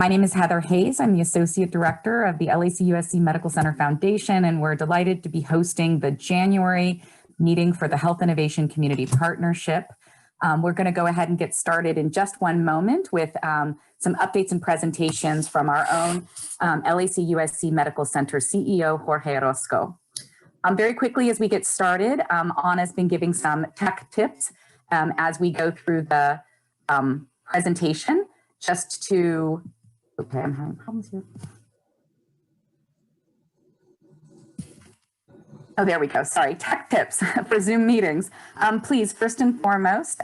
My name is Heather Hayes. I'm the Associate Director of the LAC-USC Medical Center Foundation, and we're delighted to be hosting the January meeting for the Health Innovation Community Partnership. We're going to go ahead and get started in just one moment with some updates and presentations from our own LAC-USC Medical Center CEO, Jorge Orozco. Very quickly as we get started, Anna's been giving some tech tips as we go through the presentation, just to, okay, I'm having problems here. Oh, there we go. Sorry, tech tips for Zoom meetings. Please, first and foremost,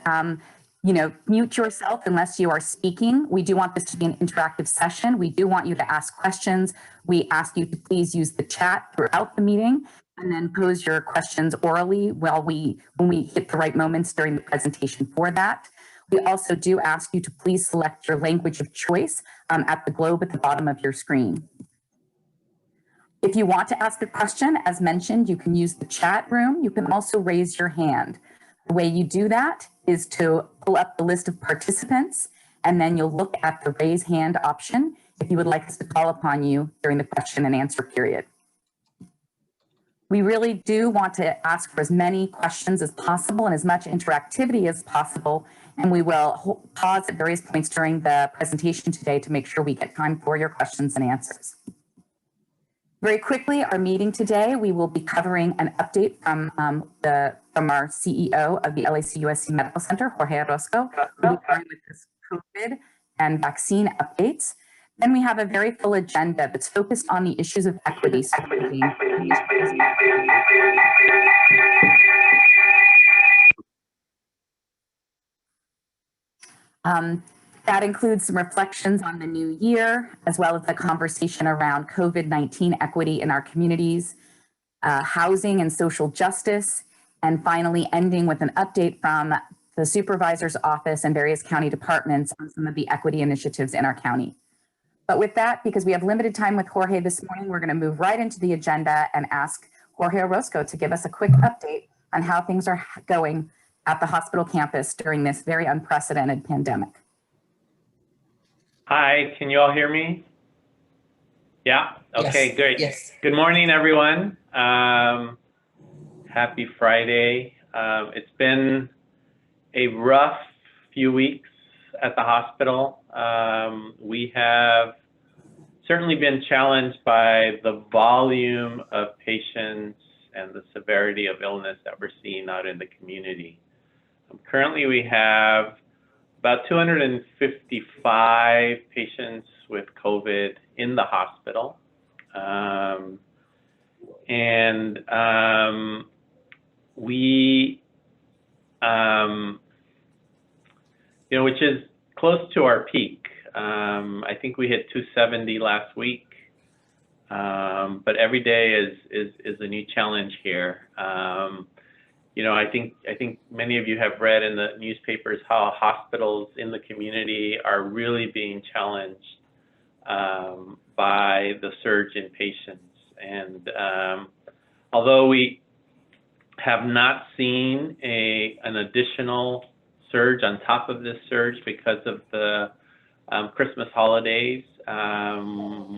mute yourself unless you are speaking. We do want this to be an interactive session. We do want you to ask questions. We ask you to please use the chat throughout the meeting and then pose your questions orally when we hit the right moments during the presentation for that. We also do ask you to please select your language of choice at the globe at the bottom of your screen. If you want to ask a question, as mentioned, you can use the chat room. You can also raise your hand. The way you do that is to pull up the list of participants, and then you'll look at the raise hand option if you would like us to call upon you during the question and answer period. We really do want to ask for as many questions as possible and as much interactivity as possible, and we will pause at various points during the presentation today to make sure we get time for your questions and answers. Very quickly, our meeting today, we will be covering an update from our CEO of the LAC-USC Medical Center, Jorge Orozco. We'll be starting with this COVID and vaccine updates. Then we have a very full agenda that's focused on the issues of equity. That includes some reflections on the new year, as well as the conversation around COVID-19 equity in our communities, housing and social justice, and finally ending with an update from the supervisor's office and various county departments on some of the equity initiatives in our county. But with that, because we have limited time with Jorge this morning, we're going to move right into the agenda and ask Jorge Orozco to give us a quick update on how things are going at the hospital campus during this very unprecedented pandemic. Hi, can you all hear me? Yeah, okay, yes. Great. Yes. Good morning, everyone. Happy Friday. It's been a rough few weeks at the hospital. We have certainly been challenged by the volume of patients and the severity of illness that we're seeing out in the community. Currently, we have about 255 patients with COVID in the hospital. Which is close to our peak. I think we hit 270 last week, but every day is a new challenge here. I think many of you have read in the newspapers how hospitals in the community are really being challenged by the surge in patients. And although we have not seen an additional surge on top of this surge because of the Christmas holidays,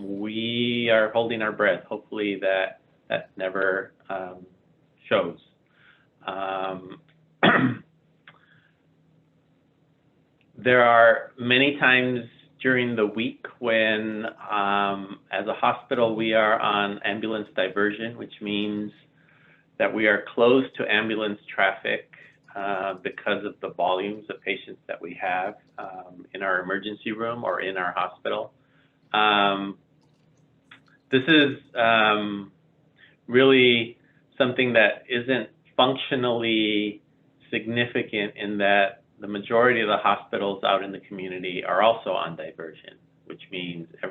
we are holding our breath. Hopefully that never shows. There are many times during the week when, as a hospital, we are on ambulance diversion, which means that we are close to ambulance traffic because of the volumes of patients that we have in our emergency room or in our hospital. This is really something that isn't functionally significant in that the majority of the hospitals out in the community are also on diversion, which means if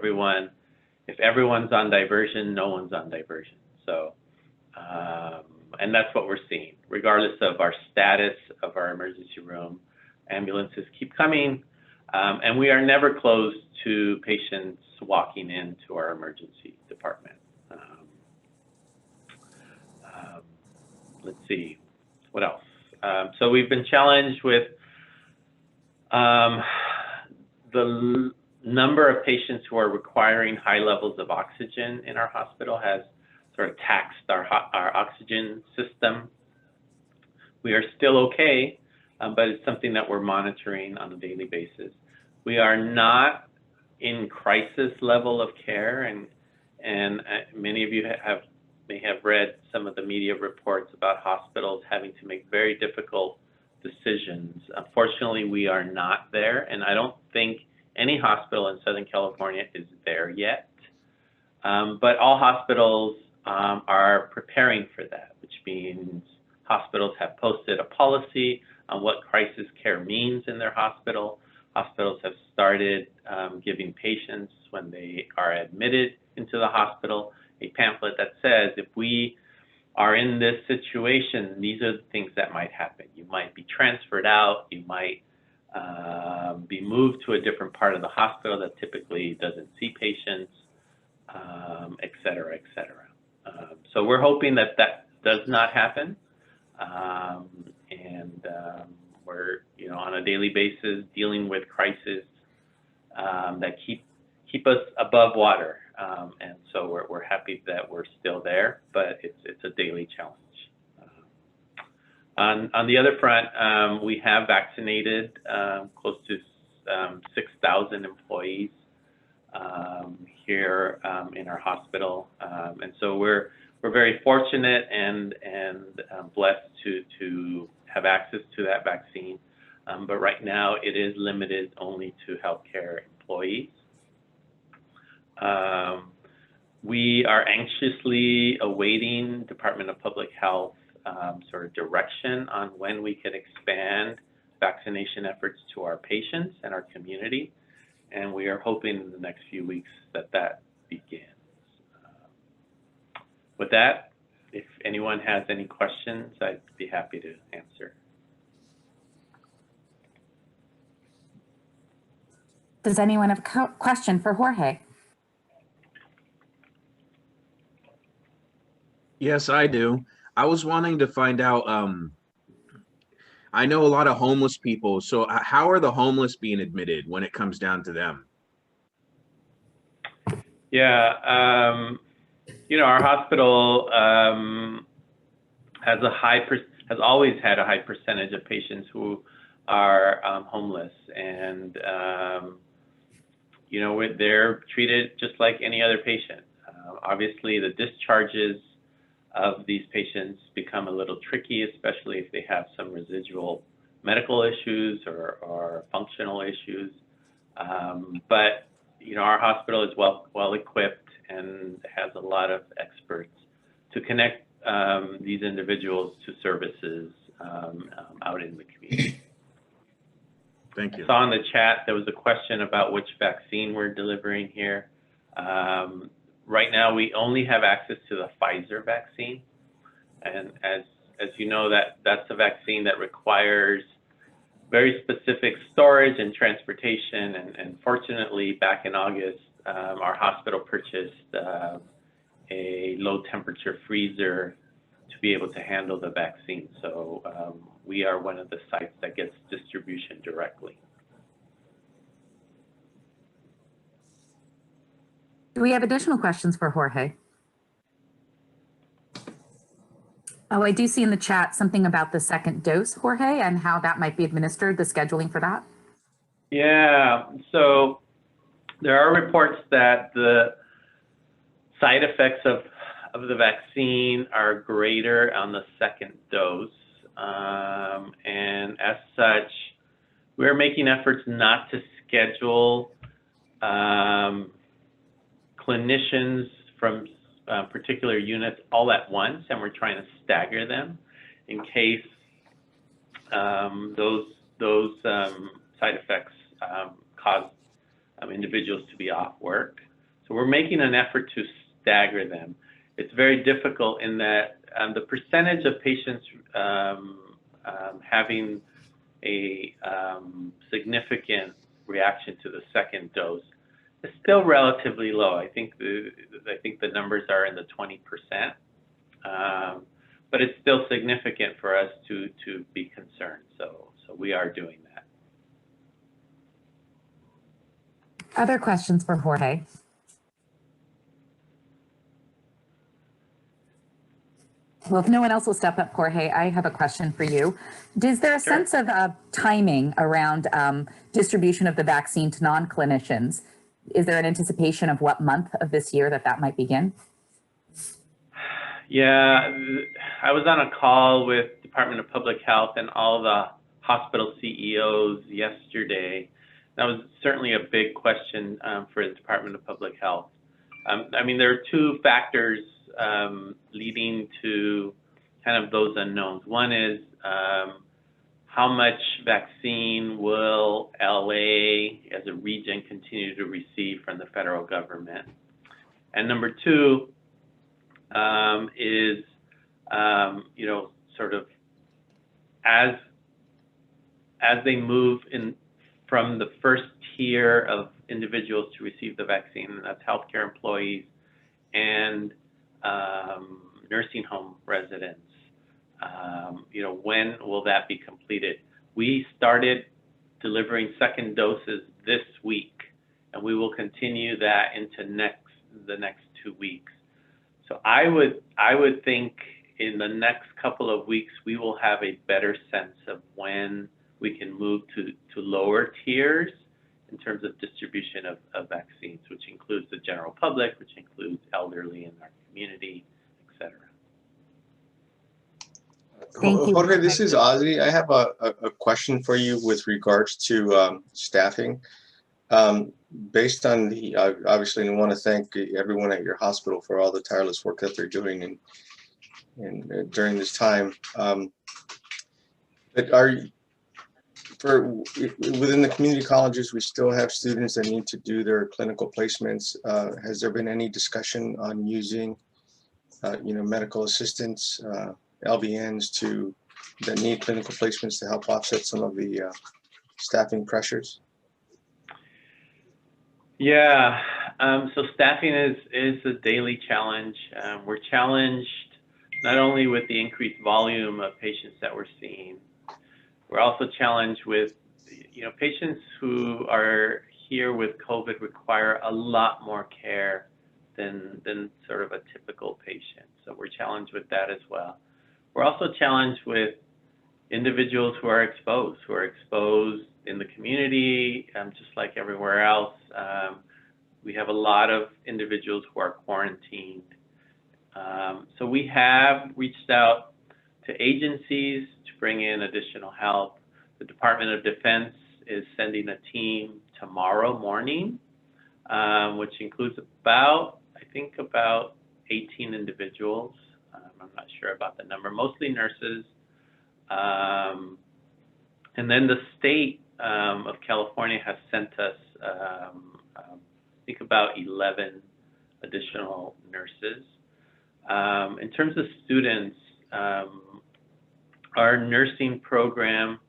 everyone's on diversion, no one's on diversion. So, and that's what we're seeing. Regardless of our status of our emergency room, ambulances keep coming, and we are never close to patients walking into our emergency department. Let's see, what else? So we've been challenged with the number of patients who are requiring high levels of oxygen in our hospital has sort of taxed our oxygen system. We are still okay, but it's something that we're monitoring on a daily basis. We are not in crisis level of care, and many of you may have read some of the media reports about hospitals having to make very difficult decisions. Unfortunately, we are not there, and I don't think any hospital in Southern California is there yet. But all hospitals are preparing for that, which means hospitals have posted a policy on what crisis care means in their hospital. Hospitals have started giving patients, when they are admitted into the hospital, a pamphlet that says, if we are in this situation, these are the things that might happen. You might be transferred out, you might be moved to a different part of the hospital that typically doesn't see patients, et cetera, et cetera. So we're hoping that that does not happen. We're, on a daily basis dealing with crises that keep us above water. And so we're happy that we're still there, but it's a daily challenge. On the other front, we have vaccinated close to 6,000 employees here in our hospital, and so we're very fortunate and blessed to have access to that vaccine. But right now, it is limited only to healthcare employees. We are anxiously awaiting Department of Public Health sort of direction on when we can expand vaccination efforts to our patients and our community. And we are hoping in the next few weeks that that begins. With that, if anyone has any questions, I'd be happy to answer. Does anyone have a question for Jorge? Yes, I do. I was wanting to find out, I know a lot of homeless people, so how are the homeless being admitted when it comes down to them? Yeah, our hospital has always had a high percentage of patients who are homeless, and they're treated just like any other patient. Obviously, the discharges of these patients become a little tricky, especially if they have some residual medical issues or functional issues. But our hospital is well equipped and has a lot of experts to connect these individuals to services out in the community. Thank you. I saw in the chat there was a question about which vaccine we're delivering here. Right now, we only have access to the Pfizer vaccine, and as you know, that's a vaccine that requires very specific storage and transportation. And fortunately, back in August, our hospital purchased a low-temperature freezer to be able to handle the vaccine. So we are one of the sites that gets distribution directly. Do we have additional questions for Jorge? Oh, I do see in the chat something about the second dose, Jorge, and how that might be administered, the scheduling for that. Yeah, so there are reports that the side effects of the vaccine are greater on the second dose. And as such, we're making efforts not to schedule clinicians from particular units all at once, and we're trying to stagger them in case those side effects cause individuals to be off work. So we're making an effort to stagger them. It's very difficult in that the percentage of patients having a significant reaction to the second dose is still relatively low. I think the numbers are in the 20%, but it's still significant for us to be concerned. So we are doing that. Other questions for Jorge? Well, if no one else will step up, Jorge, I have a question for you. Is there a Sure. sense of timing around distribution of the vaccine to non-clinicians? Is there an anticipation of what month of this year that might begin? Yeah, I was on a call with Department of Public Health and all the hospital CEOs yesterday. That was certainly a big question for the Department of Public Health. I mean, there are two factors leading to kind of those unknowns. One is how much vaccine will LA as a region continue to receive from the federal government? And number two is, you know, sort of as they move in from the first tier of individuals to receive the vaccine, and that's healthcare employees and nursing home residents, you know, when will that be completed? We started delivering second doses this week, and we will continue that into the next 2 weeks. So I would think in the next couple of weeks, we will have a better sense of when we can move to lower tiers in terms of distribution of vaccines, which includes the general public, which includes elderly in our community, et cetera. Thank you. Jorge, this is Ozzy. I have a question for you with regards to staffing. Based on the, obviously, I want to thank everyone at your hospital for all the tireless work that they're doing and during this time. But within the community colleges, we still have students that need to do their clinical placements. Has there been any discussion on using, you know, medical assistants, LVNs that need clinical placements to help offset some of the staffing pressures? Yeah, so staffing is a daily challenge. We're challenged not only with the increased volume of patients that we're seeing, we're also challenged with, you know, patients who are here with COVID require a lot more care than sort of a typical patient. So we're challenged with that as well. We're also challenged with individuals who are exposed in the community, just like everywhere else. We have a lot of individuals who are quarantined. So we have reached out to agencies to bring in additional help. The Department of Defense is sending a team tomorrow morning, which includes about 18 individuals. I'm not sure about the number, mostly nurses. And then the state of California has sent us, I think, about 11 additional nurses. In terms of students, our nursing program,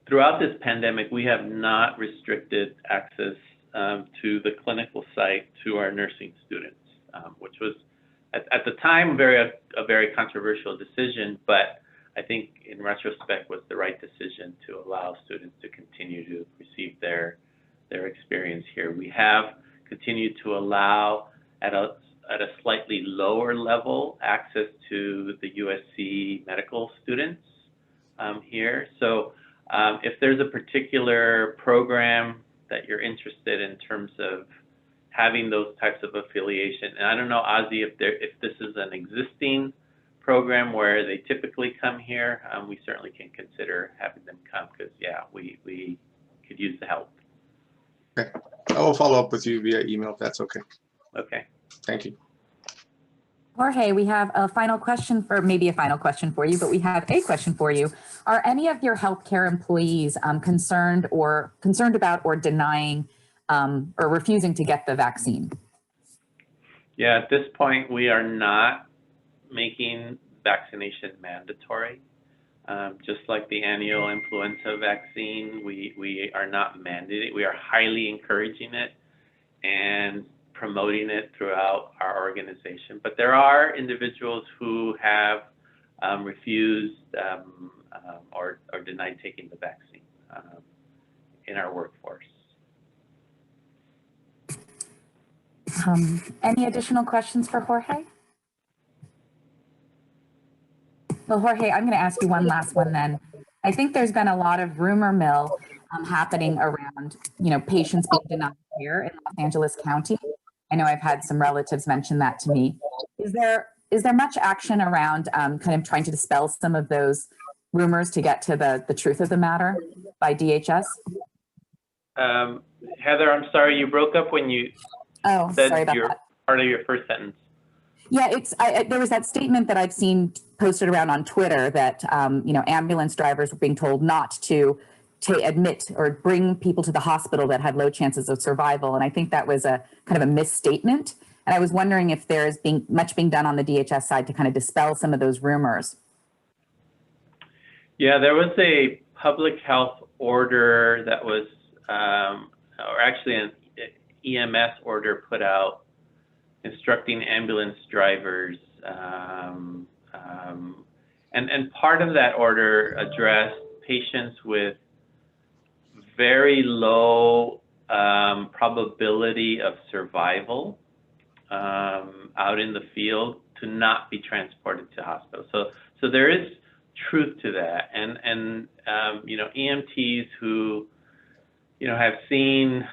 throughout this pandemic, we have not restricted access to the clinical site to our nursing students, which was at the time a very controversial decision, but I think in retrospect was the right decision to allow students to continue to receive their experience here. We have continued to allow at a slightly lower level access to the USC medical students here. So if there's a particular program that you're interested in terms of having those types of affiliation, and I don't know, Ozzy, if this is an existing program where they typically come here, we certainly can consider having them come because, yeah, we could use the help. Okay. I will follow up with you via email if that's okay. Okay. Thank you. Jorge, we have a final question for you, but we have a question for you. Are any of your healthcare employees concerned about or denying or refusing to get the vaccine? Yeah, at this point, we are not making vaccination mandatory. Just like the annual influenza vaccine, we are not mandating. We are highly encouraging it and promoting it throughout our organization. But there are individuals who have refused or denied taking the vaccine in our workforce. Any additional questions for Jorge? Well, Jorge, I'm going to ask you one last one then. I think there's been a lot of rumor mill happening around, patients being denied care in Los Angeles County. I know I've had some relatives mention that to me. Is there much action around kind of trying to dispel some of those rumors to get to the truth of the matter by DHS? Heather, I'm sorry, you broke up when you said sorry about that. Part of your first sentence. Yeah, there was that statement that I've seen posted around on Twitter that ambulance drivers were being told not to admit or bring people to the hospital that had low chances of survival, and I think that was a kind of a misstatement. And I was wondering if there's much being done on the DHS side to kind of dispel some of those rumors. Yeah, there was a public health order that was, or actually an EMS order put out instructing ambulance drivers, and part of that order addressed patients with very low probability of survival out in the field to not be transported to hospital. So there is truth to that, and EMTs who have seen,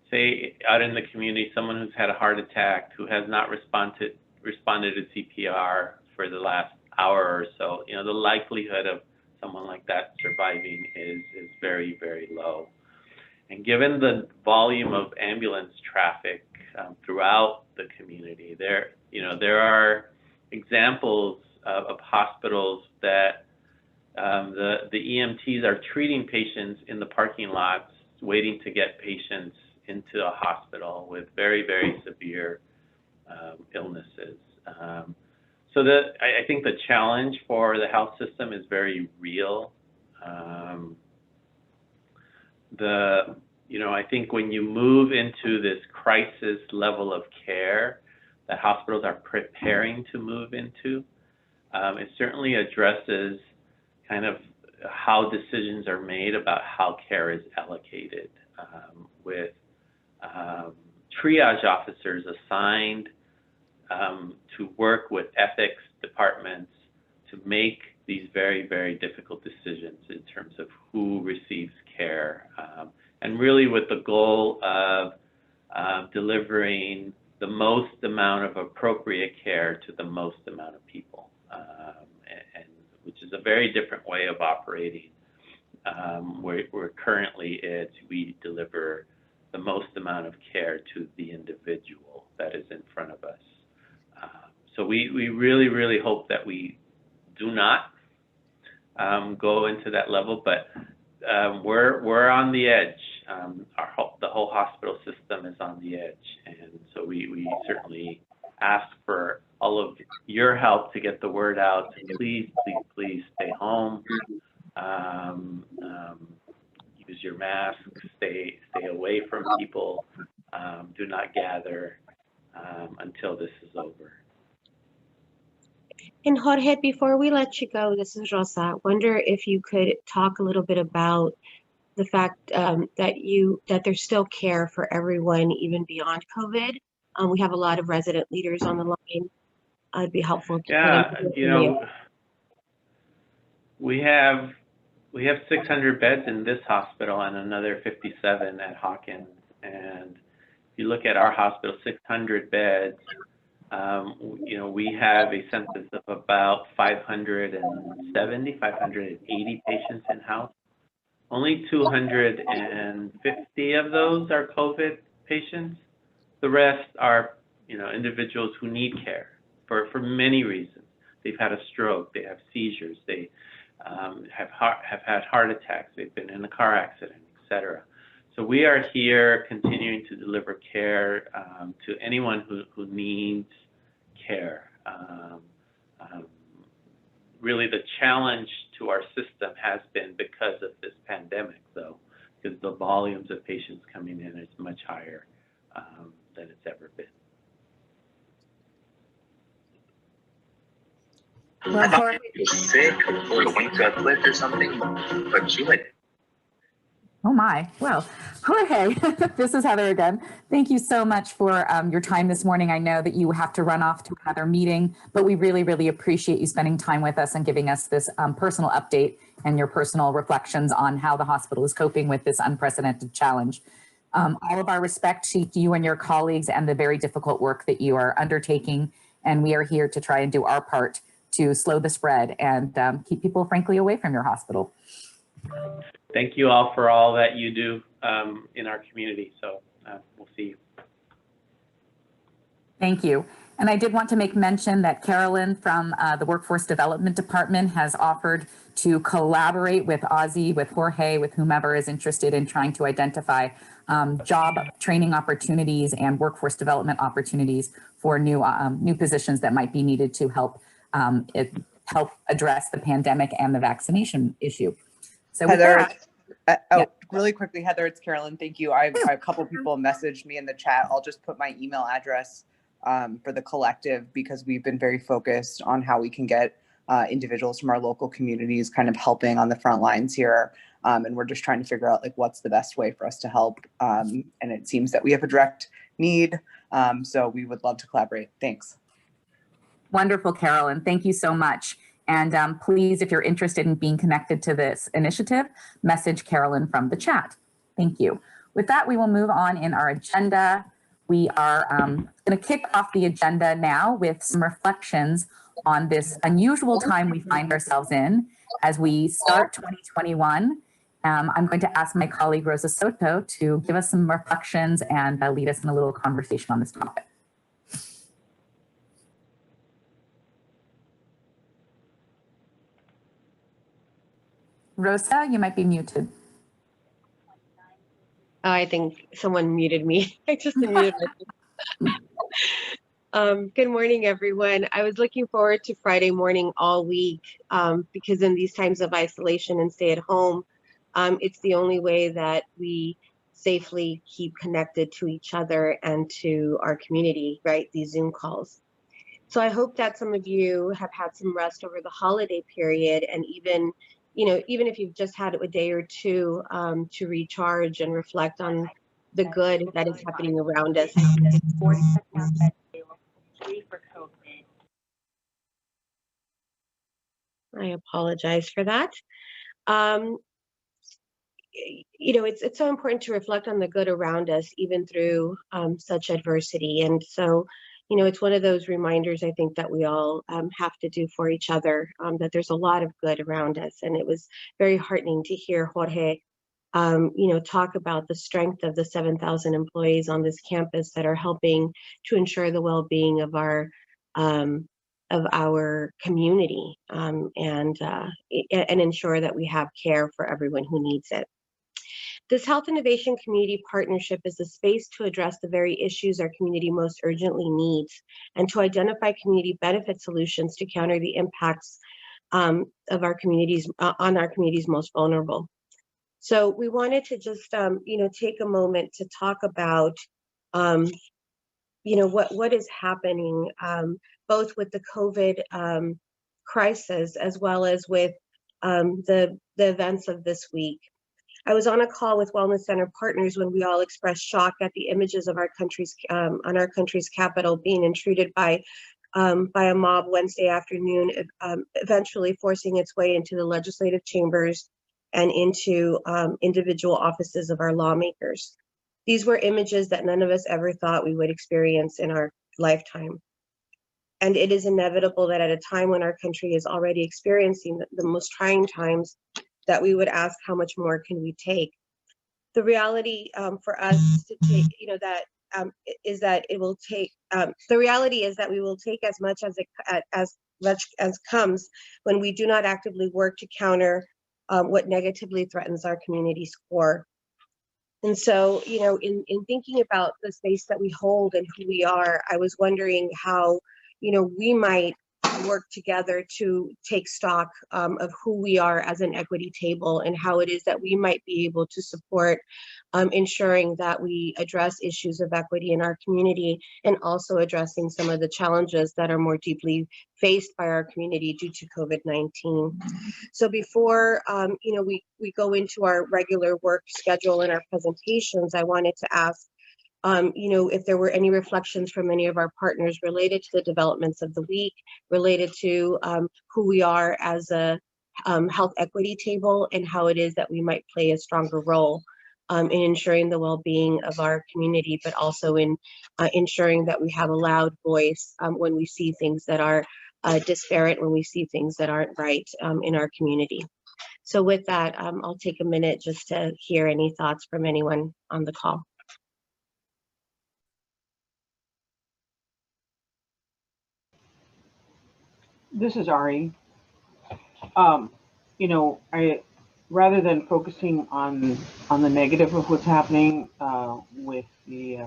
say, out in the community, someone who's had a heart attack who has not responded to CPR for the last hour or so, the likelihood of someone like that surviving is very, very low. And given the volume of ambulance traffic throughout the community, there are examples of hospitals that the EMTs are treating patients in the parking lots, waiting to get patients into a hospital with very, very severe illnesses. So I think the challenge for the health system is very real. I think when you move into this crisis level of care that hospitals are preparing to move into, it certainly addresses kind of how decisions are made about how care is allocated, with triage officers assigned to work with ethics departments to make these very, very difficult decisions in terms of who receives care, and really with the goal of delivering the most amount of appropriate care to the most amount of people, and which is a very different way of operating. Where currently we deliver the most amount of care to the individual that is in front of us. So we really, really hope that we do not go into that level, but we're on the edge. The whole hospital system is on the edge, and so we certainly ask for all of your help to get the word out. Please, please, please stay home. Use your mask. Stay away from people. Do not gather until this is over. And Jorge, before we let you go, this is Rosa. I wonder if you could talk a little bit about the fact that there's still care for everyone, even beyond COVID. We have a lot of resident leaders on the line. It'd be helpful. We have 600 beds in this hospital and another 57 at Hawkins. And if you look at our hospital, 600 beds, we have a census of about 580 patients in-house. Only 250 of those are COVID patients. The rest are, individuals who need care for many reasons. They've had a stroke, they have seizures, they have had heart attacks, they've been in a car accident, etc. So we are here continuing to deliver care to anyone who needs care. Really, the challenge to our system has been because of this pandemic, though, because the volumes of patients coming in is much higher than it's ever been. Well, Jorge, sick or going to a cliff or something, but you went. Oh my. Well, Jorge, this is Heather again. Thank you so much for your time this morning. I know that you have to run off to another meeting, but we really, really appreciate you spending time with us and giving us this personal update and your personal reflections on how the hospital is coping with this unprecedented challenge. All of our respect to you and your colleagues and the very difficult work that you are undertaking. And we are here to try and do our part to slow the spread and keep people, frankly, away from your hospital. Thank you all for all that you do in our community. So we'll see you. Thank you. And I did want to make mention that Carolyn from the Workforce Development Department has offered to collaborate with Ozzy, with Jorge, with whomever is interested in trying to identify job training opportunities and workforce development opportunities for new positions that might be needed to help help address the pandemic and the vaccination issue. So Heather, yeah. Really quickly, Heather, it's Carolyn. Thank you. A couple people messaged me in the chat. I'll just put my email address for the collective, because we've been very focused on how we can get individuals from our local communities kind of helping on the front lines here. And we're just trying to figure out like what's the best way for us to help. And it seems that we have a direct need. So we would love to collaborate. Thanks. Wonderful, Carolyn. Thank you so much. And please, if you're interested in being connected to this initiative, message Carolyn from the chat. Thank you. With that, we will move on in our agenda. We are going to kick off the agenda now with some reflections on this unusual time we find ourselves in as we start 2021. I'm going to ask my colleague Rosa Soto to give us some reflections and lead us in a little conversation on this topic. Rosa, you might be muted. Oh, I think someone muted me. I just muted myself. Good morning, everyone. I was looking forward to Friday morning all week because in these times of isolation and stay at home, it's the only way that we safely keep connected to each other and to our community, right? These Zoom calls. So I hope that some of you have had some rest over the holiday period, and even if you've just had a day or two to recharge and reflect on the good that is happening around us. I apologize for that. It's so important to reflect on the good around us, even through such adversity. And so, it's one of those reminders I think that we all have to do for each other, that there's a lot of good around us. And it was very heartening to hear Jorge, talk about the strength of the 7,000 employees on this campus that are helping to ensure the well-being of our community and ensure that we have care for everyone who needs it. This Health Innovation Community Partnership is a space to address the very issues our community most urgently needs and to identify community benefit solutions to counter the impacts of our communities on our communities most vulnerable. So we wanted to just, take a moment to talk about, what is happening, both with the COVID crisis as well as with the events of this week. I was on a call with Wellness Center partners when we all expressed shock at the images of our country's on our country's capital being intruded by a mob Wednesday afternoon, eventually forcing its way into the legislative chambers and into individual offices of our lawmakers. These were images that none of us ever thought we would experience in our lifetime. And it is inevitable that at a time when our country is already experiencing the most trying times, that we would ask how much more can we take. The reality for us to take, is that it will take. The reality is that we will take as much as comes when we do not actively work to counter what negatively threatens our community's core. And so, in thinking about the space that we hold and who we are, I was wondering how, we might work together to take stock of who we are as an equity table and how it is that we might be able to support ensuring that we address issues of equity in our community, and also addressing some of the challenges that are more deeply faced by our community due to COVID-19. So before we go into our regular work schedule and our presentations, I wanted to ask if there were any reflections from any of our partners related to the developments of the week, related to who we are as a health equity table, and how it is that we might play a stronger role in ensuring the well-being of our community, but also in ensuring that we have a loud voice when we see things that are disparate, when we see things that aren't right in our community. So with that, I'll take a minute just to hear any thoughts from anyone on the call. This is Ari. I rather than focusing on the negative of what's happening with the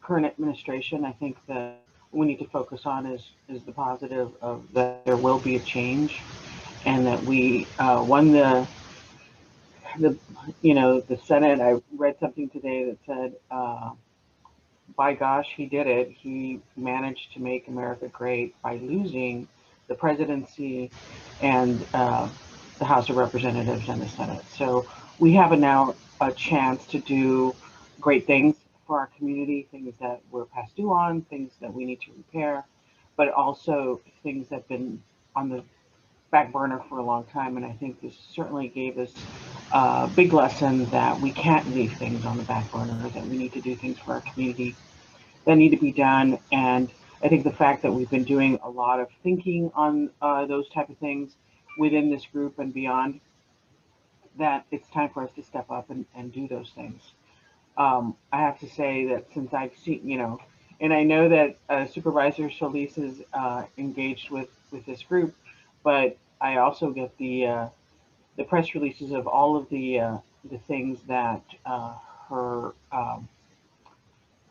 current administration, I think that we need to focus on is the positive of that there will be a change, and that we won the Senate. I read something today that said, by gosh, he did it. He managed to make America great by losing the presidency and the House of Representatives and the Senate. So we have now a chance to do great things for our community, things that we're past due on, things that we need to repair, but also things that have been on the back burner for a long time. And I think this certainly gave us a big lesson that we can't leave things on the back burner, that we need to do things for our community that need to be done. And I think the fact that we've been doing a lot of thinking on those type of things within this group and beyond, that it's time for us to step up and do those things. I have to say that since I've seen, and I know that Supervisor Solis is engaged with this group, but I also get the press releases of all of the things that her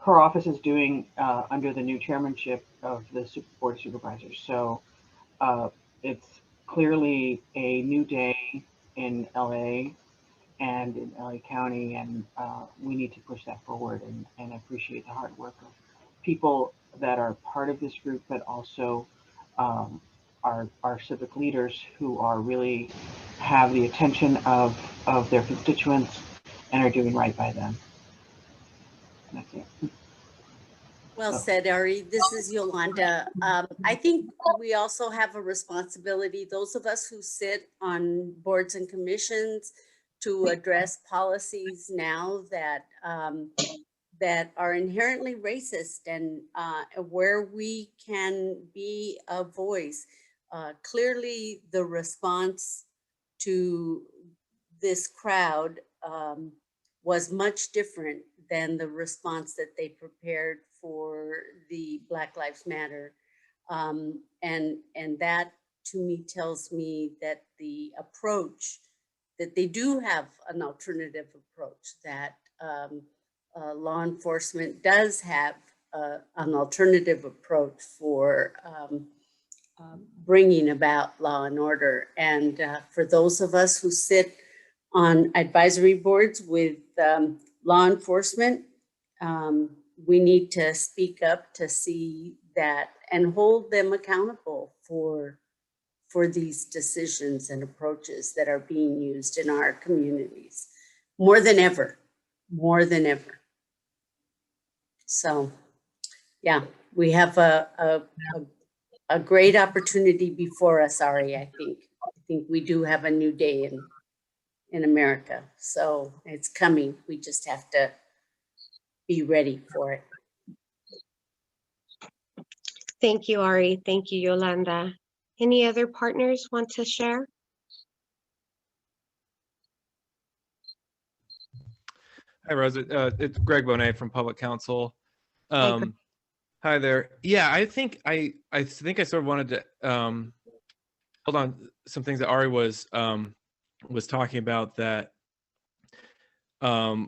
office is doing under the new chairmanship of the Board of Supervisors. So it's clearly a new day in LA and in LA County, and we need to push that forward, and appreciate the hard work of people that are part of this group, but also our civic leaders who are really have the attention of their constituents and are doing right by them. And that's it. Well said, Ari. This is Yolanda. I think we also have a responsibility, those of us who sit on boards and commissions, to address policies now that that are inherently racist, and where we can be a voice. Clearly, the response to this crowd was much different than the response that they prepared for the Black Lives Matter. And that to me tells me that the approach, that they do have an alternative approach, that law enforcement does have an alternative approach for bringing about law and order. And for those of us who sit on advisory boards with law enforcement, we need to speak up to see that and hold them accountable for these decisions and approaches that are being used in our communities more than ever. So, yeah, we have a great opportunity before us, Ari. I think we do have a new day in America. So it's coming. We just have to be ready for it. Thank you, Ari. Thank you, Yolanda. Any other partners want to share? Hi, Rosa. It's Greg Bonet from Public Counsel. Hi, Greg. Hi there. Yeah, I think I sort of wanted to hold on some things that Ari was talking about, that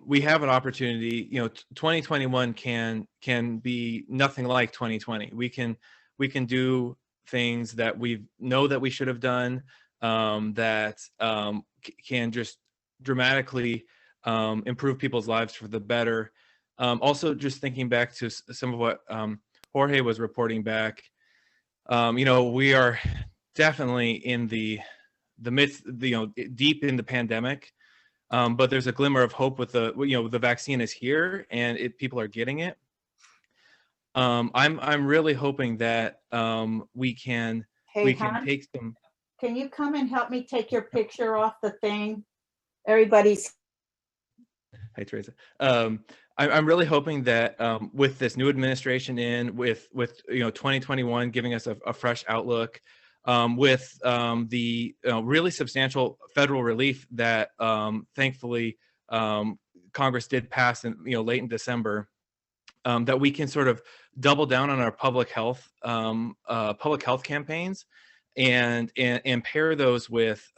we have an opportunity. 2021 can be nothing like 2020. We can do things that we know that we should have done that can just dramatically improve people's lives for the better. Also, just thinking back to some of what Jorge was reporting back, we are definitely in the midst, deep in the pandemic, but there's a glimmer of hope with the vaccine is here and people are getting it. I'm really hoping that we can Hon, take some. can you come and help me take your picture off the thing? Everybody's. Hi, Teresa. I'm really hoping that with this new administration with 2021 giving us a fresh outlook, with the really substantial federal relief that thankfully Congress did pass in late in December, that we can sort of double down on our public health campaigns and pair those with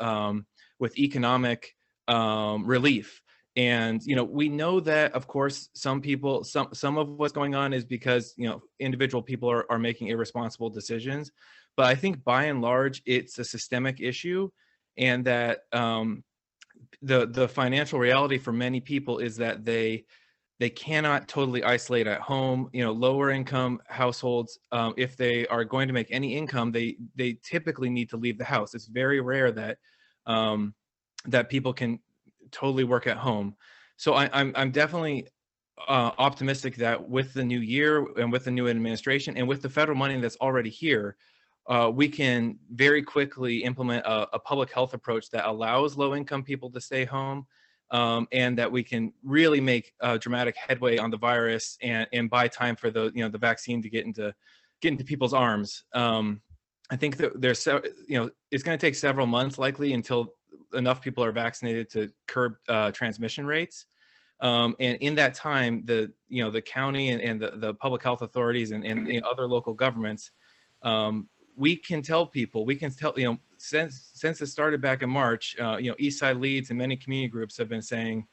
economic relief. And we know that, of course, some of what's going on is because individual people are making irresponsible decisions, but I think by and large it's a systemic issue, and that the financial reality for many people is that they cannot totally isolate at home. Lower income households, if they are going to make any income, they typically need to leave the house. It's very rare that that people can totally work at home. So I'm definitely optimistic that with the new year and with the new administration and with the federal money that's already here, we can very quickly implement a public health approach that allows low-income people to stay home, and that we can really make dramatic headway on the virus and buy time for the vaccine to get into people's arms. I think that there's it's going to take several months likely until enough people are vaccinated to curb transmission rates. And in that time, the county and the public health authorities and other local governments, we can tell since it started back in March, Eastside Leads and many community groups have been saying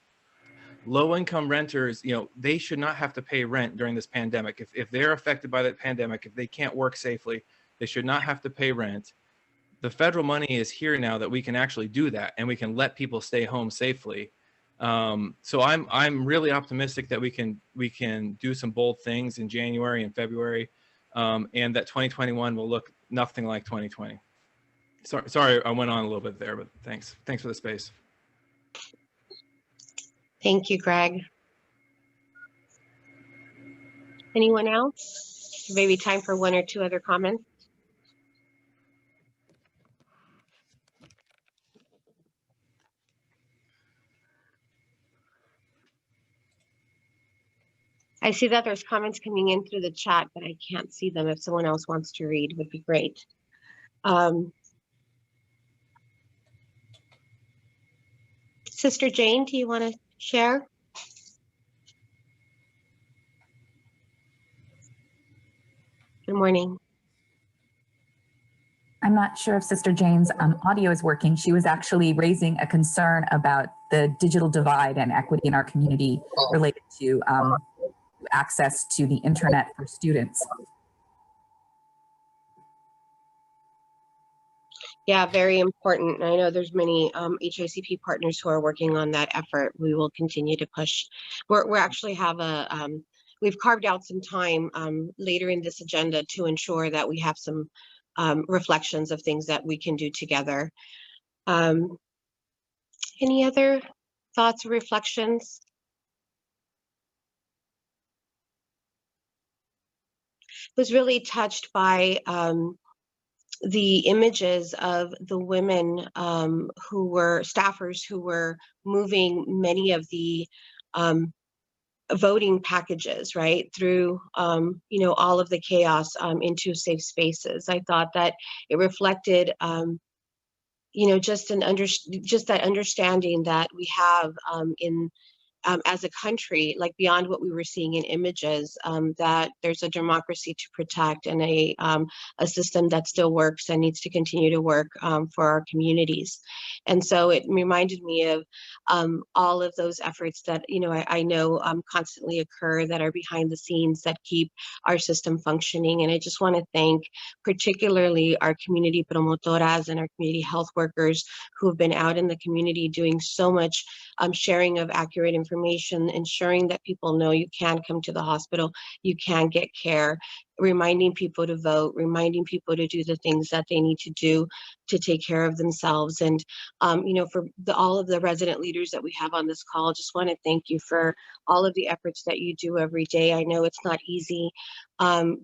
low-income renters, they should not have to pay rent during this pandemic. If they're affected by the pandemic, if they can't work safely, they should not have to pay rent. The federal money is here now that we can actually do that, and we can let people stay home safely. So I'm really optimistic that we can do some bold things in January and February, and that 2021 will look nothing like 2020. Sorry, I went on a little bit there, but thanks for the space. Thank you, Greg. Anyone else? Maybe time for one or two other comments. I see that there's comments coming in through the chat, but I can't see them. If someone else wants to read, would be great. Sister Jane, do you want to share? Good morning. I'm not sure if Sister Jane's audio is working. She was actually raising a concern about the digital divide and equity in our community related to access to the internet for students. Yeah, very important. I know there's many HICP partners who are working on that effort. We will continue to push. We actually have we've carved out some time later in this agenda to ensure that we have some reflections of things that we can do together. Any other thoughts or reflections? Was really touched by the images of the women who were staffers who were moving many of the voting packages, right, through all of the chaos into safe spaces. I thought that it reflected just that understanding that we have in as a country, like beyond what we were seeing in images, that there's a democracy to protect and a system that still works and needs to continue to work for our communities. And so it reminded me of all of those efforts that, you know, I know constantly occur that are behind the scenes that keep our system functioning. And I just want to thank particularly our community promotoras and our community health workers who have been out in the community doing so much sharing of accurate information, ensuring that people know you can come to the hospital, you can get care, reminding people to vote, reminding people to do the things that they need to do to take care of themselves. And, you know, for all of the resident leaders that we have on this call, just want to thank you for all of the efforts that you do every day. I know it's not easy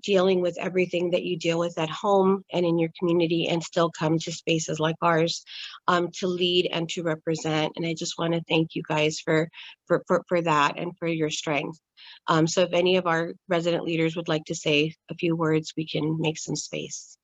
dealing with everything that you deal with at home and in your community and still come to spaces like ours to lead and to represent. And I just want to thank you guys for that and for your strength. So if any of our resident leaders would like to say a few words, we can make some space.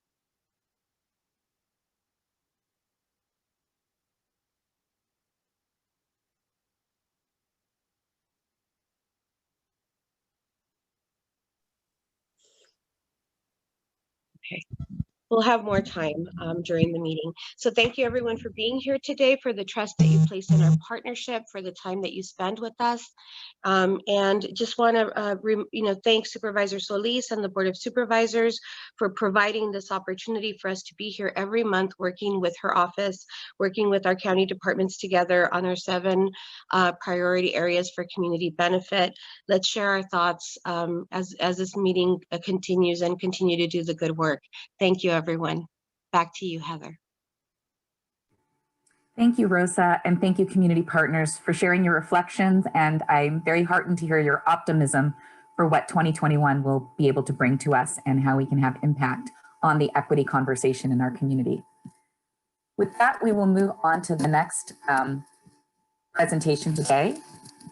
Okay. We'll have more time during the meeting. So thank you everyone for being here today, for the trust that you place in our partnership, for the time that you spend with us. And just want to, thank Supervisor Solis and the Board of Supervisors for providing this opportunity for us to be here every month, working with her office, working with our county departments together on our 7 priority areas for community benefit. Let's share our thoughts as this meeting continues and continue to do the good work. Thank you, everyone. Back to you, Heather. Thank you, Rosa, and thank you, community partners, for sharing your reflections. And I'm very heartened to hear your optimism for what 2021 will be able to bring to us and how we can have impact on the equity conversation in our community. With that, we will move on to the next presentation today.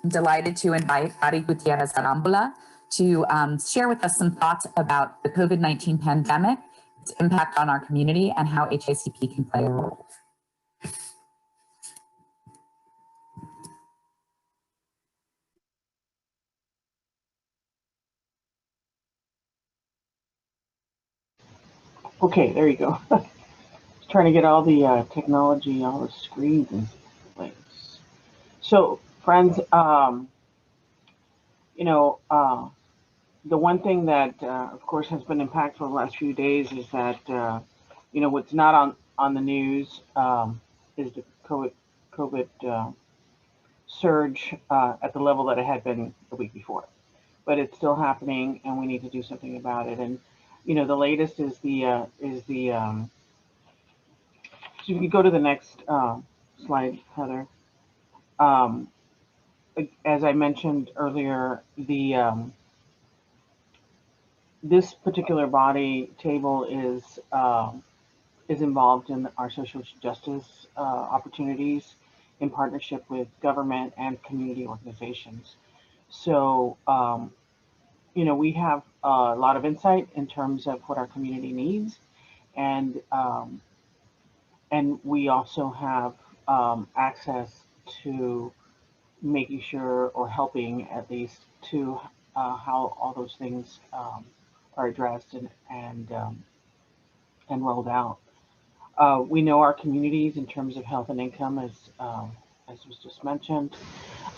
I'm delighted to invite Ari Gutierrez Arambula to share with us some thoughts about the COVID-19 pandemic, its impact on our community, and how HICP can play a role. Okay, there you go. Trying to get all the technology, all the screens in place. So, friends, the one thing that, of course, has been impactful the last few days is that, what's not on the news is the COVID surge at the level that it had been the week before. But it's still happening, and we need to do something about it. And, the latest is so if you go to the next slide, Heather. As I mentioned earlier, this particular body table is involved in our social justice opportunities in partnership with government and community organizations. So, we have a lot of insight in terms of what our community needs, and we also have access to making sure, or helping at least, to how all those things are addressed and rolled out. We know our communities in terms of health and income, as was just mentioned.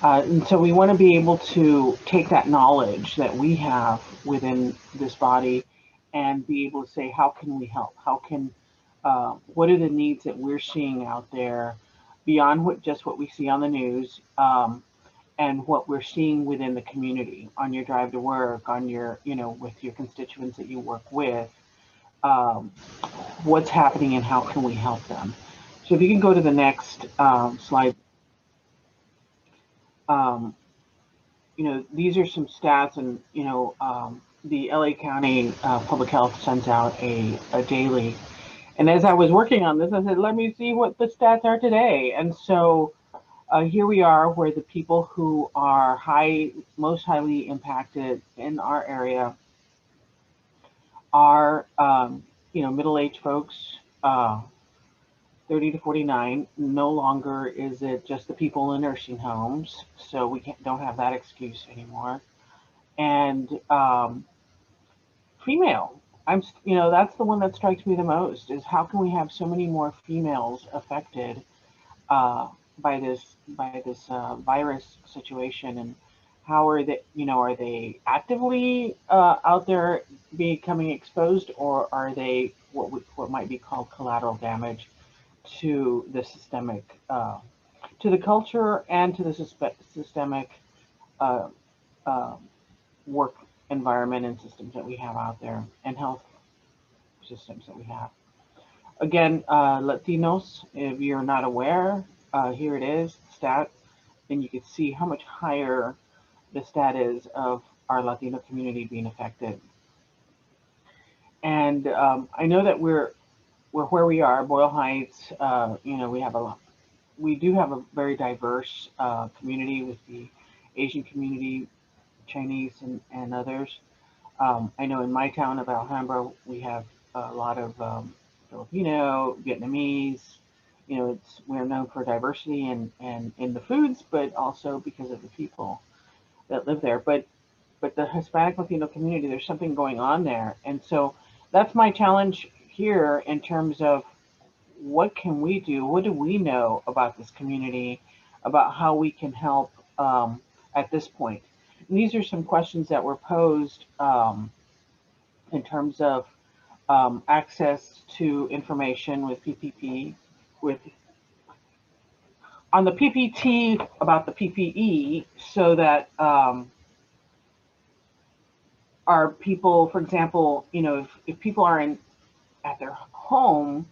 And so we want to be able to take that knowledge that we have within this body and be able to say, how can we help? What are the needs that we're seeing out there beyond just what we see on the news, and what we're seeing within the community on your drive to work, on your, with your constituents that you work with, what's happening and how can we help them? So if you can go to the next slide. These are some stats, and, the LA County Public Health sends out a daily. And as I was working on this, I said, let me see what the stats are today. And so here we are, where the people who are most highly impacted in our area are, middle-aged folks, 30 to 49. No longer is it just the people in nursing homes, so we don't have that excuse anymore. And female, that's the one that strikes me the most, is how can we have so many more females affected by this virus situation, and how are they actively out there becoming exposed, or are they what might be called collateral damage to the systemic, to the culture and to the systemic uh, uh, work environment and systems that we have out there, and health systems that we have. Again, Latinos, if you're not aware, here it is, stat, and you can see how much higher the stat is of our Latino community being affected. And I know that we're where we are, Boyle Heights. We do have a very diverse community with the Asian community, Chinese, and others. I know in my town of Alhambra, we have a lot of Filipino, Vietnamese. We're known for diversity and in the foods, but also because of the people that live there. But the Hispanic Latino community, there's something going on there, and so that's my challenge here in terms of what can we do? What do we know about this community, about how we can help at this point? And these are some questions that were posed in terms of access to information with PPP, with on the PPT about the PPE, so that our people, for example, if people are at their home,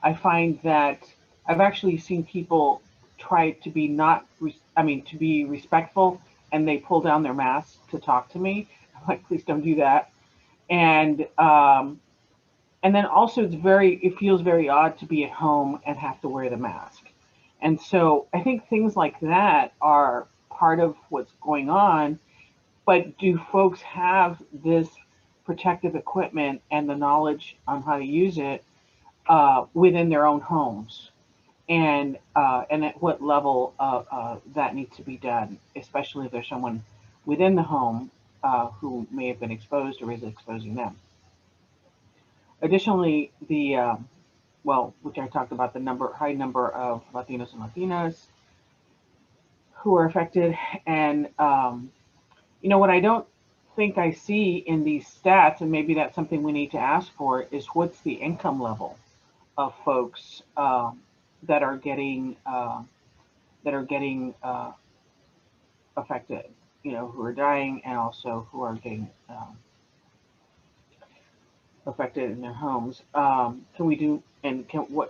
I find that I've actually seen people try to be to be respectful, and they pull down their masks to talk to me. I'm like, please don't do that. And then also it feels very odd to be at home and have to wear the mask. And so I think things like that are part of what's going on. But do folks have this protective equipment and the knowledge on how to use it within their own homes? And at what level that needs to be done, especially if there's someone within the home who may have been exposed or is exposing them. Additionally, which I talked about, the high number of Latinos and Latinas who are affected. And what I don't think I see in these stats, and maybe that's something we need to ask for, is what's the income level of folks that are getting affected, who are dying, and also who are getting affected in their homes. What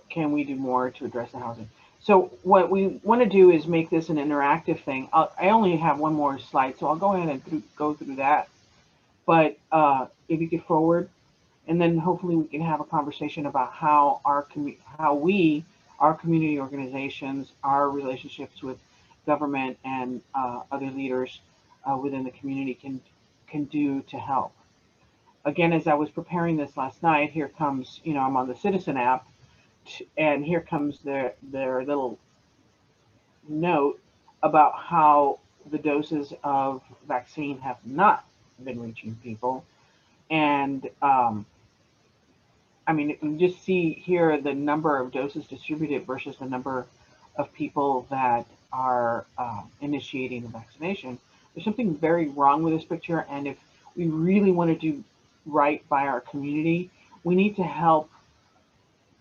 can we do more to address the housing? So what we want to do is make this an interactive thing. I only have one more slide, so I'll go ahead and go through that. But if you get forward, and then hopefully we can have a conversation about how our community organizations, our relationships with government and other leaders within the community can do to help. Again, as I was preparing this last night, here comes, I'm on the Citizen app, and here comes their little note about how the doses of vaccine have not been reaching people. And you just see here the number of doses distributed versus the number of people that are initiating the vaccination. There's something very wrong with this picture, and if we really want to do right by our community, we need to help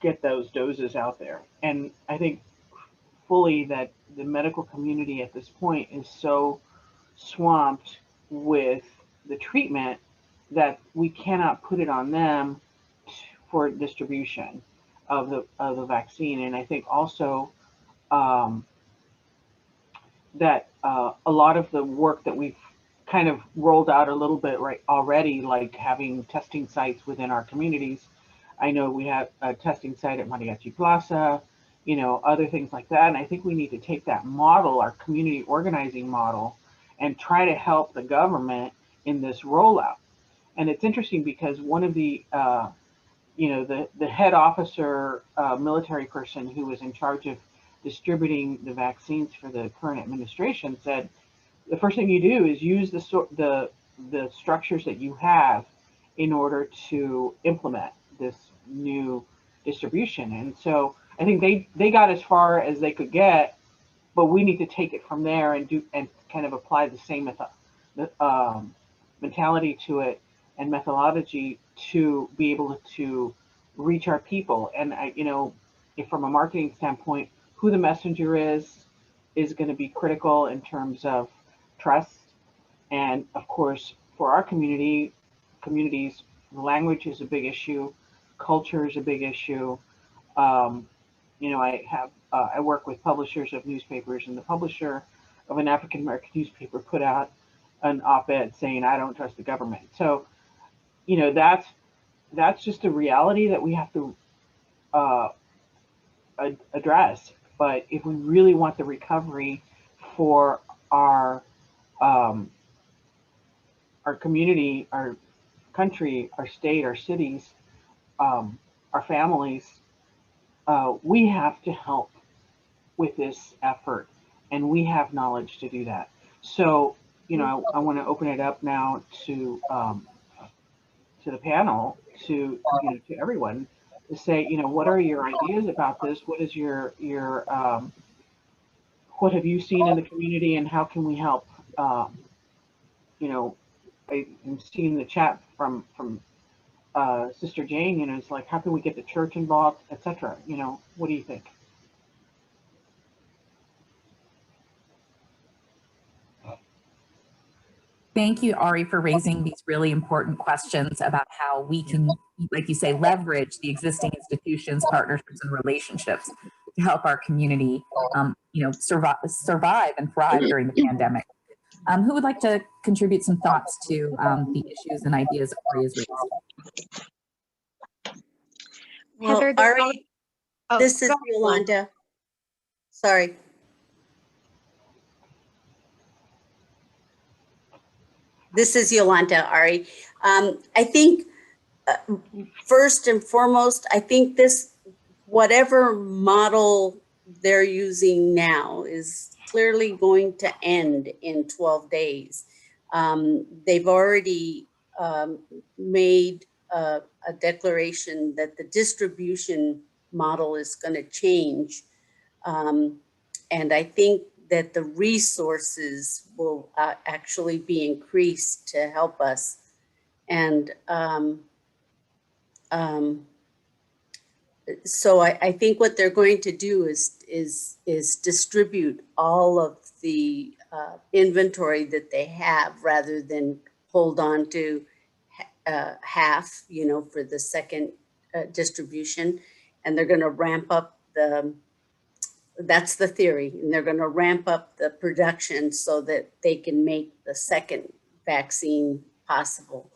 get those doses out there. And I think fully that the medical community at this point is so swamped with the treatment that we cannot put it on them for distribution of the vaccine. And I think also that a lot of the work that we've kind of rolled out a little bit already, like having testing sites within our communities. I know we have a testing site at Mariachi Plaza, other things like that. And I think we need to take that model, our community organizing model, and try to help the government in this rollout. And it's interesting because one of the the head officer, military person who was in charge of distributing the vaccines for the current administration said, the first thing you do is use the structures that you have in order to implement this new distribution. And so I think they got as far as they could get, but we need to take it from there and kind of apply the same mentality to it and methodology to be able to reach our people. And if from a marketing standpoint, who the messenger is going to be critical in terms of trust. And of course, for our communities, language is a big issue, culture is a big issue. I work with publishers of newspapers, and the publisher of an African American newspaper put out an op-ed saying, "I don't trust the government." So, that's just a reality that we have to address. But if we really want the recovery for our community, our country, our state, our cities, our families, we have to help with this effort, and we have knowledge to do that. So, I want to open it up now to the panel, to everyone, to say, what are your ideas about this? What is your what have you seen in the community, and how can we help? I'm seeing the chat from Sister Jane. It's like, how can we get the church involved, etc. What do you think? Thank you, Ari, for raising these really important questions about how we can, like you say, leverage the existing institutions, partnerships, and relationships to help our community, survive and thrive during the pandemic. Who would like to contribute some thoughts to the issues and ideas Ari has raised? Well, Heather, Ari, this is go ahead. Yolanda. Sorry. This is Yolanda, Ari. I think first and foremost, I think whatever model they're using now is clearly going to end in 12 days. They've already made a declaration that the distribution model is going to change. And I think that the resources will actually be increased to help us. And so I think what they're going to do is distribute all of the inventory that they have, rather than hold on to half, for the second distribution. And they're going to ramp up that's the theory, and they're going to ramp up the production so that they can make the second vaccine possible.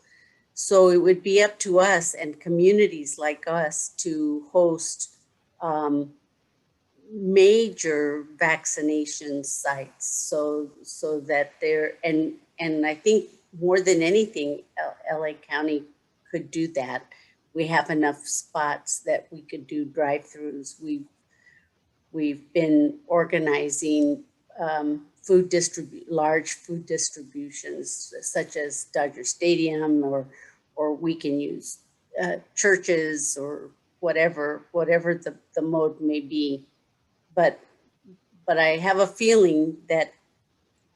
So it would be up to us and communities like us to host major vaccination sites, so that and I think more than anything, LA County could do that. We have enough spots that we could do drive-throughs. We've been organizing large food distributions, such as Dodger Stadium, or we can use churches, or whatever the mode may be. But I have a feeling that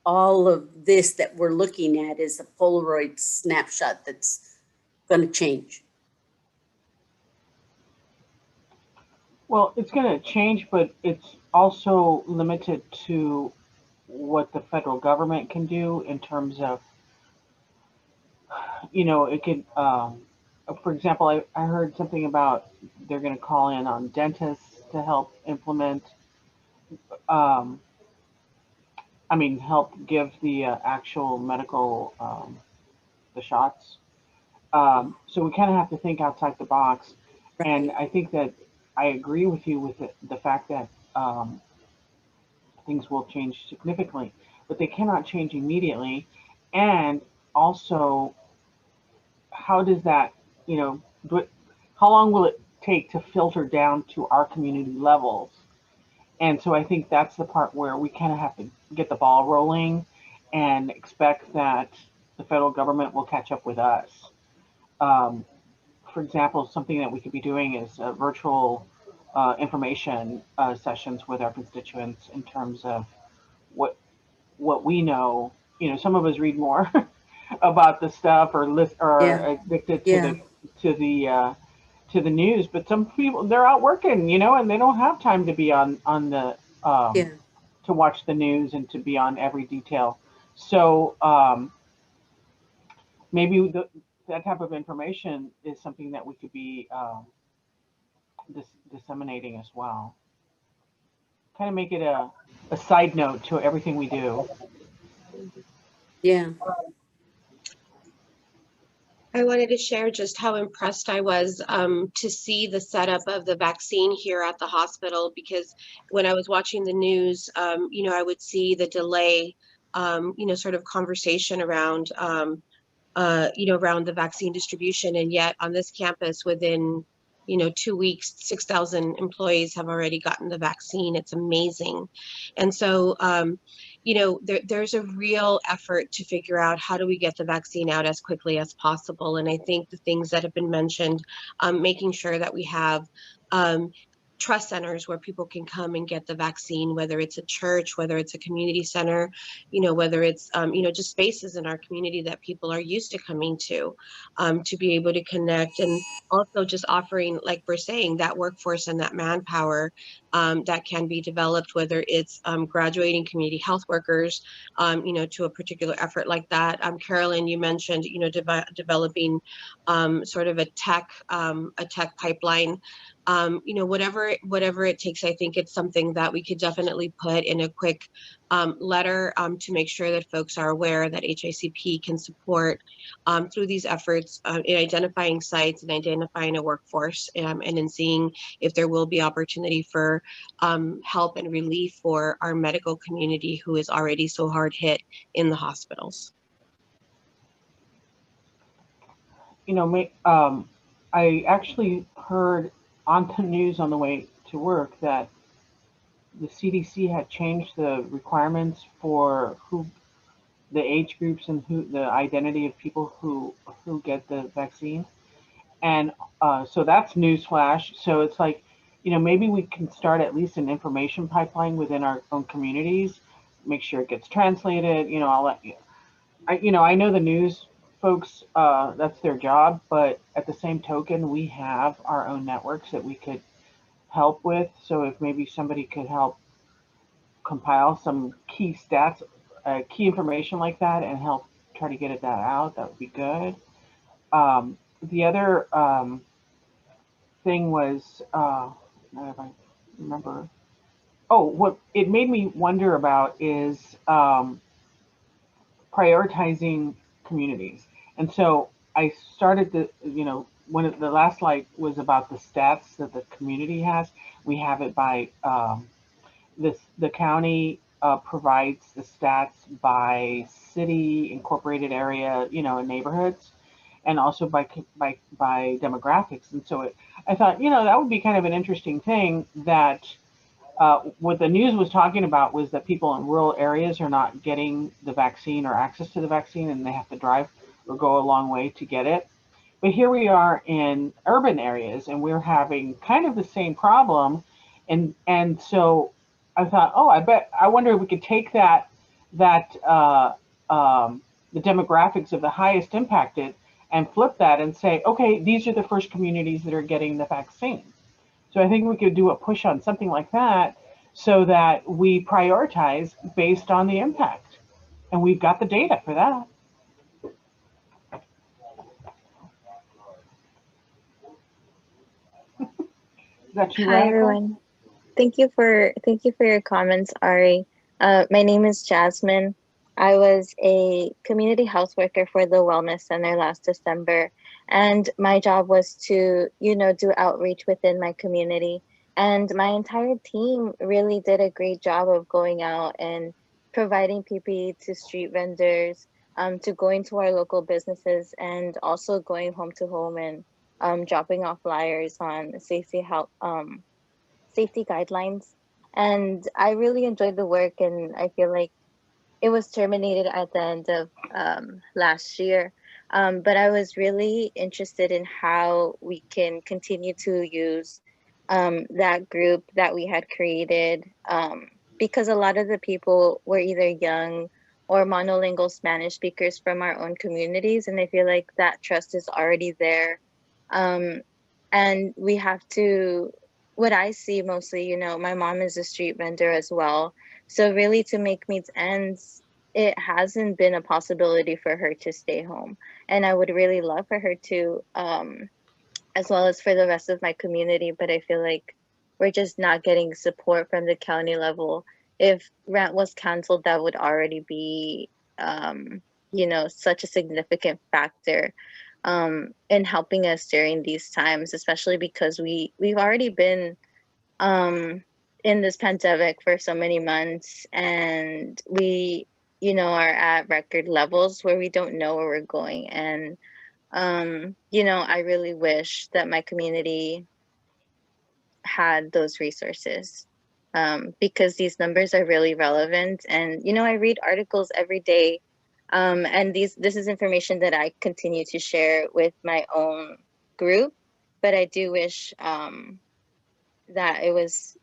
all of this that we're looking at is a Polaroid snapshot that's going to change. Well, it's going to change, but it's also limited to what the federal government can do in terms of, it could, for example, I heard something about they're going to call in on dentists to help implement, help give the actual medical, the shots. So we kind of have to think outside the box. And I think that I agree with you with the fact that things will change significantly, but they cannot change immediately. And also, how does that, how long will it take to filter down to our community levels? And so I think that's the part where we kind of have to get the ball rolling and expect that the federal government will catch up with us. For example, something that we could be doing is virtual information sessions with our constituents in terms of what we know. You know, some of us read more about the stuff or Yeah, addicted yeah, to the news, but some people, they're out working, you know, and they don't have time to be on the yeah, to watch the news and to be on every detail. So maybe that type of information is something that we could be disseminating as well. Kind of make it a side note to everything we do. yeah. I wanted to share just how impressed I was to see the setup of the vaccine here at the hospital, because when I was watching the news, you know, I would see the delay, you know, sort of conversation around, you know, around the vaccine distribution. And yet on this campus, within, you know, 2 weeks, 6,000 employees have already gotten the vaccine. It's amazing. And so, you know, there's a real effort to figure out how do we get the vaccine out as quickly as possible. And I think the things that have been mentioned, making sure that we have trust centers where people can come and get the vaccine, whether it's a church, whether it's a community center, you know, whether it's, you know, just spaces in our community that people are used to coming to be able to connect. And also just offering, like we're saying, that workforce and that manpower that can be developed, whether it's graduating community health workers, you know, to a particular effort like that. Carolyn, you mentioned, you know, developing sort of a tech pipeline. You know, whatever it takes, I think it's something that we could definitely put in a quick letter to make sure that folks are aware that HICP can support through these efforts in identifying sites and identifying a workforce, and in seeing if there will be opportunity for help and relief for our medical community who is already so hard hit in the hospitals. You know, I actually heard on the news on the way to work that the CDC had changed the requirements for who the age groups and who the identity of people who get the vaccine. And so that's newsflash. So it's like, you know, maybe we can start at least an information pipeline within our own communities, make sure it gets translated. You know, I'll let you. I know the news folks, that's their job, but at the same token, we have our own networks that we could help with. So if maybe somebody could help compile some key stats, key information like that, and help try to get that out, that would be good. The other thing was, if I remember, oh, what it made me wonder about is prioritizing communities. And so I started the, you know, the last slide was about the stats that the community has. We have it by the county provides the stats by city, incorporated area, you know, and neighborhoods, and also by demographics. And so I thought, you know, that would be kind of an interesting thing that what the news was talking about was that people in rural areas are not getting the vaccine or access to the vaccine, and they have to drive or go a long way to get it. But here we are in urban areas, and we're having kind of the same problem. And so I thought, oh, I wonder if we could take the demographics of the highest impacted and flip that and say, okay, these are the first communities that are getting the vaccine. So I think we could do a push on something like that so that we prioritize based on the impact. And we've got the data for that. Is that too Hi radical? everyone. Thank you for your comments, Ari. My name is Jasmine. I was a community health worker for the Wellness Center last December, and my job was to, you know, do outreach within my community. And my entire team really did a great job of going out and providing PPE to street vendors, to going to our local businesses, and also going home to home and dropping off flyers on safety guidelines. And I really enjoyed the work, and I feel like it was terminated at the end of last year. But I was really interested in how we can continue to use that group that we had created, because a lot of the people were either young or monolingual Spanish speakers from our own communities. And I feel like that trust is already there. And we have to, what I see mostly, my mom is a street vendor as well. So really to make meets ends, it hasn't been a possibility for her to stay home. And I would really love for her to, as well as for the rest of my community, but I feel like we're just not getting support from the county level. If rent was canceled, that would already be, such a significant factor in helping us during these times, especially because we've already been in this pandemic for so many months, and we are at record levels where we don't know where we're going. And I really wish that my community had those resources, because these numbers are really relevant. And I read articles every day, and this is information that I continue to share with my own group, but I do wish that it was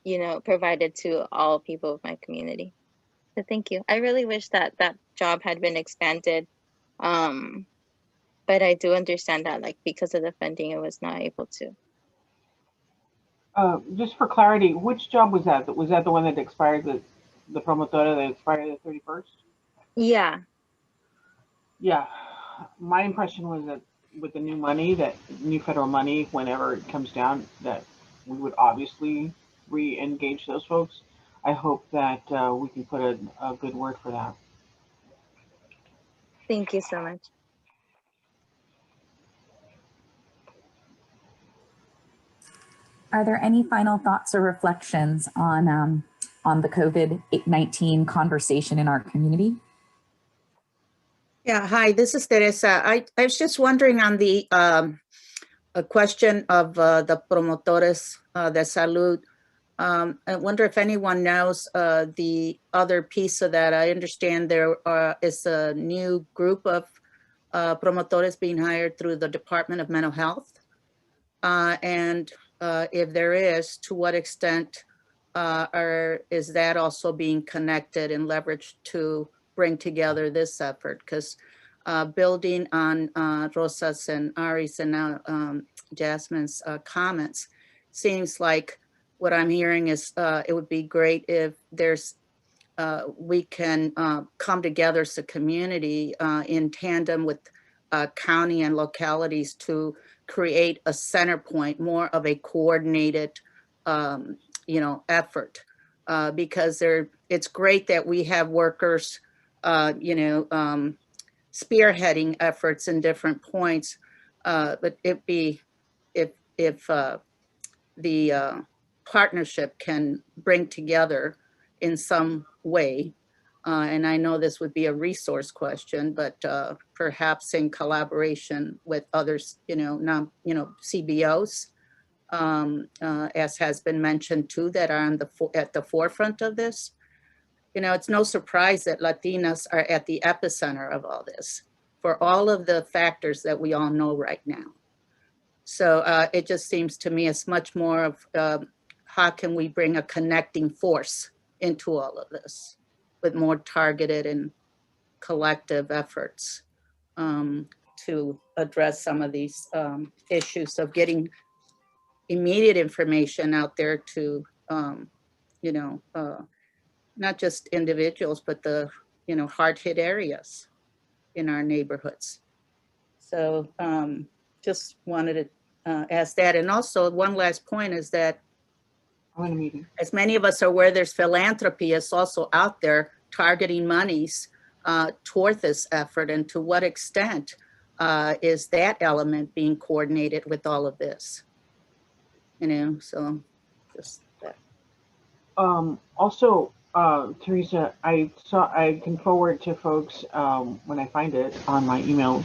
provided to all people of my community. So thank you. I really wish that that job had been expanded, but I do understand that, like, because of the funding, it was not able to. Just for clarity, which job was that? Was that the one that expired, the promotora that expired the 31st? Yeah. Yeah. My impression was that with the new money, that new federal money, whenever it comes down, that we would obviously re-engage those folks. I hope that we can put a good word for that. Thank you so much. Are there any final thoughts or reflections on the COVID-19 conversation in our community? Yeah, hi, this is Teresa. I was just wondering on the a question of the promotores de salud. I wonder if anyone knows the other piece of that. I understand there is a new group of promotores being hired through the Department of Mental Health. And if there is, to what extent is that also being connected and leveraged to bring together this effort? Because building on Rosa's and Ari's and now Jasmine's comments, seems like what I'm hearing is it would be great if there's we can come together as a community in tandem with county and localities to create a center point, more of a coordinated effort, because it's great that we have workers spearheading efforts in different points, but it'd be if the partnership can bring together in some way, and I know this would be a resource question, but perhaps in collaboration with others, CBOs, as has been mentioned too, that are at the forefront of this. It's no surprise that Latinas are at the epicenter of all this for all of the factors that we all know right now. So it just seems to me it's much more of how can we bring a connecting force into all of this with more targeted and collective efforts to address some of these issues of getting immediate information out there to, not just individuals, but the, hard-hit areas in our neighborhoods. So just wanted to ask that. And also one last point is that as many of us are aware, there's philanthropy is also out there targeting monies toward this effort, and to what extent is that element being coordinated with all of this? So just that. Also, Teresa, I can forward to folks when I find it on my email,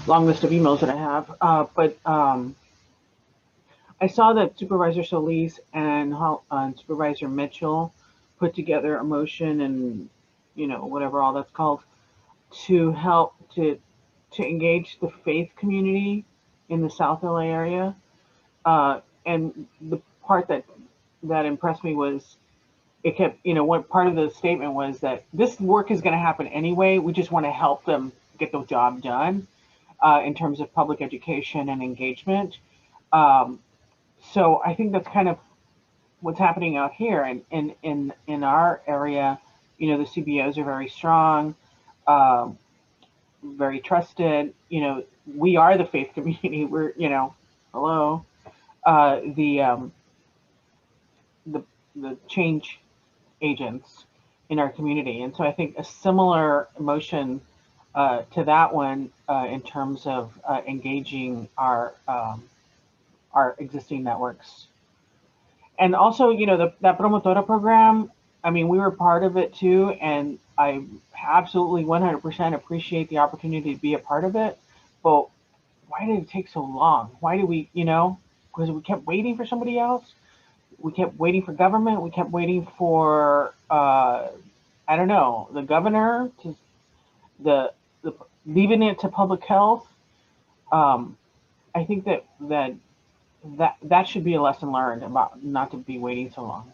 long list of emails that I have. But I saw that Supervisor Solis and Supervisor Mitchell put together a motion and, you know, whatever all that's called, to help to engage the faith community in the South LA area. And the part that impressed me was it kept, you know, one part of the statement was that this work is going to happen anyway. We just want to help them get the job done in terms of public education and engagement. So I think that's kind of what's happening out here. And in our area, you know, the CBOs are very strong, very trusted. You know, we are the faith community. We're, you know, hello, the change agents in our community. And so I think a similar emotion to that one in terms of engaging our existing networks. And also, you know, that Promotora program, I mean, we were part of it too, and I absolutely 100% appreciate the opportunity to be a part of it. But why did it take so long? Why did we, you know, because we kept waiting for somebody else. We kept waiting for government. We kept waiting for, I don't know, the governor to the leaving it to public health. I think that should be a lesson learned about not to be waiting so long.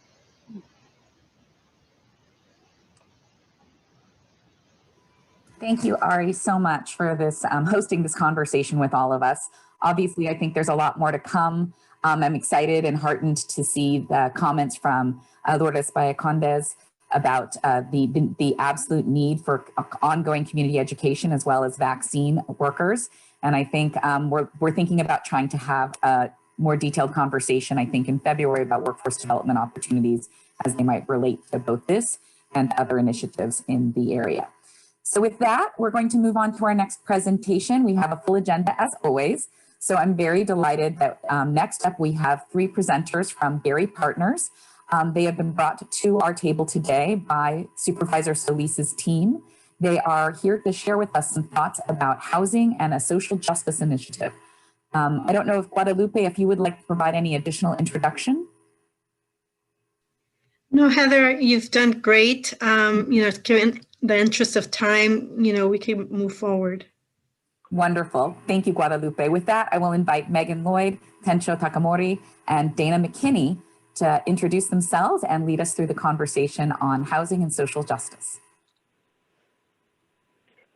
Thank you, Ari, so much for this hosting this conversation with all of us. Obviously, I think there's a lot more to come. I'm excited and heartened to see the comments from Lourdes Bayacondes about the absolute need for ongoing community education as well as vaccine workers. And I think we're thinking about trying to have a more detailed conversation, I think in February, about workforce development opportunities as they might relate to both this and other initiatives in the area. So with that, we're going to move on to our next presentation. We have a full agenda as always. So I'm very delighted that next up we have 3 presenters from Berry Partners. They have been brought to our table today by Supervisor Solis's team. They are here to share with us some thoughts about housing and a social justice initiative. I don't know if Guadalupe, if you would like to provide any additional introduction. No, Heather, you've done great. You know, given the interest of time, you know, we can move forward. Wonderful. Thank you, Guadalupe. With that, I will invite Megan Lloyd, Tensho Takamori, and Dana McKinney to introduce themselves and lead us through the conversation on housing and social justice.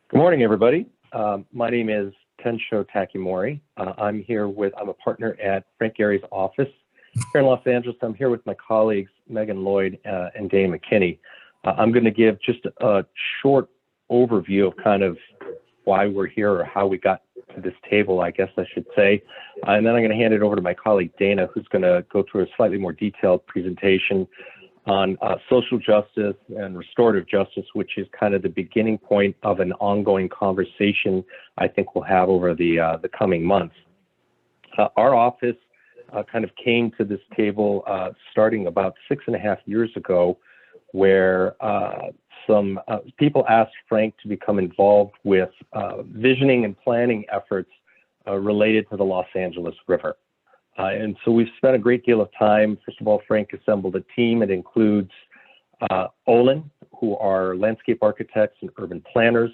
Good morning, everybody. My name is Tensho Takamori. I'm a partner at Frank Gary's office here in Los Angeles. I'm here with my colleagues, Megan Lloyd and Dana McKinney. I'm going to give just a short overview of kind of why we're here or how we got to this table, I guess I should say. And then I'm going to hand it over to my colleague, Dana, who's going to go through a slightly more detailed presentation on social justice and restorative justice, which is kind of the beginning point of an ongoing conversation I think we'll have over the coming months. Our office kind of came to this table starting about 6.5 years ago, where some people asked Frank to become involved with visioning and planning efforts related to the Los Angeles River. And so we've spent a great deal of time. First of all, Frank assembled a team. It includes Olin, who are landscape architects and urban planners,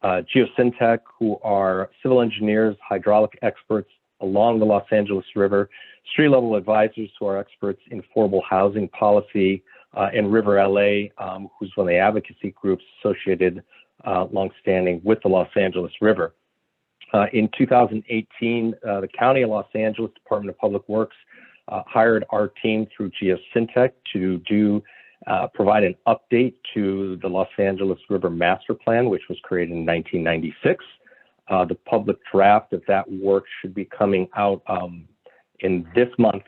Geosyntec, who are civil engineers, hydraulic experts along the Los Angeles River, street-level advisors who are experts in affordable housing policy, and River LA, who's one of the advocacy groups associated longstanding with the Los Angeles River. In 2018, the County of Los Angeles Department of Public Works hired our team through Geosyntec to provide an update to the Los Angeles River Master Plan, which was created in 1996. The public draft of that work should be coming out in this month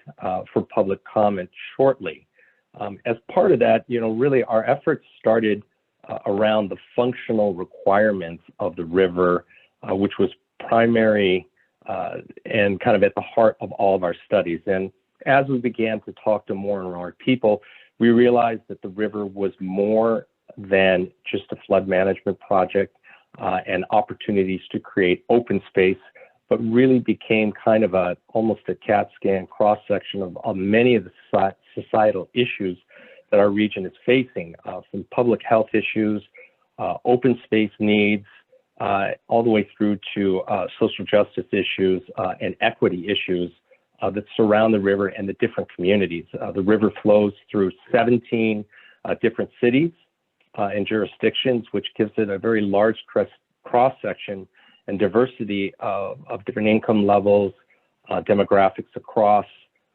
for public comment shortly. As part of that, you know, really our efforts started around the functional requirements of the river, which was primary and kind of at the heart of all of our studies. And as we began to talk to more and more people, we realized that the river was more than just a flood management project and opportunities to create open space but really became kind of almost a CAT scan cross section of many of the societal issues that our region is facing, from public health issues, open space needs, all the way through to social justice issues and equity issues that surround the river and the different communities. The river flows through 17 different cities and jurisdictions, which gives it a very large cross-section and diversity of different income levels, demographics across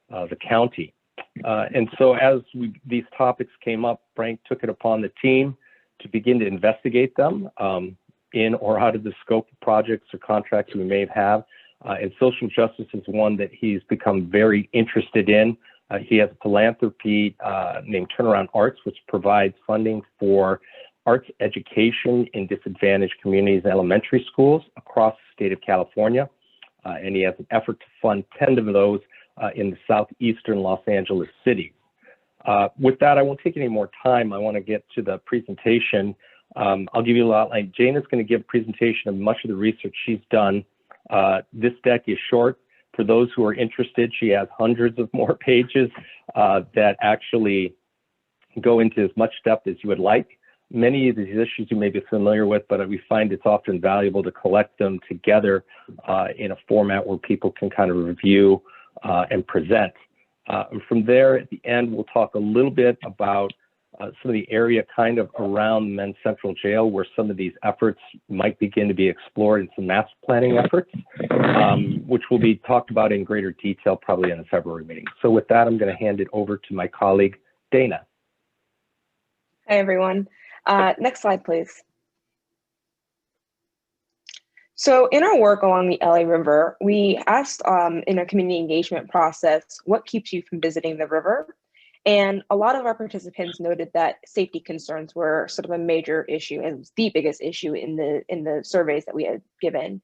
the county. And so as these topics came up, Frank took it upon the team to begin to investigate them in or out of the scope of projects or contracts we may have. And social justice is one that he's become very interested in. He has a philanthropy named Turnaround Arts, which provides funding for arts education in disadvantaged communities and elementary schools across the state of California. And he has an effort to fund 10 of those in the southeastern Los Angeles city. With that, I won't take any more time. I want to get to the presentation. I'll give you a outline. Jane is going to give a presentation of much of the research she's done. This deck is short. For those who are interested, she has hundreds of more pages that actually go into as much depth as you would like. Many of these issues you may be familiar with, but we find it's often valuable to collect them together in a format where people can kind of review and present. And from there, at the end, we'll talk a little bit about some of the area kind of around Men's Central Jail, where some of these efforts might begin to be explored in some master planning efforts, which will be talked about in greater detail probably in the February meeting. So with that, I'm going to hand it over to my colleague, Dana. Hi, everyone. Next slide, please. So in our work along the LA River, we asked in our community engagement process, what keeps you from visiting the river? And a lot of our participants noted that safety concerns were sort of a major issue and the biggest issue in the surveys that we had given.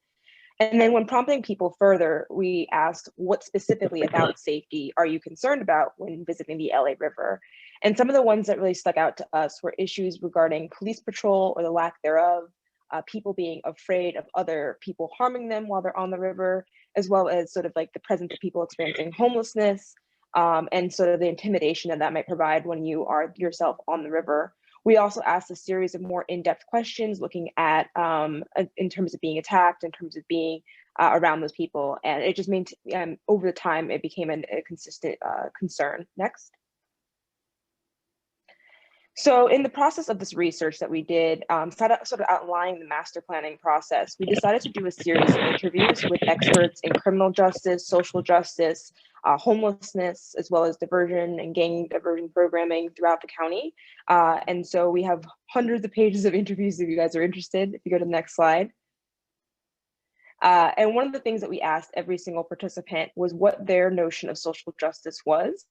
And then when prompting people further, we asked, what specifically about safety are you concerned about when visiting the LA River? And some of the ones that really stuck out to us were issues regarding police patrol or the lack thereof, people being afraid of other people harming them while they're on the river, as well as sort of like the presence of people experiencing homelessness, and sort of the intimidation that might provide when you are yourself on the river. We also asked a series of more in-depth questions looking at in terms of being attacked, in terms of being around those people. And it just means over the time, it became a consistent concern. Next. So in the process of this research that we did, sort of outlining the master planning process, we decided to do a series of interviews with experts in criminal justice, social justice, homelessness, as well as diversion and gang diversion programming throughout the county. And so we have hundreds of pages of interviews if you guys are interested, if you go to the next slide. And one of the things that we asked every single participant was what their notion of social justice was.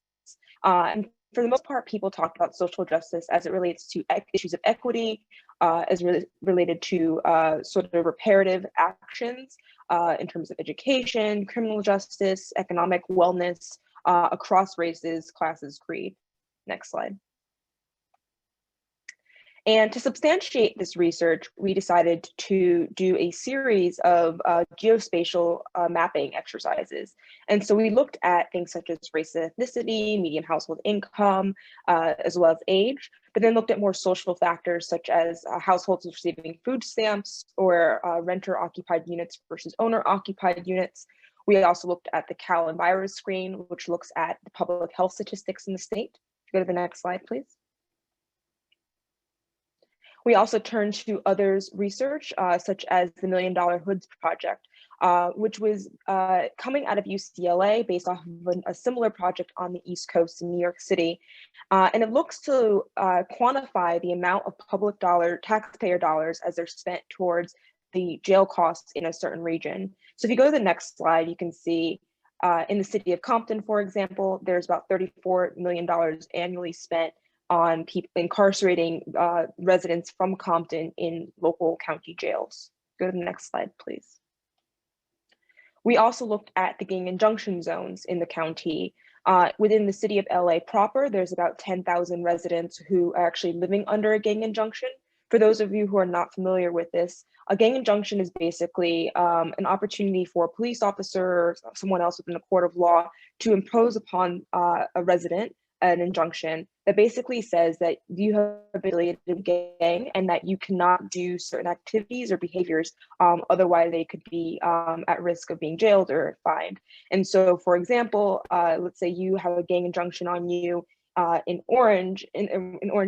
And for the most part, people talked about social justice as it relates to issues of equity, as related to sort of reparative actions in terms of education, criminal justice, economic wellness across races, classes, creed. Next slide. And to substantiate this research, we decided to do a series of geospatial mapping exercises. And so we looked at things such as race and ethnicity, median household income, as well as age, but then looked at more social factors such as households receiving food stamps or renter-occupied units versus owner-occupied units. We also looked at the Cal and Virus screen, which looks at the public health statistics in the state. Go to the next slide, please. We also turned to others research, such as the $1 Million Hoods Project, which was coming out of UCLA based off of a similar project on the East Coast in New York City. And it looks to quantify the amount of public taxpayer dollars as they're spent towards the jail costs in a certain region. So if you go to the next slide, you can see in the city of Compton, for example, there's about $34 million annually spent on people incarcerating residents from Compton in local county jails. Go to the next slide, please. We also looked at the gang injunction zones in the county. Within the city of LA proper, there's about 10,000 residents who are actually living under a gang injunction, For those of you who are not familiar with this, a gang injunction is basically an opportunity for a police officer or someone else within the court of law to impose upon a resident an injunction that basically says that you have affiliated with a gang and that you cannot do certain activities or behaviors, otherwise they could be at risk of being jailed or fined. And so, for example, let's say you have a gang injunction on you in Orange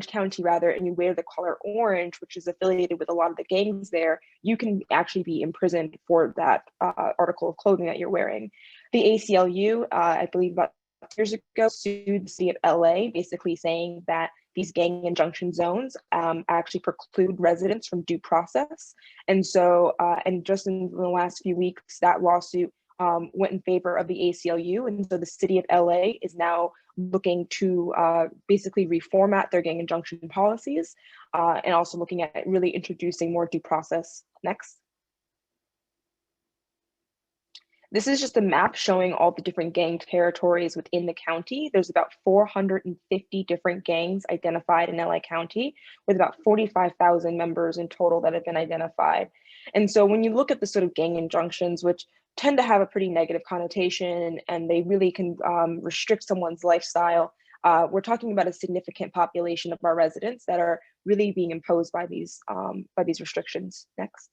County rather, and you wear the color orange, which is affiliated with a lot of the gangs there, you can actually be imprisoned for that article of clothing that you're wearing. The ACLU, I believe about years ago, sued the city of LA, basically saying that these gang injunction zones actually preclude residents from due process. And so, and just in the last few weeks, that lawsuit went in favor of the ACLU. And so the city of LA is now looking to basically reformat their gang injunction policies and also looking at really introducing more due process. Next. This is just a map showing all the different gang territories within the county. There's about 450 different gangs identified in LA County, with about 45,000 members in total that have been identified. And so when you look at the sort of gang injunctions, which tend to have a pretty negative connotation and they really can restrict someone's lifestyle, we're talking about a significant population of our residents that are really being imposed by these restrictions. Next.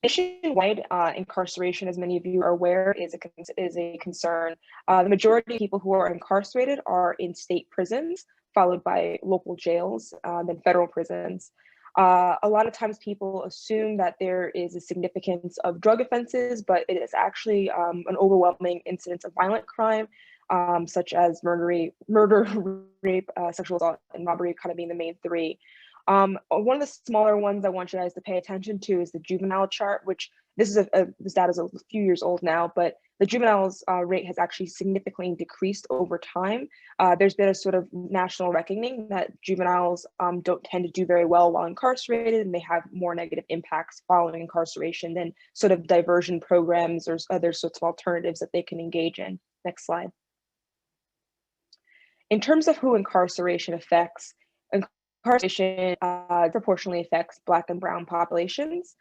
Nationwide incarceration, as many of you are aware, is a concern. The majority of people who are incarcerated are in state prisons, followed by local jails, then federal prisons. A lot of times people assume that there is a significance of drug offenses, but it is actually an overwhelming incidence of violent crime, such as murder, rape, sexual assault, and robbery kind of being the main three. One of the smaller ones I want you guys to pay attention to is the juvenile chart, which this data is a few years old now, but the juveniles rate has actually significantly decreased over time. There's been a sort of national reckoning that juveniles don't tend to do very well while incarcerated, and they have more negative impacts following incarceration than sort of diversion programs or other sorts of alternatives that they can engage in. Next slide. In terms of who incarceration affects, incarceration proportionally affects Black and Brown populations,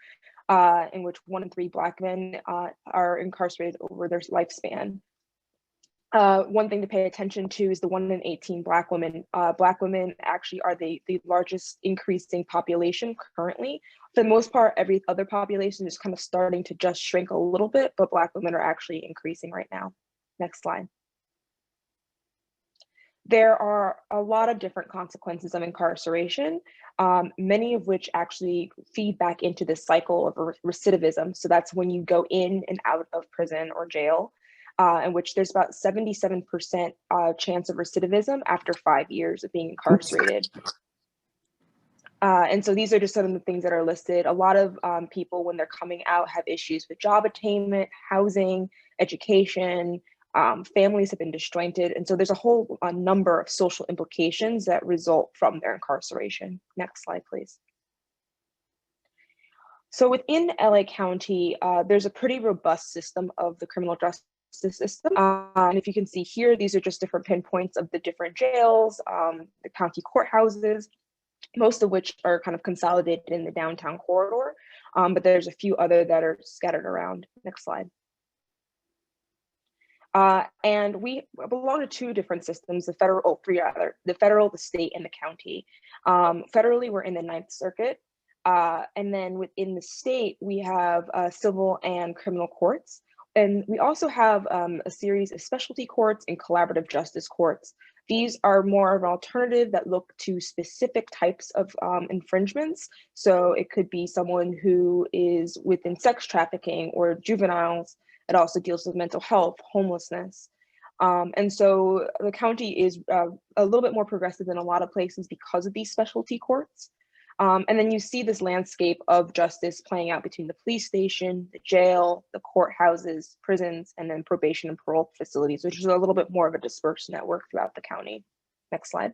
in which 1 in 3 Black men are incarcerated over their lifespan. One thing to pay attention to is the 1 in 18 Black women. Black women actually are the largest increasing population currently. For the most part, every other population is kind of starting to just shrink a little bit, but Black women are actually increasing right now. Next slide. There are a lot of different consequences of incarceration, many of which actually feed back into this cycle of recidivism. So that's when you go in and out of prison or jail, in which there's about 77% chance of recidivism after 5 years of being incarcerated. And so these are just some of the things that are listed. A lot of people, when they're coming out, have issues with job attainment, housing, education. Families have been disjointed. And so there's a whole number of social implications that result from their incarceration. Next slide, please. So within LA County, there's a pretty robust system of the criminal justice system. And if you can see here, these are just different pinpoints of the different jails, the county courthouses, most of which are kind of consolidated in the downtown corridor. But there's a few other that are scattered around. Next slide. And we belong to 2 different systems, the federal, 3 rather, the federal, the state, and the county. Federally, we're in the 9th Circuit. And then within the state, we have civil and criminal courts. And we also have a series of specialty courts and collaborative justice courts. These are more of an alternative that look to specific types of infringements. So it could be someone who is within sex trafficking or juveniles. It also deals with mental health, homelessness. And so the county is a little bit more progressive than a lot of places because of these specialty courts. And then you see this landscape of justice playing out between the police station, the jail, the courthouses, prisons, and then probation and parole facilities, which is a little bit more of a dispersed network throughout the county. Next slide.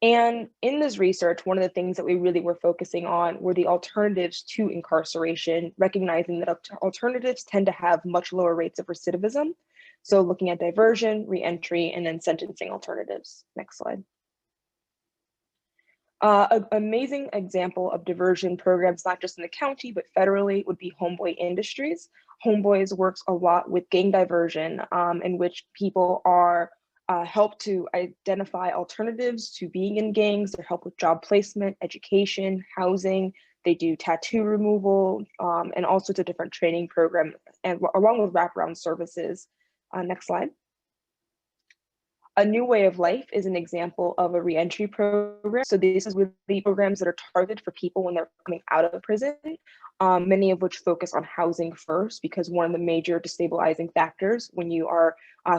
And in this research, one of the things that we really were focusing on were the alternatives to incarceration, recognizing that alternatives tend to have much lower rates of recidivism. So looking at diversion, reentry, and then sentencing alternatives. Next slide. An amazing example of diversion programs, not just in the county, but federally, would be Homeboy Industries. Homeboys works a lot with gang diversion, in which people are helped to identify alternatives to being in gangs. They help with job placement, education, housing. They do tattoo removal, and all sorts of different training programs, and along with wraparound services. Next slide. A New Way of Life is an example of a reentry program. So this is with the programs that are targeted for people when they're coming out of prison, many of which focus on housing first, because one of the major destabilizing factors when you are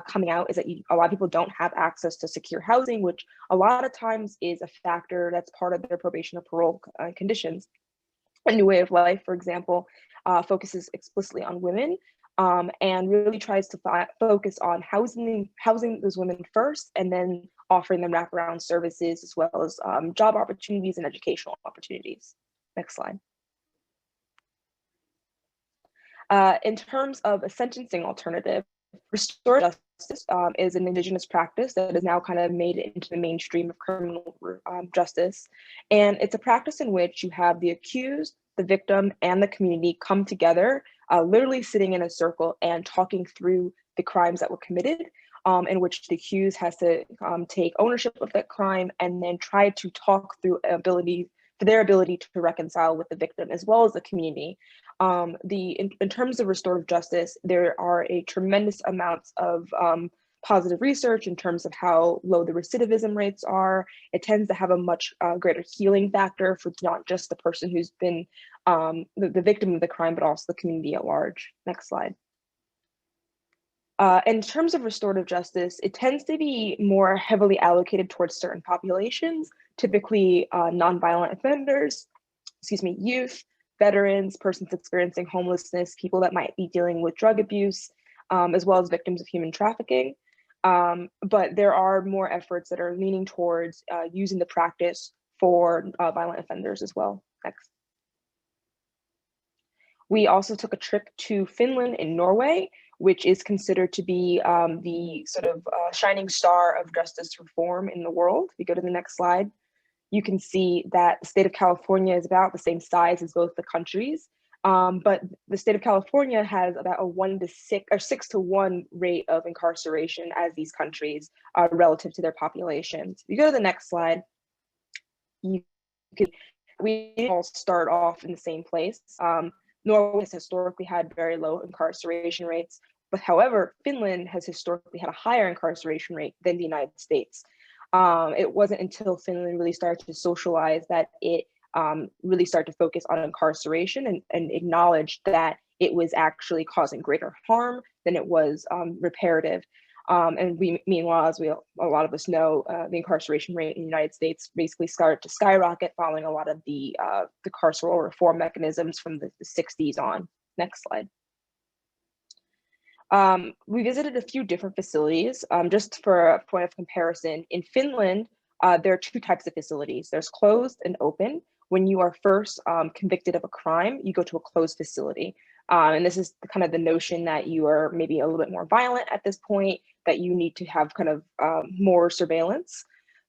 coming out is that a lot of people don't have access to secure housing, which a lot of times is a factor that's part of their probation or parole conditions. A New Way of Life, for example, focuses explicitly on women, and really tries to focus on housing those women first, and then offering them wraparound services, as well as job opportunities and educational opportunities. Next slide. In terms of a sentencing alternative, restorative justice is an Indigenous practice that is now kind of made into the mainstream of criminal justice. And it's a practice in which you have the accused, the victim, and the community come together, literally sitting in a circle and talking through the crimes that were committed, in which the accused has to take ownership of that crime and then try to talk through their ability to reconcile with the victim as well as the community. In terms of restorative justice, there are a tremendous amounts of positive research in terms of how low the recidivism rates are. It tends to have a much greater healing factor for not just the person who's been the victim of the crime, but also the community at large. Next slide. In terms of restorative justice, it tends to be more heavily allocated towards certain populations, typically nonviolent offenders, youth, veterans, persons experiencing homelessness, people that might be dealing with drug abuse, as well as victims of human trafficking. But there are more efforts that are leaning towards using the practice for violent offenders as well. Next. We also took a trip to Finland and Norway, which is considered to be the sort of shining star of justice reform in the world. If you go to the next slide, you can see that the state of California is about the same size as both the countries. But the state of California has about a 1 to 6 or 6 to 1 rate of incarceration as these countries relative to their populations. If you go to the next slide, we all start off in the same place. Norway has historically had very low incarceration rates, but however, Finland has historically had a higher incarceration rate than the United States. It wasn't until Finland really started to socialize that it really started to focus on incarceration and acknowledge that it was actually causing greater harm than it was reparative. Meanwhile, as a lot of us know, the incarceration rate in the United States basically started to skyrocket following a lot of the carceral reform mechanisms from the 60s on. Next slide. We visited a few different facilities. Just for a point of comparison, in Finland, there are 2 types of facilities. There's closed and open. When you are first convicted of a crime, you go to a closed facility. And this is kind of the notion that you are maybe a little bit more violent at this point, that you need to have kind of more surveillance.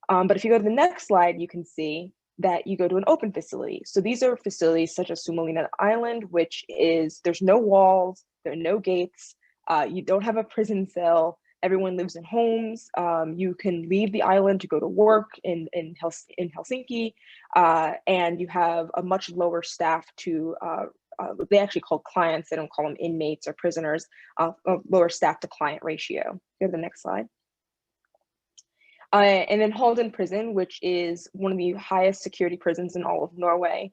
But if you go to the next slide, you can see that you go to an open facility. So these are facilities such as Suomenlinna Island, which is, there's no walls, there are no gates, you don't have a prison cell, everyone lives in homes. You can leave the island to go to work in Helsinki, and you have a much lower staff to, they actually call clients, they don't call them inmates or prisoners, a lower staff to client ratio. Go to the next slide. And then Halden Prison, which is one of the highest security prisons in all of Norway.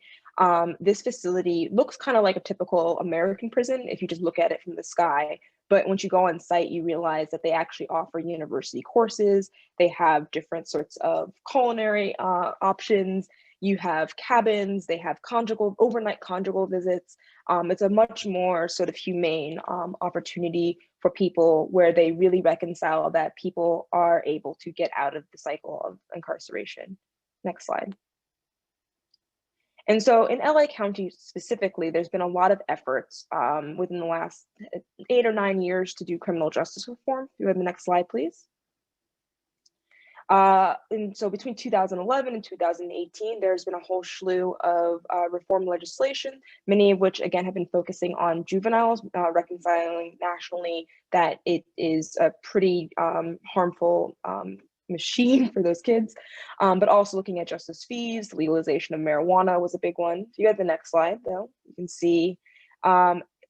This facility looks kind of like a typical American prison if you just look at it from the sky. But once you go on site, you realize that they actually offer university courses. They have different sorts of culinary options. You have cabins, they have overnight conjugal visits. It's a much more sort of humane opportunity for people where they really reconcile that people are able to get out of the cycle of incarceration. Next slide. And so in LA County specifically, there's been a lot of efforts within the last 8 or 9 years to do criminal justice reform. If you go to the next slide, please. And so between 2011 and 2018, there's been a whole slew of reform legislation, many of which, again, have been focusing on juveniles, reconciling nationally that it is a pretty harmful machine for those kids, but also looking at justice fees. Legalization of marijuana was a big one. If you have the next slide, though, you can see,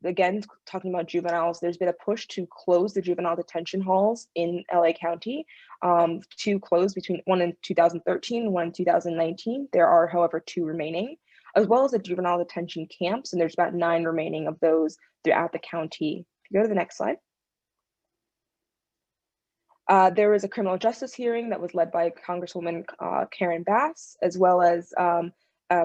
again, talking about juveniles, there's been a push to close the juvenile detention halls in LA County, to close between one in 2013, one in 2019. There are, however, 2 remaining, as well as the juvenile detention camps, and there's about 9 remaining of those throughout the county. If you go to the next slide. There was a criminal justice hearing that was led by Congresswoman Karen Bass, as well as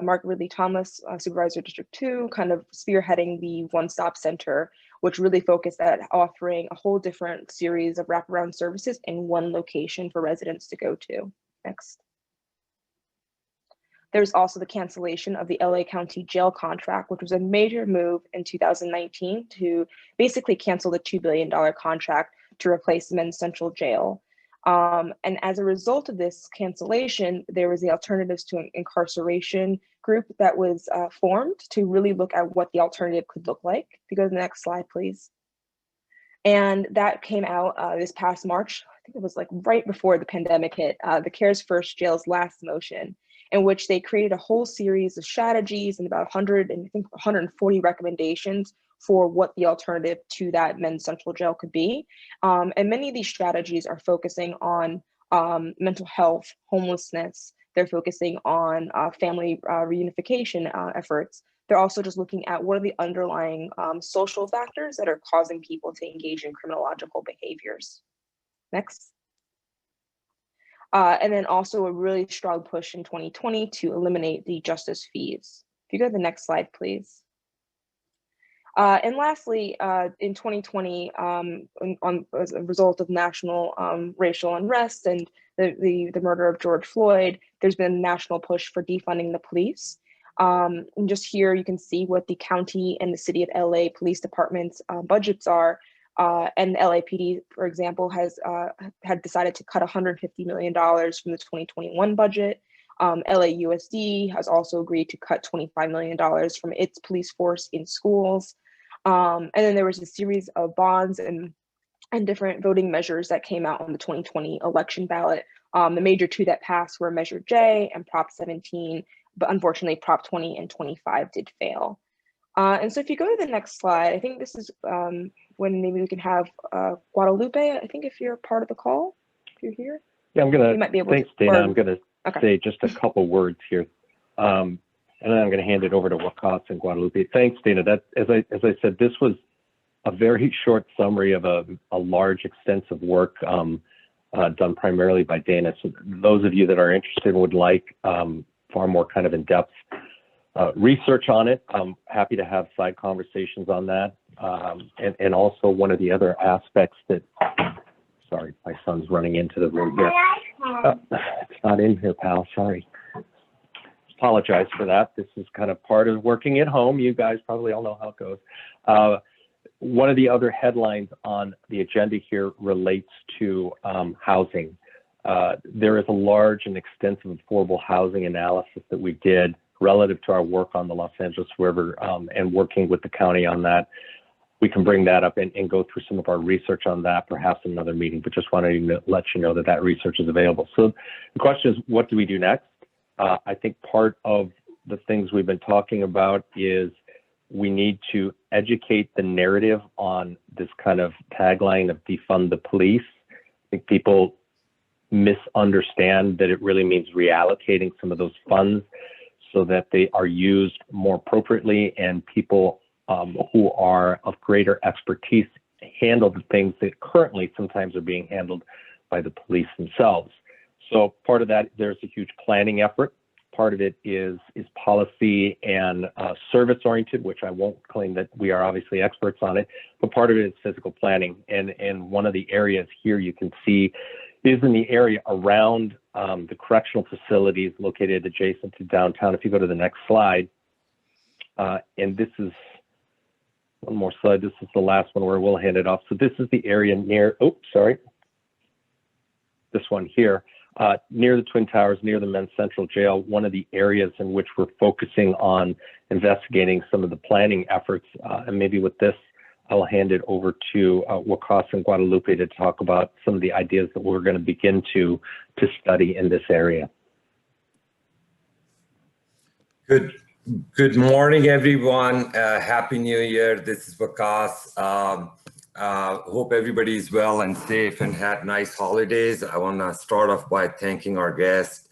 Mark Ridley Thomas, Supervisor District 2, kind of spearheading the one-stop center, which really focused at offering a whole different series of wraparound services in one location for residents to go to. Next. There's also the cancellation of the LA County jail contract, which was a major move in 2019 to basically cancel the $2 billion contract to replace Men's Central Jail. And as a result of this cancellation, there was the Alternatives to Incarceration group that was formed to really look at what the alternative could look like. If you go to the next slide, please. And that came out this past March. I think it was like right before the pandemic hit, the CARES First Jail's last motion, in which they created a whole series of strategies and about 140 recommendations for what the alternative to that Men's Central Jail could be. And many of these strategies are focusing on mental health, homelessness. They're focusing on family reunification efforts. They're also just looking at what are the underlying social factors that are causing people to engage in criminological behaviors. Next. And then also a really strong push in 2020 to eliminate the justice fees. If you go to the next slide, please. And lastly, in 2020, as a result of national racial unrest and the murder of George Floyd, there's been a national push for defunding the police. And just here you can see what the county and the city of LA police departments budgets are. And the LAPD, for example, has had decided to cut $150 million from the 2021 budget. LAUSD has also agreed to cut $25 million from its police force in schools. And then there was a series of bonds and different voting measures that came out on the 2020 election ballot. The major 2 that passed were Measure J and Prop 17, but unfortunately Prop 20 and 25 did fail. And so if you go to the next slide, I think this is when maybe we can have Guadalupe, I think if you're part of the call, if you're here. Yeah, I'm gonna, thanks Dana, I'm gonna okay. say just a couple words here. And then I'm going to hand it over to Wakas and Guadalupe. Thanks, Dana. That, as I said, this was a very short summary of a large, extensive work done primarily by Dana. So those of you that are interested and would like far more kind of in-depth research on it, I'm happy to have side conversations on that. And also one of the other aspects that, sorry, my son's running into the room here. It's not in here, pal, sorry. Apologize for that. This is kind of part of working at home. You guys probably all know how it goes. One of the other headlines on the agenda here relates to housing. There is a large and extensive affordable housing analysis that we did relative to our work on the Los Angeles River and working with the county on that. We can bring that up and go through some of our research on that, perhaps in another meeting, but just wanted to let you know that that research is available. So the question is, what do we do next? I think part of the things we've been talking about is we need to educate the narrative on this kind of tagline of defund the police. I think people misunderstand that it really means reallocating some of those funds so that they are used more appropriately and people who are of greater expertise handle the things that currently sometimes are being handled by the police themselves. So part of that, there's a huge planning effort. Part of it is policy and service oriented, which I won't claim that we are obviously experts on it, but part of it is physical planning. And one of the areas here you can see is in the area around the correctional facilities located adjacent to downtown. If you go to the next slide, and this is one more slide. This is the last one where we'll hand it off. So this is the area near, oops, sorry. This one here. near the Twin Towers, near the Men's Central Jail, one of the areas in which we're focusing on investigating some of the planning efforts. And maybe with this, I'll hand it over to Wakas and Guadalupe to talk about some of the ideas that we're going to begin to study in this area. Good morning, everyone. Happy New Year. This is Wakas. Hope everybody is well and safe and had nice holidays. I want to start off by thanking our guests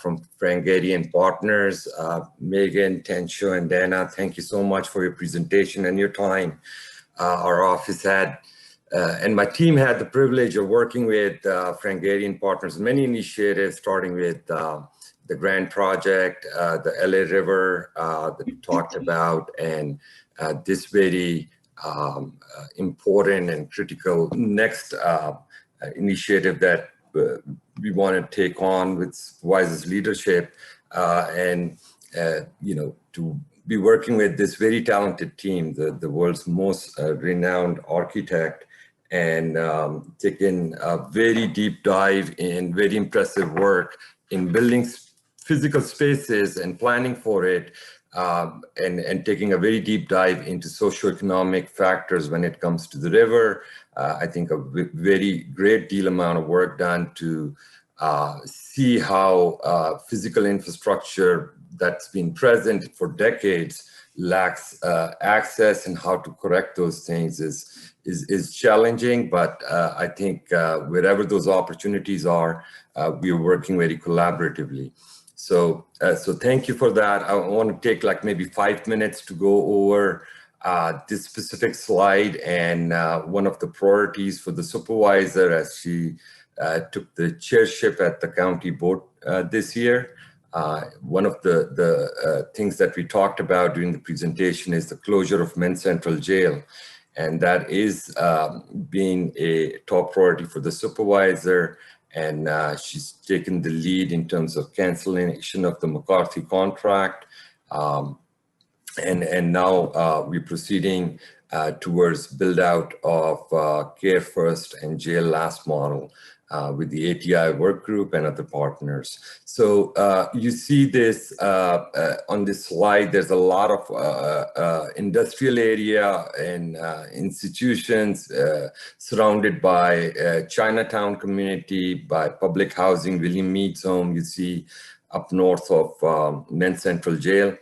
from Frangadian Partners, Megan, Tensho, and Dana. Thank you so much for your presentation and your time. Our office had, and my team had the privilege of working with Frangadian Partners, many initiatives, starting with the Grand Project, the LA River that we talked about, and this very important and critical next initiative that we want to take on with Wise's leadership, and to be working with this very talented team, the world's most renowned architect, and taking a very deep dive in very impressive work in building physical spaces and planning for it, and taking a very deep dive into socioeconomic factors when it comes to the river. I think a very great deal amount of work done to see how physical infrastructure that's been present for decades lacks access, and how to correct those things is challenging. But I think wherever those opportunities are, we are working very collaboratively. So thank you for that. I want to take like maybe 5 minutes to go over this specific slide, and one of the priorities for the supervisor as she took the chairship at the county board this year. One of the things that we talked about during the presentation is the closure of Men's Central Jail. And that is being a top priority for the supervisor. And she's taken the lead in terms of cancellation of the McCarthy contract. And now we're proceeding towards build out of Care First and Jail Last model with the ATI work group and other partners. So you see this on this slide. There's a lot of industrial area and institutions surrounded by Chinatown community, by public housing, William Mead's home, you see up north of Men's Central Jail.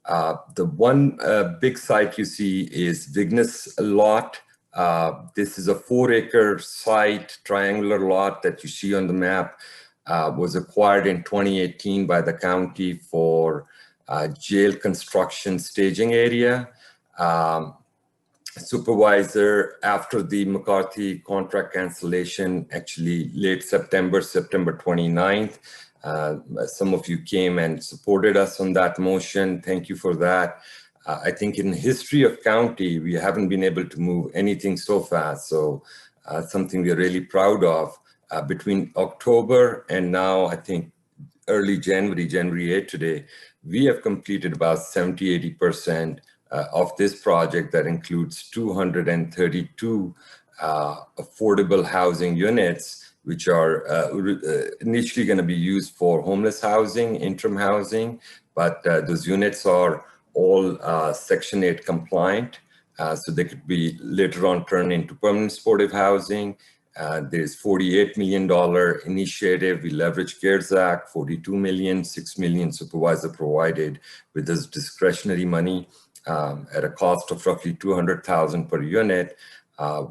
The one big site you see is Vignes lot. This is a 4-acre site, triangular lot that you see on the map, was acquired in 2018 by the county for jail construction staging area. Supervisor, after the McCarthy contract cancellation, actually late September 29th, some of you came and supported us on that motion. Thank you for that. I think in the history of county, we haven't been able to move anything so fast. So something we're really proud of. Between October and now, I think early January 8th today, we have completed about 70–80% of this project. That includes 232 affordable housing units, which are initially going to be used for homeless housing, interim housing, but those units are all Section 8 compliant, so they could be later on turned into permanent supportive housing. There's $48 million initiative. We leverage CARES Act, $42 million, $6 million supervisor provided with this discretionary money at a cost of roughly $200,000 per unit.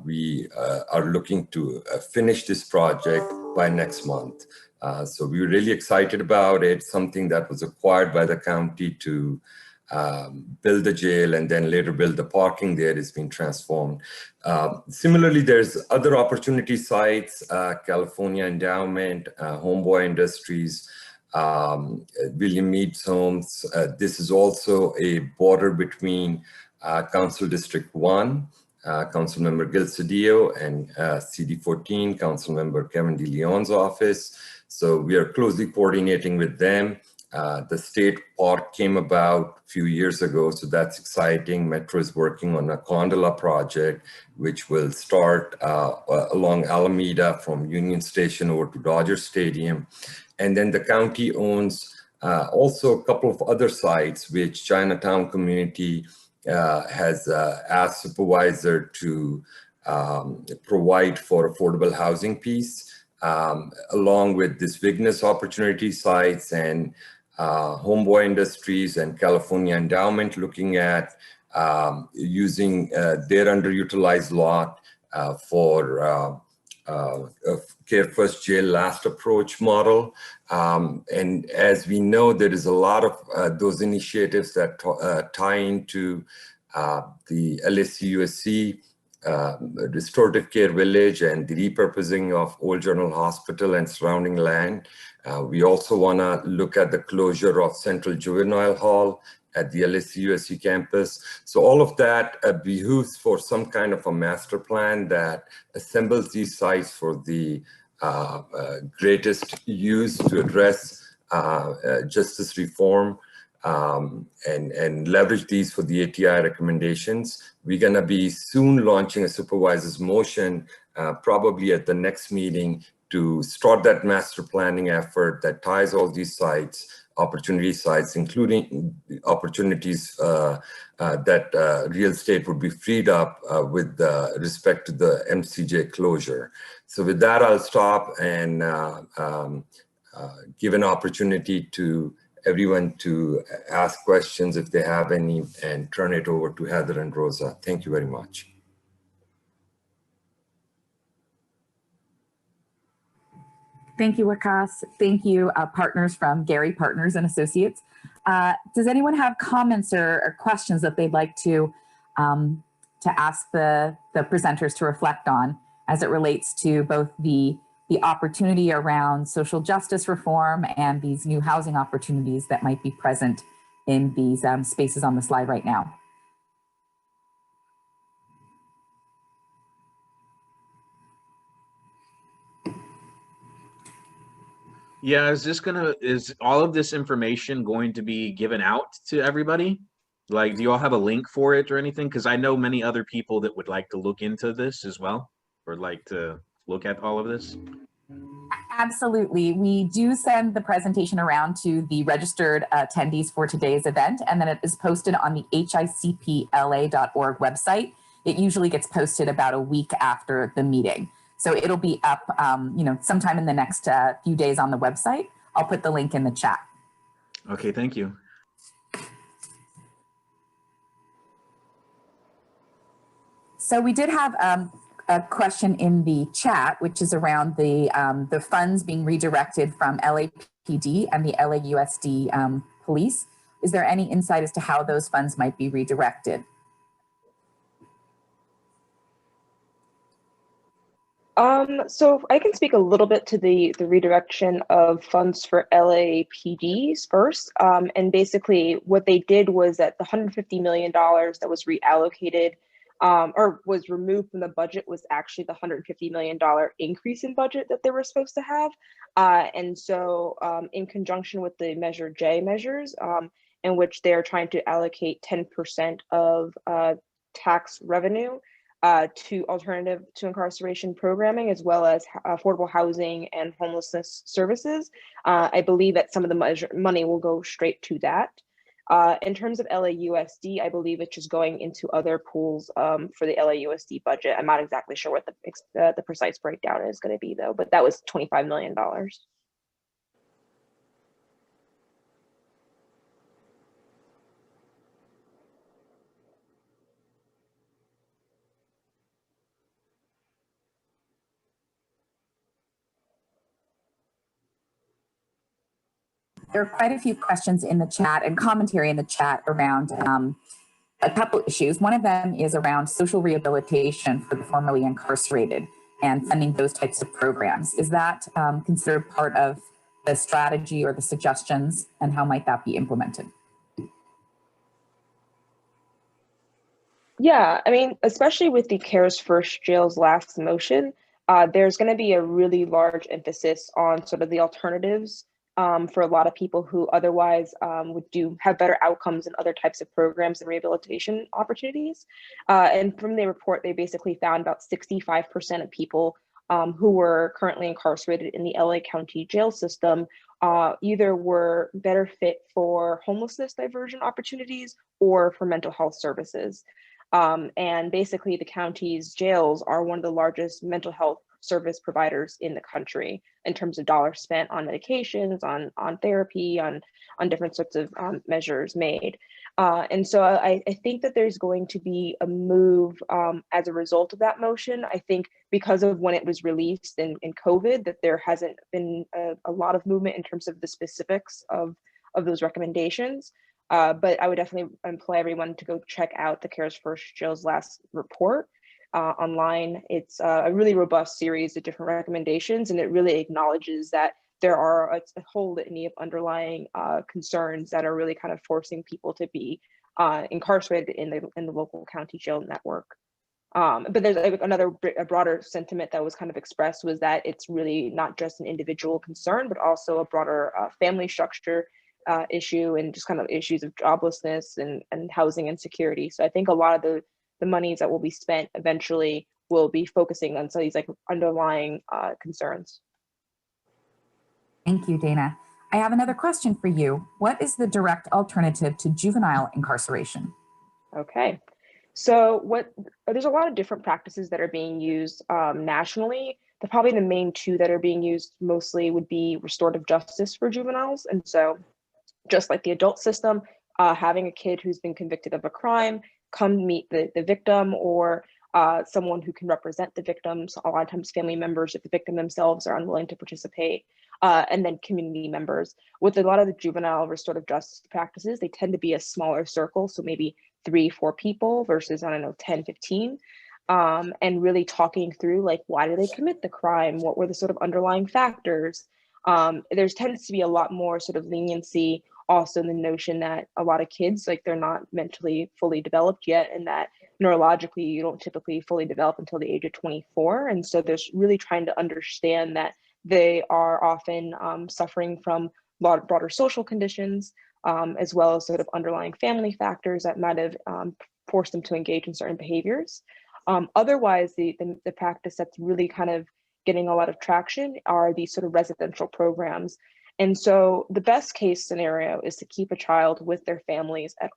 We are looking to finish this project by next month. So we're really excited about it, something that was acquired by the county to build the jail and then later build the parking there is being transformed. Similarly, there's other opportunity sites, California Endowment, Homeboy Industries, William Mead's homes. This is also a border between Council District 1, Councilmember Gil Cedillo, and CD14, Councilmember Kevin De Leon's office. So we are closely coordinating with them. The state park came about a few years ago, so that's exciting. Metro is working on a gondola project, which will start along Alameda from Union Station over to Dodger Stadium. And then the county owns also a couple of other sites, which Chinatown community has asked supervisor to provide for affordable housing piece, along with this Vignes opportunity sites and Homeboy Industries and California Endowment looking at using their underutilized lot for Care First Jail Last approach model. And as we know, there is a lot of those initiatives that tie into the LSUSC restorative care village and the repurposing of Old General Hospital and surrounding land. We also want to look at the closure of Central Juvenile Hall at the LSUSC campus. So all of that behooves for some kind of a master plan that assembles these sites for the greatest use to address justice reform and leverage these for the ATI recommendations. We're going to be soon launching a supervisor's motion, probably at the next meeting, to start that master planning effort that ties all these sites, opportunity sites, including opportunities that real estate would be freed up with respect to the MCJ closure. So with that, I'll stop and give an opportunity to everyone to ask questions if they have any, and turn it over to Heather and Rosa. Thank you very much. Thank you, Wakas. Thank you, partners from Gary Partners and Associates. Does anyone have comments or questions that they'd like to ask the presenters to reflect on as it relates to both the opportunity around social justice reform and these new housing opportunities that might be present in these spaces on the slide right now? Yeah, is all of this information going to be given out to everybody? Like, do you all have a link for it or anything? Because I know many other people that would like to look into this as well, or like to look at all of this. Absolutely. We do send the presentation around to the registered attendees for today's event, and then it is posted on the HICPLA.org website. It usually gets posted about a week after the meeting. So it'll be up, sometime in the next few days on the website. I'll put the link in the chat. Okay, thank you. So we did have a question in the chat, which is around the funds being redirected from LAPD and the LAUSD police. Is there any insight as to how those funds might be redirected? So I can speak a little bit to the redirection of funds for LAPDs first. And basically what they did was that the $150 million that was reallocated or was removed from the budget was actually the $150 million increase in budget that they were supposed to have. And so in conjunction with the Measure J measures, in which they're trying to allocate 10% of tax revenue to alternative to incarceration programming, as well as affordable housing and homelessness services. I believe that some of the money will go straight to that. In terms of LAUSD, I believe it's just going into other pools for the LAUSD budget. I'm not exactly sure what the precise breakdown is going to be, though, but that was $25 million. There are quite a few questions in the chat and commentary in the chat around a couple issues. One of them is around social rehabilitation for the formerly incarcerated and funding those types of programs. Is that considered part of the strategy or the suggestions, and how might that be implemented? Yeah, I mean, especially with the CARES First Jails Last motion, there's going to be a really large emphasis on sort of the alternatives for a lot of people who otherwise would have better outcomes in other types of programs and rehabilitation opportunities. And from the report, they basically found about 65% of people who were currently incarcerated in the LA County jail system either were better fit for homelessness diversion opportunities or for mental health services. And basically the county's jails are one of the largest mental health service providers in the country in terms of dollars spent on medications, on therapy, on different sorts of measures made. And so I think that there's going to be a move as a result of that motion. I think because of when it was released in COVID, that there hasn't been a lot of movement in terms of the specifics of those recommendations. But I would definitely employ everyone to go check out the CARES First Jail's last report online. It's a really robust series of different recommendations, and it really acknowledges that there are a whole litany of underlying concerns that are really kind of forcing people to be incarcerated in the local county jail network. But there's a broader sentiment that was kind of expressed was that it's really not just an individual concern, but also a broader family structure issue and just kind of issues of joblessness and housing insecurity. So I think a lot of the monies that will be spent eventually will be focusing on some of these like underlying concerns. Thank you, Dana. I have another question for you. What is the direct alternative to juvenile incarceration? Okay, so there's a lot of different practices that are being used nationally. Probably the main two that are being used mostly would be restorative justice for juveniles. And so just like the adult system, having a kid who's been convicted of a crime come meet the victim or someone who can represent the victims, a lot of times family members if the victim themselves are unwilling to participate, and then community members. With a lot of the juvenile restorative justice practices, they tend to be a smaller circle, so maybe 3-4 people versus, 10, 15, and really talking through like, why did they commit the crime? What were the sort of underlying factors? There tends to be a lot more sort of leniency also in the notion that a lot of kids, like they're not mentally fully developed yet, and that neurologically you don't typically fully develop until the age of 24. And so there's really trying to understand that they are often suffering from a lot of broader social conditions, as well as sort of underlying family factors that might have forced them to engage in certain behaviors. Otherwise, the practice that's really kind of getting a lot of traction are these sort of residential programs. And so the best case scenario is to keep a child with their families at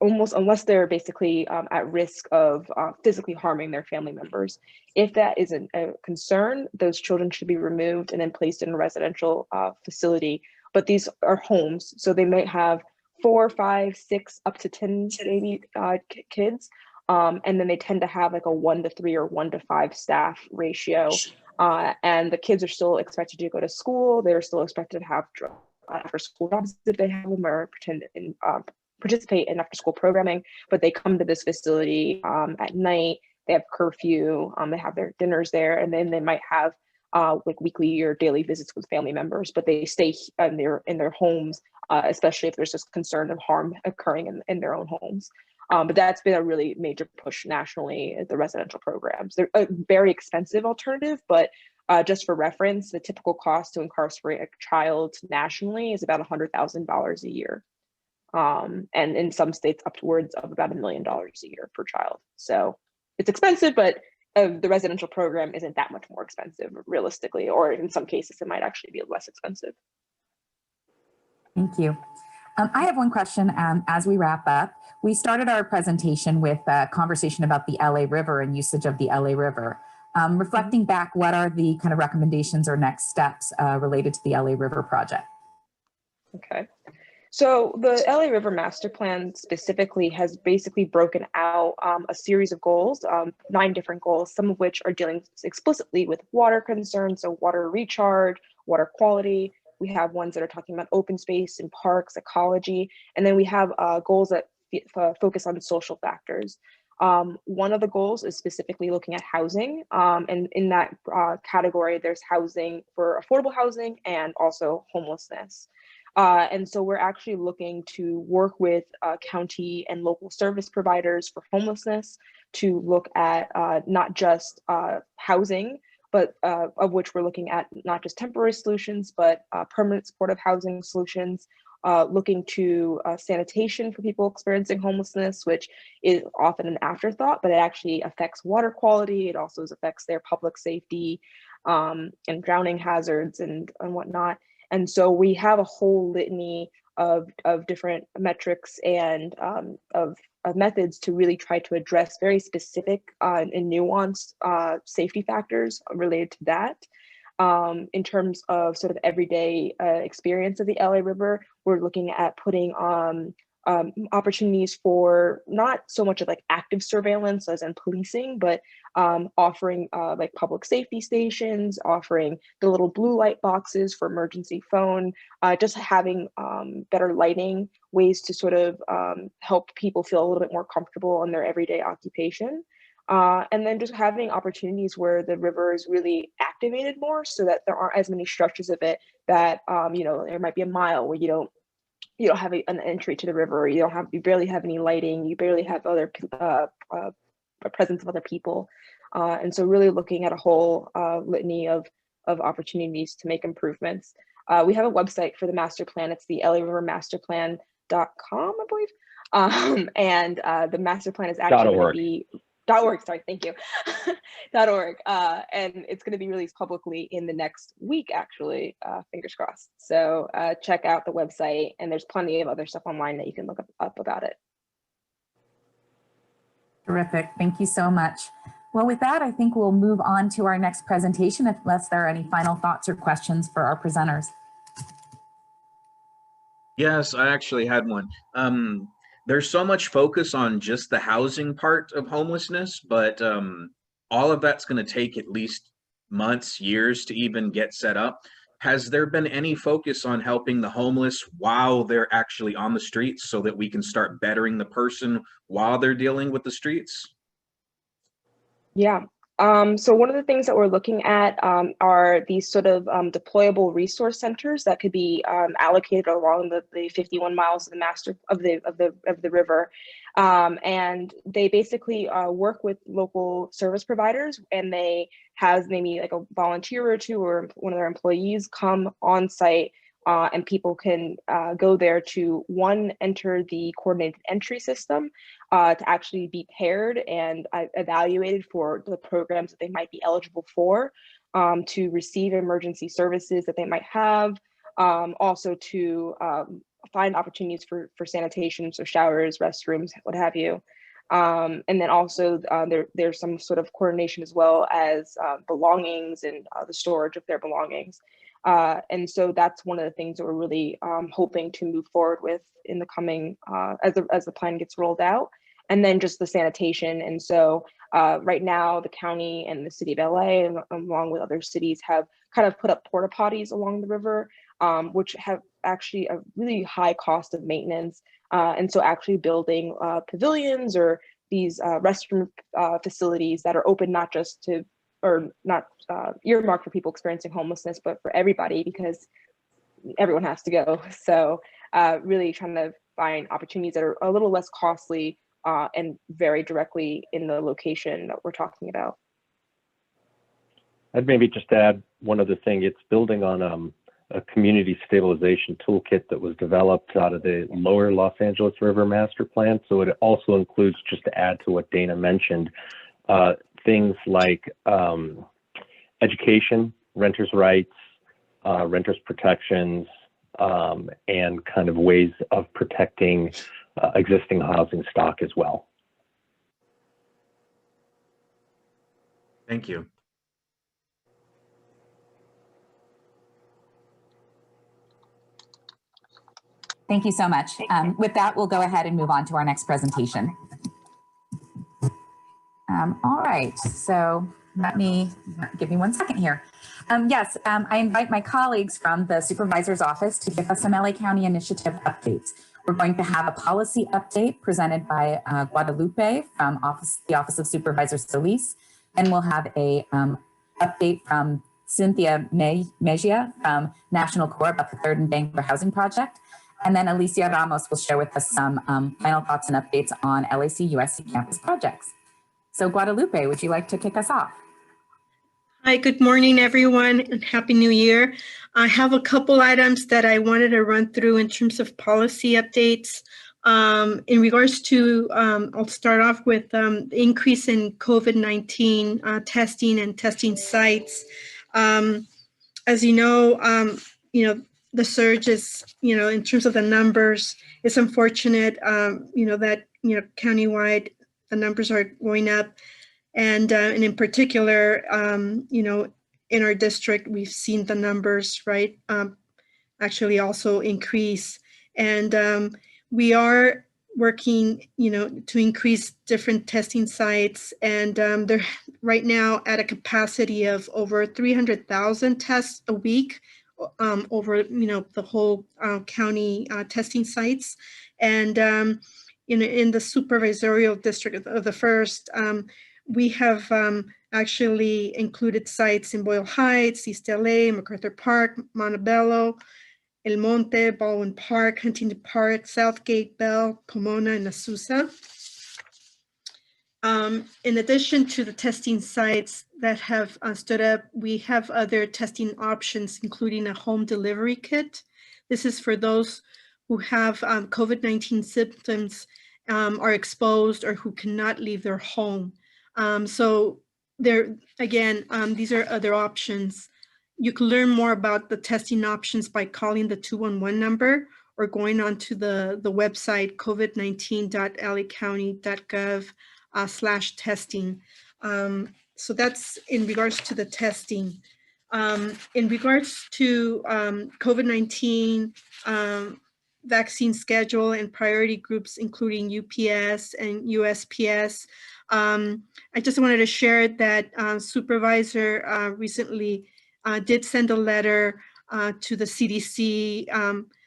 almost, unless they're basically at risk of physically harming their family members. If that is a concern, those children should be removed and then placed in a residential facility. But these are homes, so they might have 4, 5, 6, up to 10 maybe kids. And then they tend to have like a 1-to-3 or 1-to-5 staff ratio. And the kids are still expected to go to school. They're still expected to have after school jobs if they have them, or participate in after school programming, but they come to this facility at night. They have curfew, they have their dinners there, and then they might have like weekly or daily visits with family members, but they stay in their homes, especially if there's just concern of harm occurring in their own homes. But that's been a really major push nationally at the residential programs. They're a very expensive alternative, but just for reference, the typical cost to incarcerate a child nationally is about $100,000 a year. And in some states upwards of about $1 million a year per child. So it's expensive, but the residential program isn't that much more expensive realistically, or in some cases it might actually be less expensive. Thank you. I have one question as we wrap up. We started our presentation with a conversation about the LA River and usage of the LA River. Reflecting back, what are the kind of recommendations or next steps related to the LA River project? Okay. So the LA River Master Plan specifically has basically broken out a series of goals, 9 different goals, some of which are dealing explicitly with water concerns, so water recharge, water quality. We have ones that are talking about open space and parks, ecology, and then we have goals that focus on social factors. One of the goals is specifically looking at housing, and in that category, there's housing for affordable housing and also homelessness. And so we're actually looking to work with county and local service providers for homelessness to look at not just housing, but of which we're looking at not just temporary solutions, but permanent supportive housing solutions, looking to sanitation for people experiencing homelessness, which is often an afterthought, but it actually affects water quality. It also affects their public safety and drowning hazards and whatnot. And so we have a whole litany of different metrics and of methods to really try to address very specific and nuanced safety factors related to that. In terms of sort of everyday experience of the LA River, we're looking at putting opportunities for not so much of like active surveillance as in policing, but offering like public safety stations, offering the little blue light boxes for emergency phone, just having better lighting, ways to sort of help people feel a little bit more comfortable in their everyday occupation. And then just having opportunities where the river is really activated more so that there aren't as many stretches of it that, you know, there might be a mile where you don't have an entry to the river, you barely have any lighting, you barely have other a presence of other people. And so really looking at a whole litany of opportunities to make improvements. We have a website for the master plan. It's the LARivermasterplan.com, I believe. And the master plan is actually going to be .org, sorry, thank you. .org, and it's going to be released publicly in the next week, actually, fingers crossed. So check out the website, and there's plenty of other stuff online that you can look up about it. Terrific, thank you so much. Well, with that, I think we'll move on to our next presentation, unless there are any final thoughts or questions for our presenters. Yes, I actually had one. There's so much focus on just the housing part of homelessness, but all of that's going to take at least months, years to even get set up. Has there been any focus on helping the homeless while they're actually on the streets so that we can start bettering the person while they're dealing with the streets? Yeah. So one of the things that we're looking at are these sort of deployable resource centers that could be allocated along the 51 miles of the river, and they basically work with local service providers, and they have maybe like a volunteer or two or one of their employees come on site. And people can go there to enter the coordinated entry system to actually be paired and evaluated for the programs that they might be eligible for, to receive emergency services that they might have, also to find opportunities for sanitation, so showers, restrooms, what have you. And then also there's some sort of coordination as well as belongings and the storage of their belongings. And so that's one of the things that we're really hoping to move forward with in the coming, as the plan gets rolled out. And then just the sanitation. And so right now, the county and the city of LA, along with other cities, have kind of put up porta potties along the river, which have actually a really high cost of maintenance. And so actually building pavilions or these restroom facilities that are open not just to, or not earmarked for people experiencing homelessness, but for everybody, because everyone has to go. So really trying to find opportunities that are a little less costly and very directly in the location that we're talking about. I'd maybe just add one other thing. It's building on a community stabilization toolkit that was developed out of the Lower Los Angeles River Master Plan. So it also includes, just to add to what Dana mentioned, things like education, renters' rights, renters' protections, and kind of ways of protecting existing housing stock as well. Thank you. Thank you so much. With that, we'll go ahead and move on to our next presentation. All right, so give me 1 second here. Yes, I invite my colleagues from the supervisor's office to give us some LA County initiative updates. We're going to have a policy update presented by Guadalupe from the Office of Supervisor Solis, and we'll have a update from Cynthia Mejia from National Corps about the Third and Bangor Housing Project. And then Alicia Ramos will share with us some final thoughts and updates on LAC USC campus projects. So Guadalupe, would you like to kick us off? Hi, good morning, everyone, and Happy New Year. I have a couple items that I wanted to run through in terms of policy updates. In regards to, I'll start off with the increase in COVID-19 testing and testing sites. As you know, the surge is, in terms of the numbers, it's unfortunate, that, countywide, the numbers are going up. And in particular, in our district, we've seen the numbers, right, actually also increase. And we are working, to increase different testing sites. And they're right now at a capacity of over 300,000 tests a week over, the whole county testing sites. And in the supervisorial district of the first, we have actually included sites in Boyle Heights, East LA, MacArthur Park, Montebello, El Monte, Baldwin Park, Huntington Park, Southgate, Bell, Pomona, and Azusa. In addition to the testing sites that have stood up, we have other testing options, including a home delivery kit. This is for those who have COVID-19 symptoms, are exposed, or who cannot leave their home. So there, again, these are other options. You can learn more about the testing options by calling the 211 number or going onto the website covid19.lacounty.gov/testing. So that's in regards to the testing. In regards to COVID-19 vaccine schedule and priority groups, including UPS and USPS, I just wanted to share that Supervisor recently did send a letter to the CDC,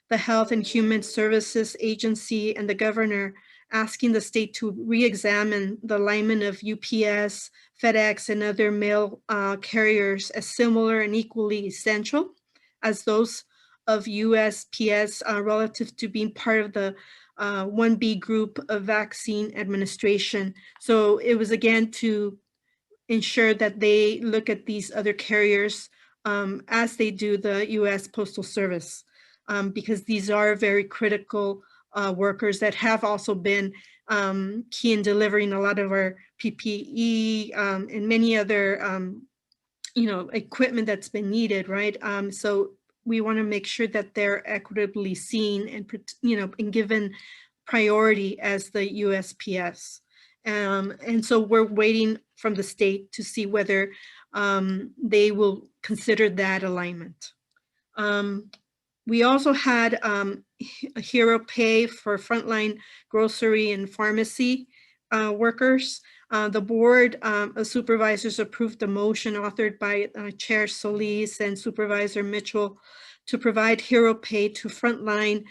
the Health and Human Services Agency, and the governor, asking the state to re-examine the alignment of UPS, FedEx, and other mail carriers as similar and equally essential as those of USPS relative to being part of the 1B group of vaccine administration. So it was, again, to ensure that they look at these other carriers as they do the US Postal Service, because these are very critical workers that have also been key in delivering a lot of our PPE and many other equipment that's been needed, right? So we want to make sure that they're equitably seen and given priority as the USPS. And so we're waiting from the state to see whether they will consider that alignment. We also had a hero pay for frontline grocery and pharmacy workers. The board of supervisors approved the motion authored by Chair Solis and Supervisor Mitchell to provide hero pay to frontline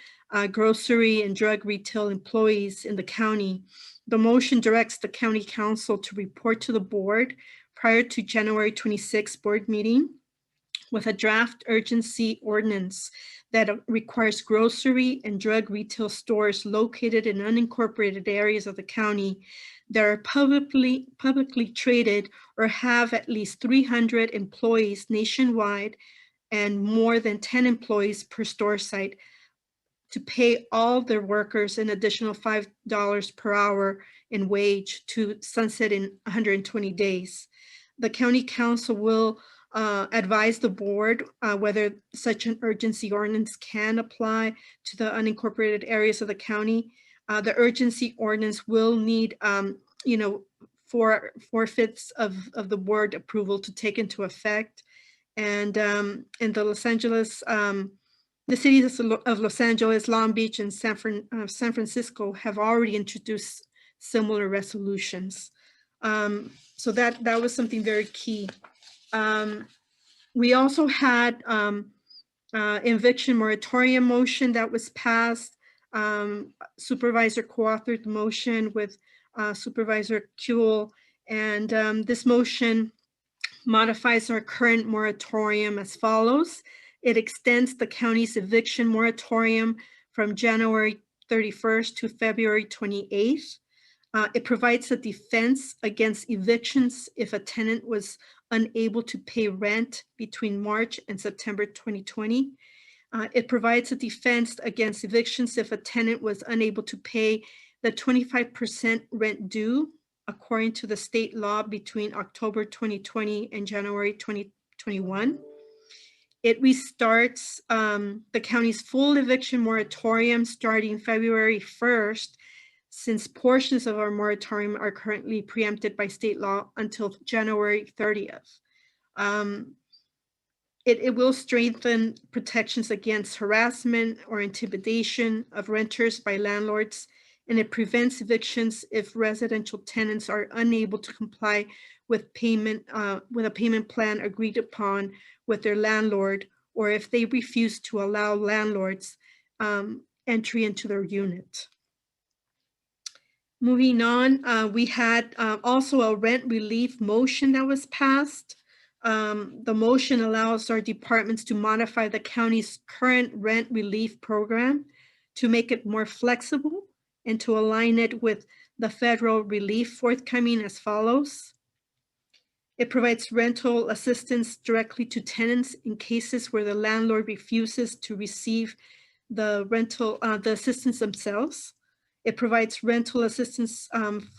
grocery and drug retail employees in the county. The motion directs the county council to report to the board prior to January 26th board meeting with a draft urgency ordinance that requires grocery and drug retail stores located in unincorporated areas of the county that are publicly traded or have at least 300 employees nationwide and more than 10 employees per store site to pay all their workers an additional $5 per hour in wage to sunset in 120 days. The county council will advise the board whether such an urgency ordinance can apply to the unincorporated areas of the county. The urgency ordinance will need, 4/5 of the board approval to take into effect. And the Los Angeles, the cities of Los Angeles, Long Beach, and San Francisco have already introduced similar resolutions. So that was something very key. We also had eviction moratorium motion that was passed. Supervisor co-authored the motion with Supervisor Kuehl, and this motion modifies our current moratorium as follows. It extends the county's eviction moratorium from January 31st to February 28th. It provides a defense against evictions if a tenant was unable to pay rent between March and September 2020. It provides a defense against evictions if a tenant was unable to pay the 25% rent due according to the state law between October 2020 and January 2021. It restarts the county's full eviction moratorium starting February 1st, since portions of our moratorium are currently preempted by state law until January 30th. It will strengthen protections against harassment or intimidation of renters by landlords, and it prevents evictions if residential tenants are unable to comply with a payment plan agreed upon with their landlord, or if they refuse to allow landlords entry into their unit. Moving on, we had also a rent relief motion that was passed. The motion allows our departments to modify the county's current rent relief program to make it more flexible and to align it with the federal relief forthcoming as follows. It provides rental assistance directly to tenants in cases where the landlord refuses to receive the assistance themselves. It provides rental assistance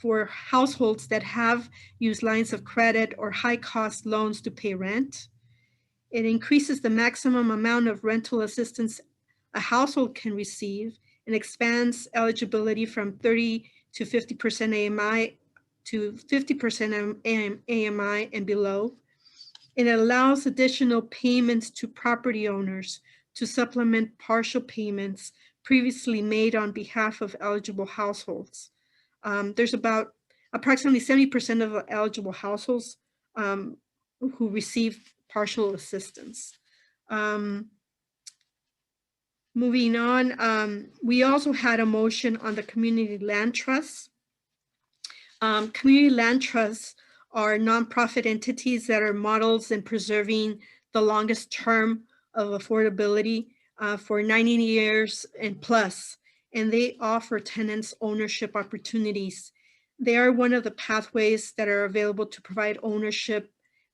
for households that have used lines of credit or high-cost loans to pay rent. It increases the maximum amount of rental assistance a household can receive and expands eligibility from 30 to 50% AMI to 50% AMI and below. And it allows additional payments to property owners to supplement partial payments previously made on behalf of eligible households. There's about approximately 70% of eligible households who receive partial assistance. Moving on, we also had a motion on the community land trusts. Community land trusts are nonprofit entities that are models in preserving the longest term of affordability for 90 years and plus, and they offer tenants ownership opportunities. They are one of the pathways that are available to provide ownership,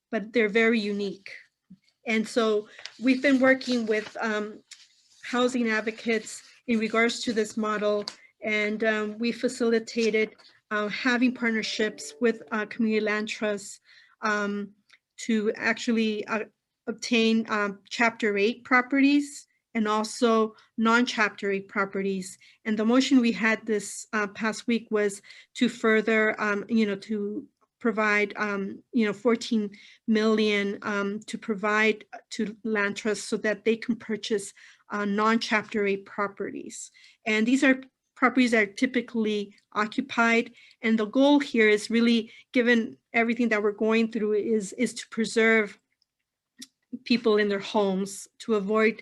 but they're very unique. And so we've been working with housing advocates in regards to this model, and we facilitated having partnerships with community land trusts to actually obtain Chapter 8 properties and also non-Chapter 8 properties. And the motion we had this past week was to further, to provide, 14 million to provide to land trusts so that they can purchase non-Chapter 8 properties. And these are properties that are typically occupied. And the goal here is really, given everything that we're going through, is to preserve people in their homes, to avoid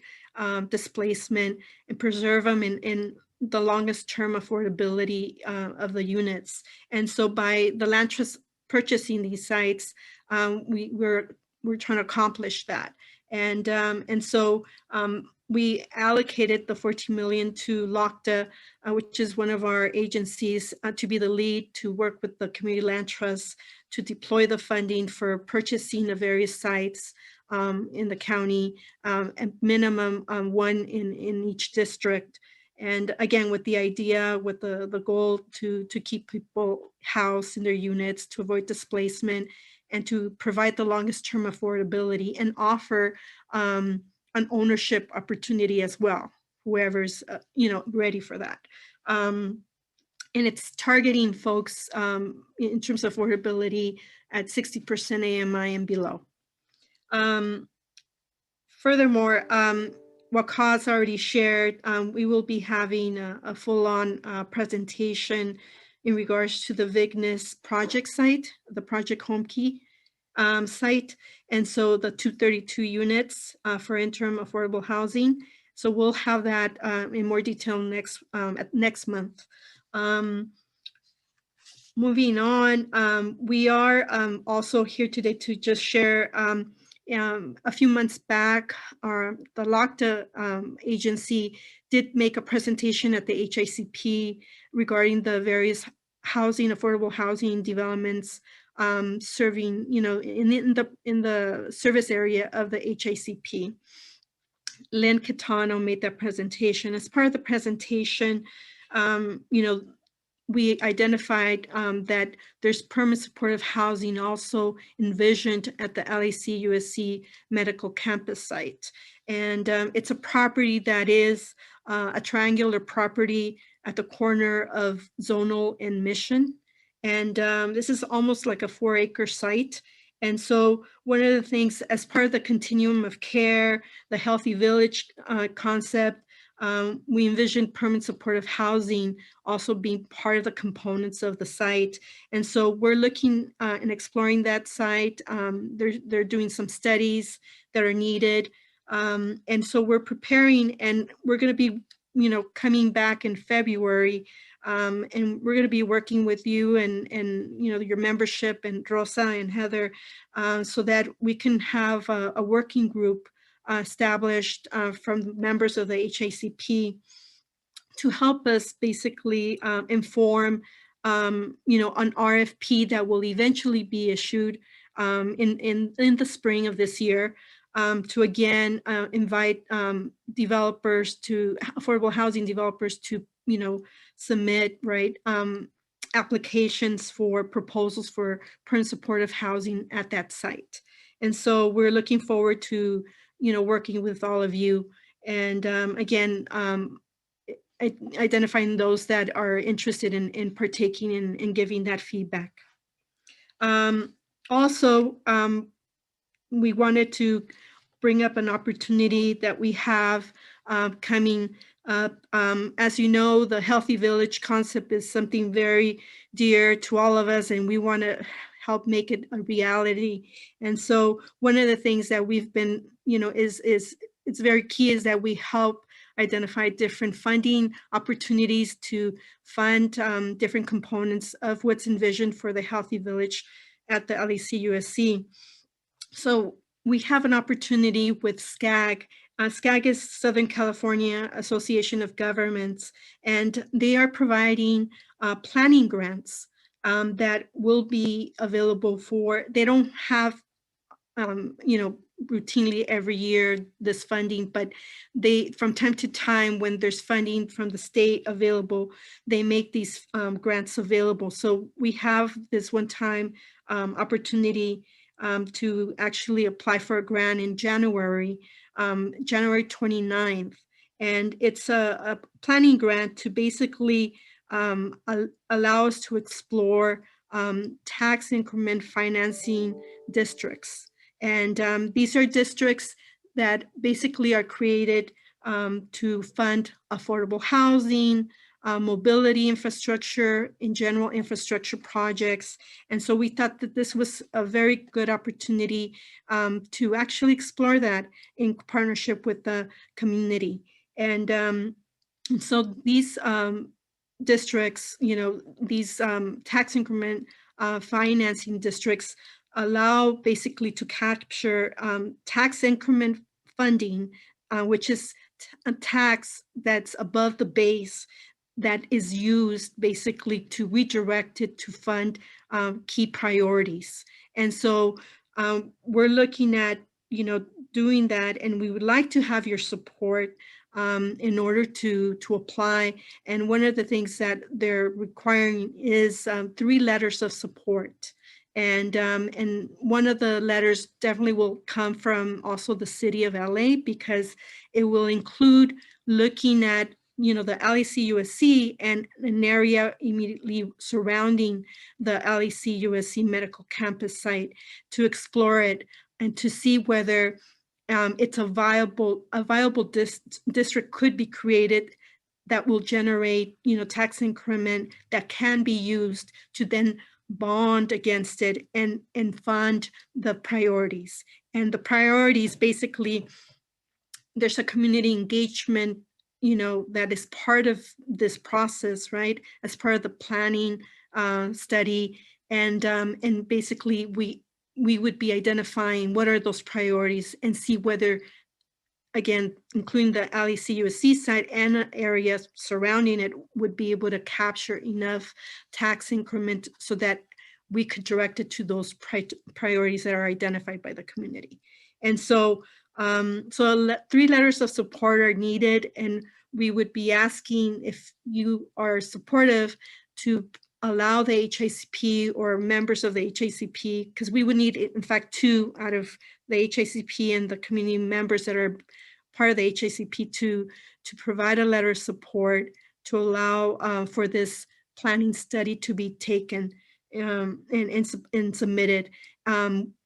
displacement, and preserve them in the longest term affordability of the units. And so by the land trust purchasing these sites, we're trying to accomplish that. And so we allocated the 14 million to LOCTA, which is one of our agencies, to be the lead to work with the community land trusts to deploy the funding for purchasing of various sites in the county, and minimum one in each district. And again, with the idea, with the goal to keep people housed in their units, to avoid displacement, and to provide the longest term affordability and offer an ownership opportunity as well, whoever's ready for that. And it's targeting folks in terms of affordability at 60% AMI and below. Furthermore, what Kaz already shared, we will be having a full-on presentation in regards to the Vignes project site, the Project Homekey site, and so the 232 units for interim affordable housing. So we'll have that in more detail next month. Moving on, we are also here today to just share a few months back, the LOCTA agency did make a presentation at the HICP regarding the various housing, affordable housing developments serving, you know, in the service area of the HICP. Lynn Catano made that presentation. As part of the presentation, you know, we identified that there's permanent supportive housing also envisioned at the LAC USC medical campus site. And it's a property that is a triangular property at the corner of Zonal and Mission. And this is almost like a 4-acre site. And so one of the things as part of the continuum of care, the healthy village concept, we envisioned permanent supportive housing also being part of the components of the site. And so we're looking and exploring that site. They're doing some studies that are needed. And so we're preparing, and we're going to be, you know, coming back in February. And we're going to be working with you and you know, your membership and Rosa and Heather so that we can have a working group established from members of the HICP to help us basically inform, you know, an RFP that will eventually be issued in the spring of this year to again invite developers to affordable housing developers to, you know, submit, right, applications for proposals for permanent supportive housing at that site. And so we're looking forward to, you know, working with all of you. And again, identifying those that are interested in partaking in giving that feedback. Also, we wanted to bring up an opportunity that we have coming up. As you know, the Healthy Village concept is something very dear to all of us, and we want to help make it a reality. And so one of the things that we've been, you know, is it's very key is that we help identify different funding opportunities to fund different components of what's envisioned for the Healthy Village at the LAC USC. So we have an opportunity with SCAG. SCAG is Southern California Association of Governments, and they are providing planning grants that will be available for, they don't have, you know, routinely every year this funding, but they, from time to time when there's funding from the state available, they make these grants available. So we have this one-time opportunity to actually apply for a grant in January 29th. And it's a planning grant to basically allow us to explore tax increment financing districts. And these are districts that basically are created to fund affordable housing, mobility infrastructure, in general infrastructure projects. And so we thought that this was a very good opportunity to actually explore that in partnership with the community. And so these districts, you know, these tax increment financing districts allow basically to capture tax increment funding, which is a tax that's above the base that is used basically to redirect it to fund key priorities. And so we're looking at, you know, doing that, and we would like to have your support in order to apply. And one of the things that they're requiring is 3 letters of support. And one of the letters definitely will come from also the city of LA, because it will include looking at, you know, the LAC USC and an area immediately surrounding the LAC USC medical campus site to explore it and to see whether it's a viable district could be created that will generate, you know, tax increment that can be used to then bond against it and fund the priorities. And the priorities, basically, there's a community engagement, you know, that is part of this process, right? As part of the planning study. And basically we would be identifying what are those priorities and see whether again, including the LECUSC site and areas surrounding it, would be able to capture enough tax increment so that we could direct it to those priorities that are identified by the community. And so, 3 letters of support are needed, and we would be asking if you are supportive to allow the HICP or members of the HICP, because we would need, in fact, 2 out of the HICP and the community members that are part of the HICP to provide a letter of support to allow for this planning study to be taken and submitted.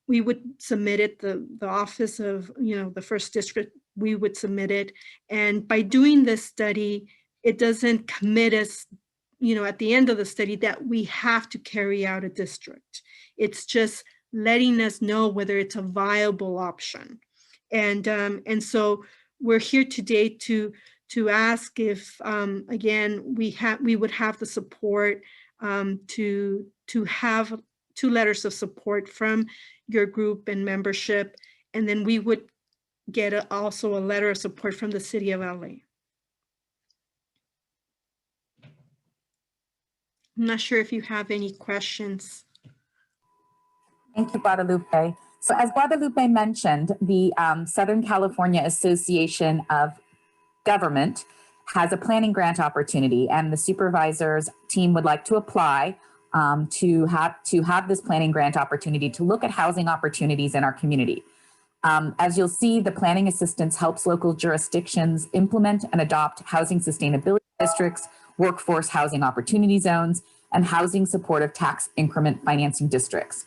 We would submit it, the office of, the first district, we would submit it. And by doing this study, it doesn't commit us, at the end of the study that we have to carry out a district. It's just letting us know whether it's a viable option. And so we're here today to ask if, again, we would have the support to have 2 letters of support from your group and membership, and then we would get also a letter of support from the City of LA. I'm not sure if you have any questions. Thank you, Guadalupe. So as Guadalupe mentioned, the Southern California Association of Government has a planning grant opportunity, and the supervisor's team would like to apply to have this planning grant opportunity to look at housing opportunities in our community. As you'll see, the planning assistance helps local jurisdictions implement and adopt housing sustainability districts, workforce housing opportunity zones, and housing supportive tax increment financing districts.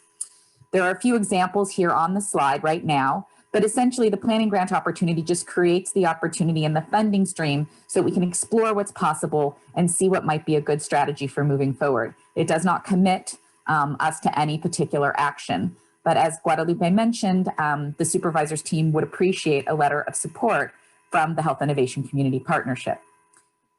There are a few examples here on the slide right now, but essentially the planning grant opportunity just creates the opportunity in the funding stream so we can explore what's possible and see what might be a good strategy for moving forward. It does not commit us to any particular action. But as Guadalupe mentioned, the supervisor's team would appreciate a letter of support from the Health Innovation Community Partnership.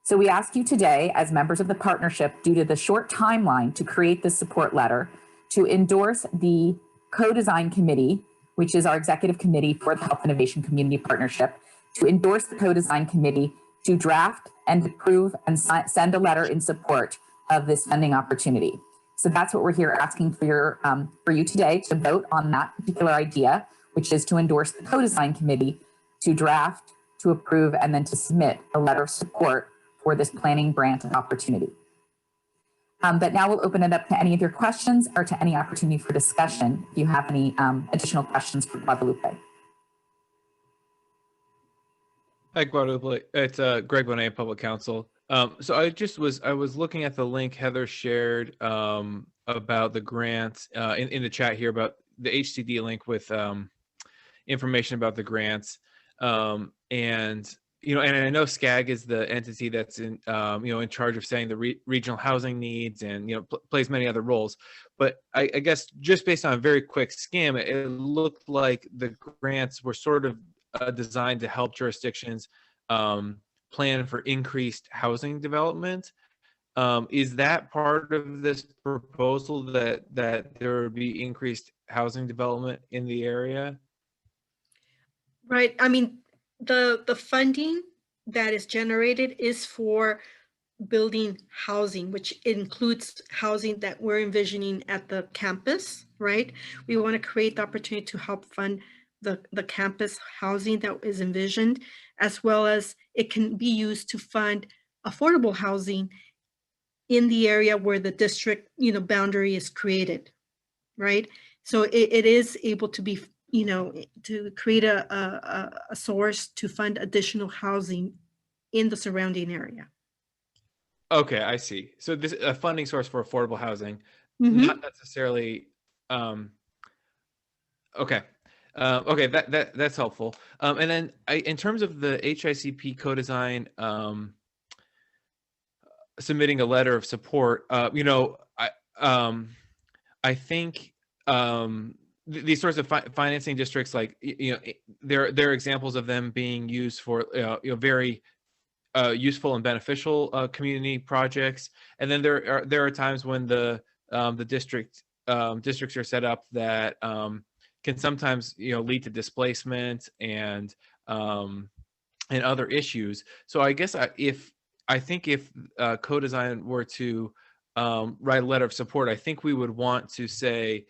So we ask you today, as members of the partnership, due to the short timeline to create this support letter, to endorse the co-design committee, which is our executive committee for the Health Innovation Community Partnership, to endorse the co-design committee to draft and approve and send a letter in support of this funding opportunity. So that's what we're here asking for you today, to vote on that particular idea, which is to endorse the co-design committee to draft, to approve, and then to submit a letter of support for this planning grant opportunity. But now we'll open it up to any of your questions or to any opportunity for discussion if you have any additional questions for Guadalupe. Hi, Guadalupe. It's Greg Bonet, Public Counsel. So I was looking at the link Heather shared about the grant in the chat here, about the HCD link with information about the grants. And I know SCAG is the entity that's in in charge of setting the regional housing needs, and plays many other roles. But I guess just based on a very quick skim, it looked like the grants were sort of designed to help jurisdictions plan for increased housing development. Is that part of this proposal, that there would be increased housing development in the area? Right. I mean, the funding that is generated is for building housing, which includes housing that we're envisioning at the campus, right? We want to create the opportunity to help fund the campus housing that is envisioned, as well as it can be used to fund affordable housing in the area where the district, boundary is created, right? So it is able to be, to create a source to fund additional housing in the surrounding area. Okay, I see. So this a funding source for affordable housing, Mm-hmm. not necessarily. Okay. Okay, that's helpful. And then in terms of the HICP co-design submitting a letter of support, I think these sorts of financing districts, like there are examples of them being used for very useful and beneficial community projects. And then there are times when the districts are set up that can sometimes lead to displacement and and other issues. So I guess if co-design were to write a letter of support, I think we would want to say,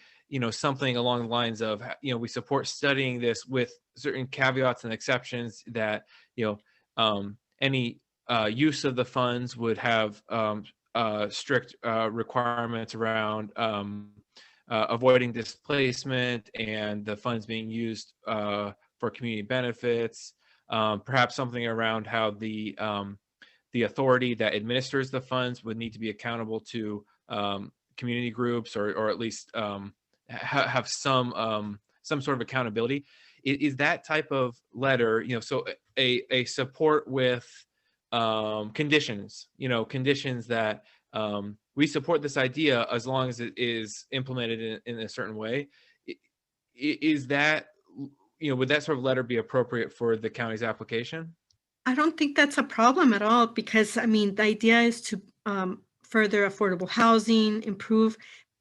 something along the lines of, we support studying this with certain caveats and exceptions that, any use of the funds would have strict requirements around avoiding displacement and the funds being used for community benefits. Perhaps something around how the authority that administers the funds would need to be accountable to community groups, or at least have some sort of accountability. Is that type of letter, so a support with conditions, conditions that we support this idea as long as it is implemented in a certain way. Is that, would that sort of letter be appropriate for the county's application? I don't think that's a problem at all, because I mean, the idea is to further affordable housing, improve,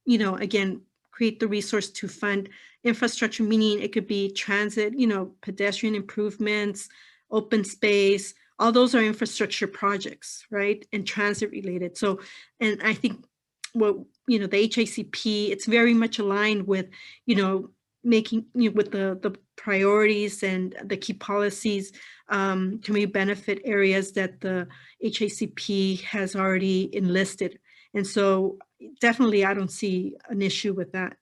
again, create the resource to fund infrastructure, meaning it could be transit, pedestrian improvements, open space, all those are infrastructure projects, right? And transit related. So, and I think what, the HICP, it's very much aligned with, making, with the priorities and the key policies, community benefit areas that the HICP has already enlisted. And so definitely, I don't see an issue with that.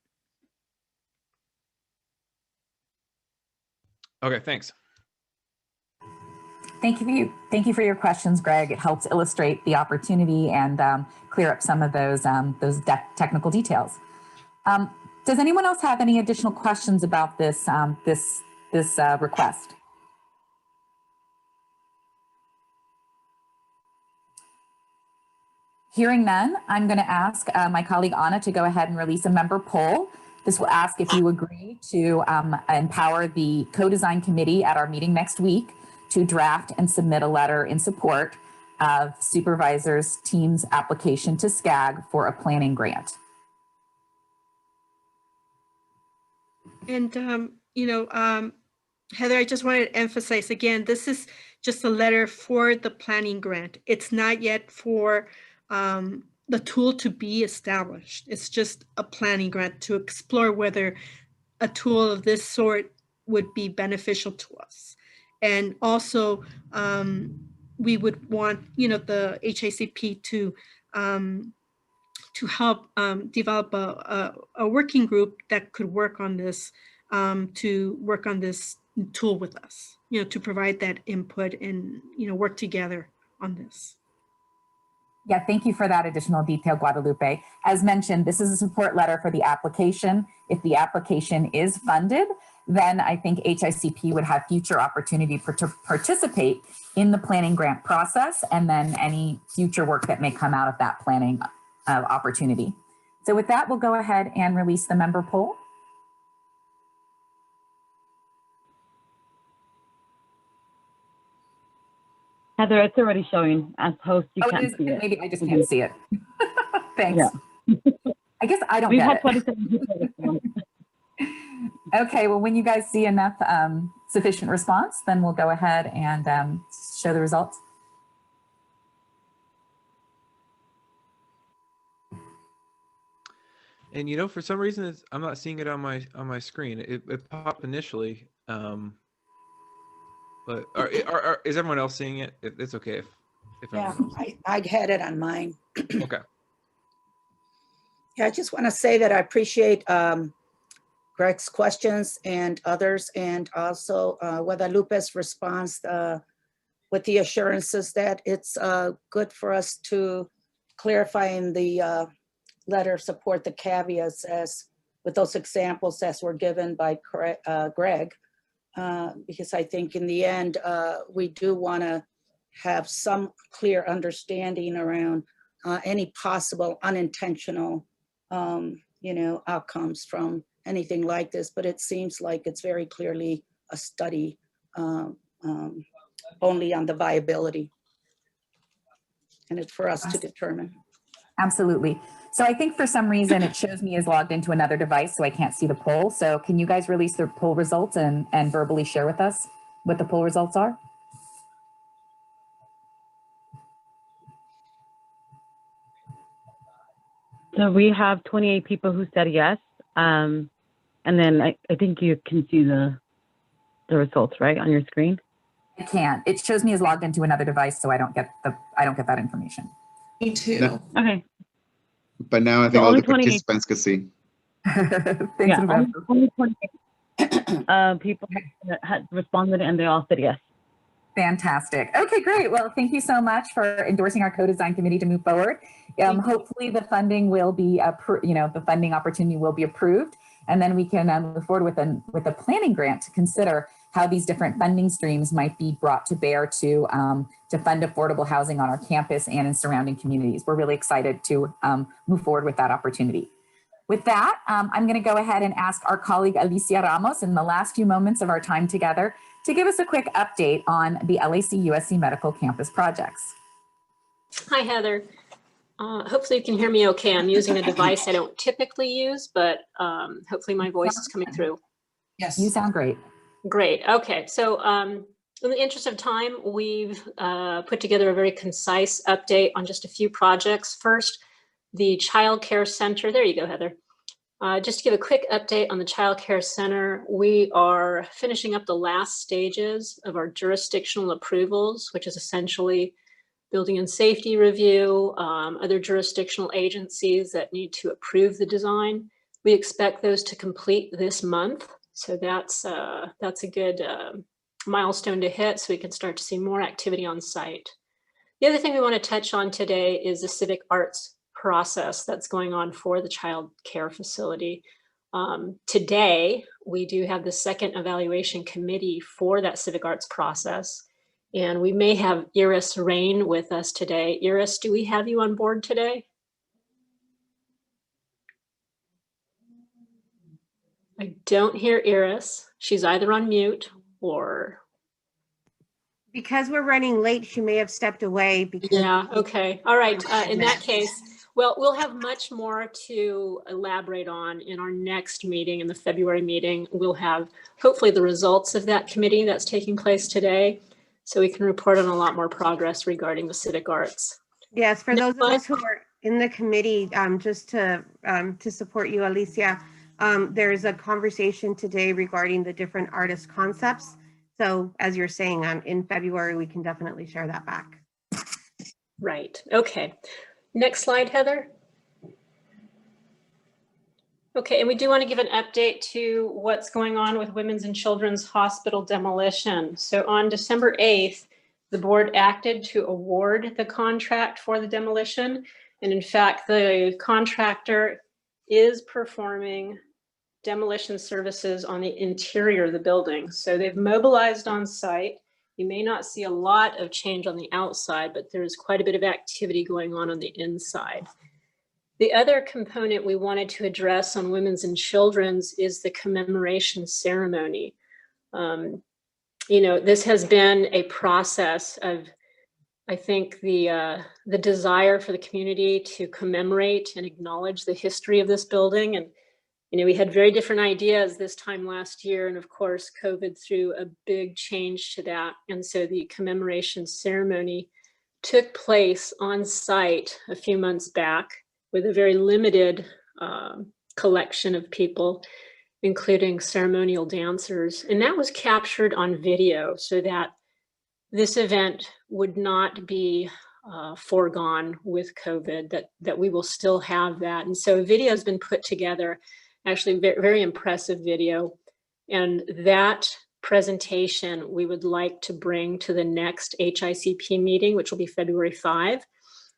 Okay, thanks. Thank you for your questions, Greg. It helps illustrate the opportunity and clear up some of those technical details. Does anyone else have any additional questions about this request? Hearing none, I'm going to ask my colleague Anna to go ahead and release a member poll. This will ask if you agree to empower the co-design committee at our meeting next week to draft and submit a letter in support of supervisor's team's application to SCAG for a planning grant. And, Heather, I just wanted to emphasize again, this is just a letter for the planning grant. It's not yet for the tool to be established. It's just a planning grant to explore whether a tool of this sort would be beneficial to us. And also, we would want, the HICP to help develop a working group that could work on this, to work on this tool with us, to provide that input and, work together on this. Yeah, thank you for that additional detail, Guadalupe. As mentioned, this is a support letter for the application. If the application is funded, then I think HICP would have future opportunity to participate in the planning grant process, and then any future work that may come out of that planning opportunity. So with that, we'll go ahead and release the member poll. Heather, it's already showing. As host, you can't see it. Maybe I just can't see it. Thanks. Yeah. I guess I don't We've get had it. 27 people. Okay, well, when you guys see enough sufficient response, then we'll go ahead and show the results. And for some reason, I'm not seeing it on my screen. It popped initially, but is everyone else seeing it? It's okay if yeah, I had it on mine. Okay. Yeah, I just want to say that I appreciate Greg's questions and others, and also Guadalupe's response with the assurances that it's good for us to clarify in the letter of support the caveats as with those examples as were given by Greg, because I think in the end we do want to have some clear understanding around any possible unintentional outcomes from anything like this, but it seems like it's very clearly a study only on the viability, and it's for us to determine. Absolutely. So I think for some reason it shows me as logged into another device, so I can't see the poll. So can you guys release the poll results and verbally share with us? what the poll results are? So we have 28 people who said yes. And then I think you can see the results, right, on your screen? I can't. It shows me as logged into another device, so I don't get that information. Me too. No. Okay. But now I think all the participants can see. Thanks, Yeah, Roberto. only 28 people had responded and they all said yes. Fantastic. Okay, great. Well, thank you so much for endorsing our co-design committee to move forward. Hopefully the funding will be, the funding opportunity will be approved, and then we can move forward with a planning grant to consider how these different funding streams might be brought to bear to fund affordable housing on our campus and in surrounding communities. We're really excited to move forward with that opportunity. With that, I'm going to go ahead and ask our colleague Alicia Ramos in the last few moments of our time together to give us a quick update on the LAC USC Medical Campus projects. Hi, Heather. Hopefully you can hear me okay. I'm using a device I don't typically use, but hopefully my voice is coming through. Yes. You sound great. Great. Okay. So in the interest of time, we've put together a very concise update on just a few projects. First, the Child Care Center. There you go, Heather. Just to give a quick update on the Child Care Center, we are finishing up the last stages of our jurisdictional approvals, which is essentially building and safety review, other jurisdictional agencies that need to approve the design. We expect those to complete this month. So that's a good milestone to hit so we can start to see more activity on site. The other thing we want to touch on today is the civic arts process that's going on for the child care facility. Today, we do have the second evaluation committee for that civic arts process. And we may have Iris Rain with us today. Iris, do we have you on board today? I don't hear Iris. She's either on mute or... Because we're running late, she may have stepped away. Because yeah, okay. All right. In that case, well, we'll have much more to elaborate on in our next meeting, in the February meeting. We'll have hopefully the results of that committee that's taking place today, so we can report on a lot more progress regarding the civic arts. Yes, for those of us who are in the committee, just to support you, Alicia, there's a conversation today regarding the different artist concepts. So as you're saying, in February, we can definitely share that back. Right. Okay. Next slide, Heather. Okay, and we do want to give an update to what's going on with Women's and Children's Hospital demolition. So on December 8th, the board acted to award the contract for the demolition. And in fact, the contractor is performing demolition services on the interior of the building. So they've mobilized on site. You may not see a lot of change on the outside, but there's quite a bit of activity going on the inside. The other component we wanted to address on Women's and Children's is the commemoration ceremony. This has been a process of, I think, the desire for the community to commemorate and acknowledge the history of this building. And we had very different ideas this time last year, and of course, COVID threw a big change to that. And so the commemoration ceremony took place on site a few months back with a very limited collection of people, including ceremonial dancers. And that was captured on video so that this event would not be foregone with COVID, that we will still have that. And so a video has been put together, actually very, very impressive video. And that presentation we would like to bring to the next HICP meeting, which will be February 5.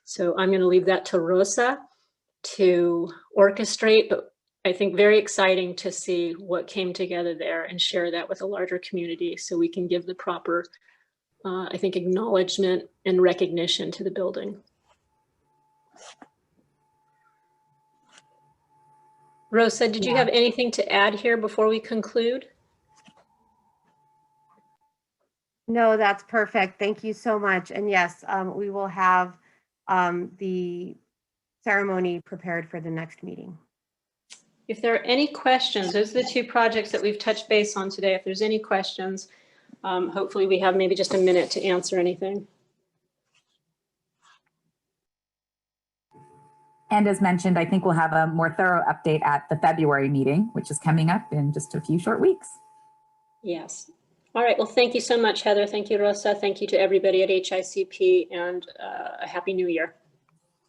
So I'm going to leave that to Rosa to orchestrate, but I think very exciting to see what came together there and share that with a larger community so we can give the proper, I think, acknowledgement and recognition to the building. Rosa, did you have anything to add here before we conclude? No, that's perfect. Thank you so much. And yes, we will have the ceremony prepared for the next meeting. If there are any questions, those are the two projects that we've touched base on today. If there's any questions, Hopefully we have maybe just a minute to answer anything. And as mentioned, I think we'll have a more thorough update at the February meeting, which is coming up in just a few short weeks. Yes. All right. Well, thank you so much, Heather. Thank you, Rosa. Thank you to everybody at HICP, and a happy new year.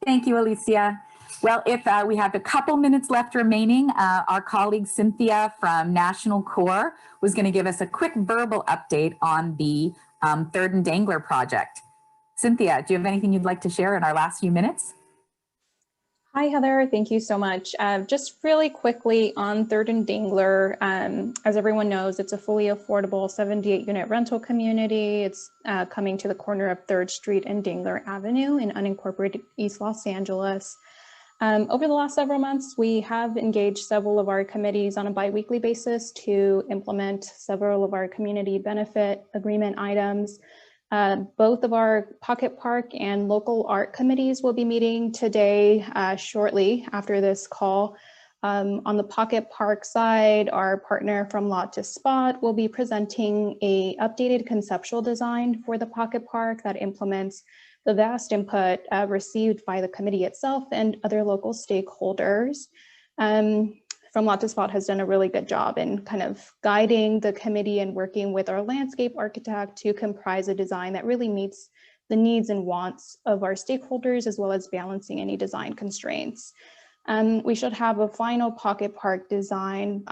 Thank you, Alicia. Well, if we have a couple minutes left remaining, our colleague Cynthia from National Core was going to give us a quick verbal update on the Third and Dangler project. Cynthia, do you have anything you'd like to share in our last few minutes? Hi, Heather. Thank you so much. Just really quickly on Third and Dangler, as everyone knows, it's a fully affordable 78-unit rental community. It's coming to the corner of 3rd Street and Dangler Avenue in unincorporated East Los Angeles. Over the last several months, we have engaged several of our committees on a biweekly basis to implement several of our community benefit agreement items. Both of our Pocket Park and local art committees will be meeting today shortly after this call. On the Pocket Park side, our partner from Lot to Spot will be presenting a updated conceptual design for the Pocket Park that implements the vast input received by the committee itself and other local stakeholders. From Lot to Spot has done a really good job in kind of guiding the committee and working with our landscape architect to comprise a design that really meets the needs and wants of our stakeholders, as well as balancing any design constraints. We should have a final Pocket Park design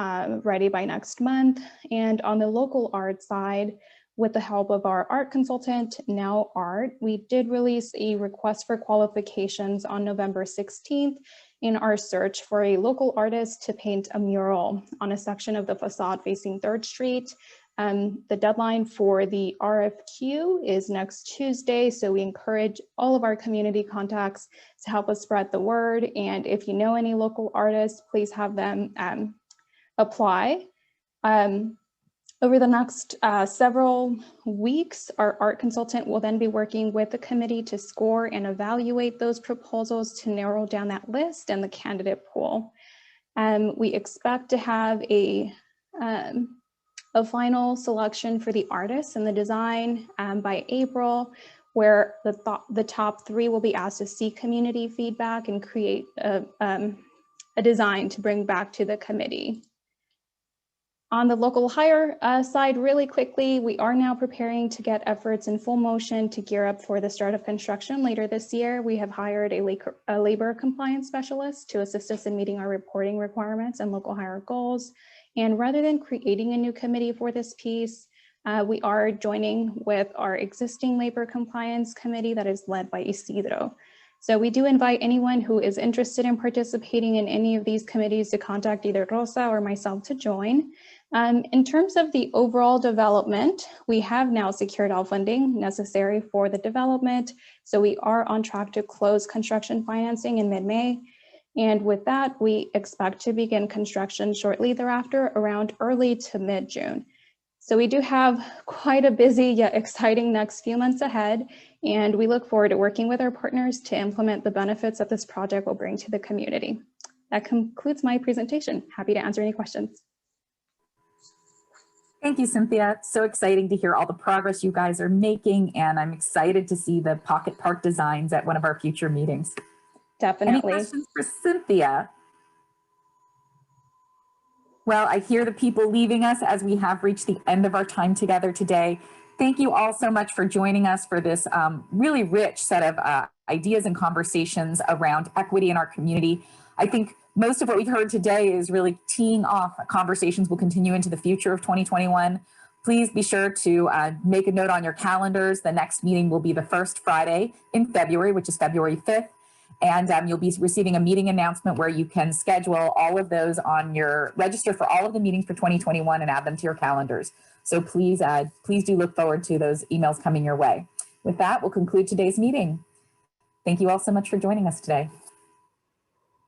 ready by next month. And on the local art side, with the help of our art consultant, Now Art, we did release a request for qualifications on November 16th in our search for a local artist to paint a mural on a section of the facade facing 3rd Street. The deadline for the RFQ is next Tuesday, so we encourage all of our community contacts to help us spread the word. And if you know any local artists, please have them apply. Over the next several weeks, our art consultant will then be working with the committee to score and evaluate those proposals to narrow down that list and the candidate pool. We expect to have a final selection for the artists and the design by April, where the top 3 will be asked to seek community feedback and create a design to bring back to the committee. On the local hire side, really quickly, we are now preparing to get efforts in full motion to gear up for the start of construction later this year. We have hired a labor compliance specialist to assist us in meeting our reporting requirements and local hire goals. And rather than creating a new committee for this piece, we are joining with our existing labor compliance committee that is led by Isidro. So we do invite anyone who is interested in participating in any of these committees to contact either Rosa or myself to join. In terms of the overall development, we have now secured all funding necessary for the development. So we are on track to close construction financing in mid-May. And with that, we expect to begin construction shortly thereafter, around early to mid-June. So we do have quite a busy yet exciting next few months ahead, and we look forward to working with our partners to implement the benefits that this project will bring to the community. That concludes my presentation. Happy to answer any questions. Thank you, Cynthia. So exciting to hear all the progress you guys are making, and I'm excited to see the Pocket Park designs at one of our future meetings. Definitely. Any questions for Cynthia? Well, I hear the people leaving us as we have reached the end of our time together today. Thank you all so much for joining us for this really rich set of ideas and conversations around equity in our community. I think most of what we've heard today is really teeing off conversations will continue into the future of 2021. Please be sure to make a note on your calendars. The next meeting will be the first Friday in February, which is February 5th. And you'll be receiving a meeting announcement where you can schedule all of those on your register for all of the meetings for 2021 and add them to your calendars. So please do look forward to those emails coming your way. With that, we'll conclude today's meeting. Thank you all so much for joining us today.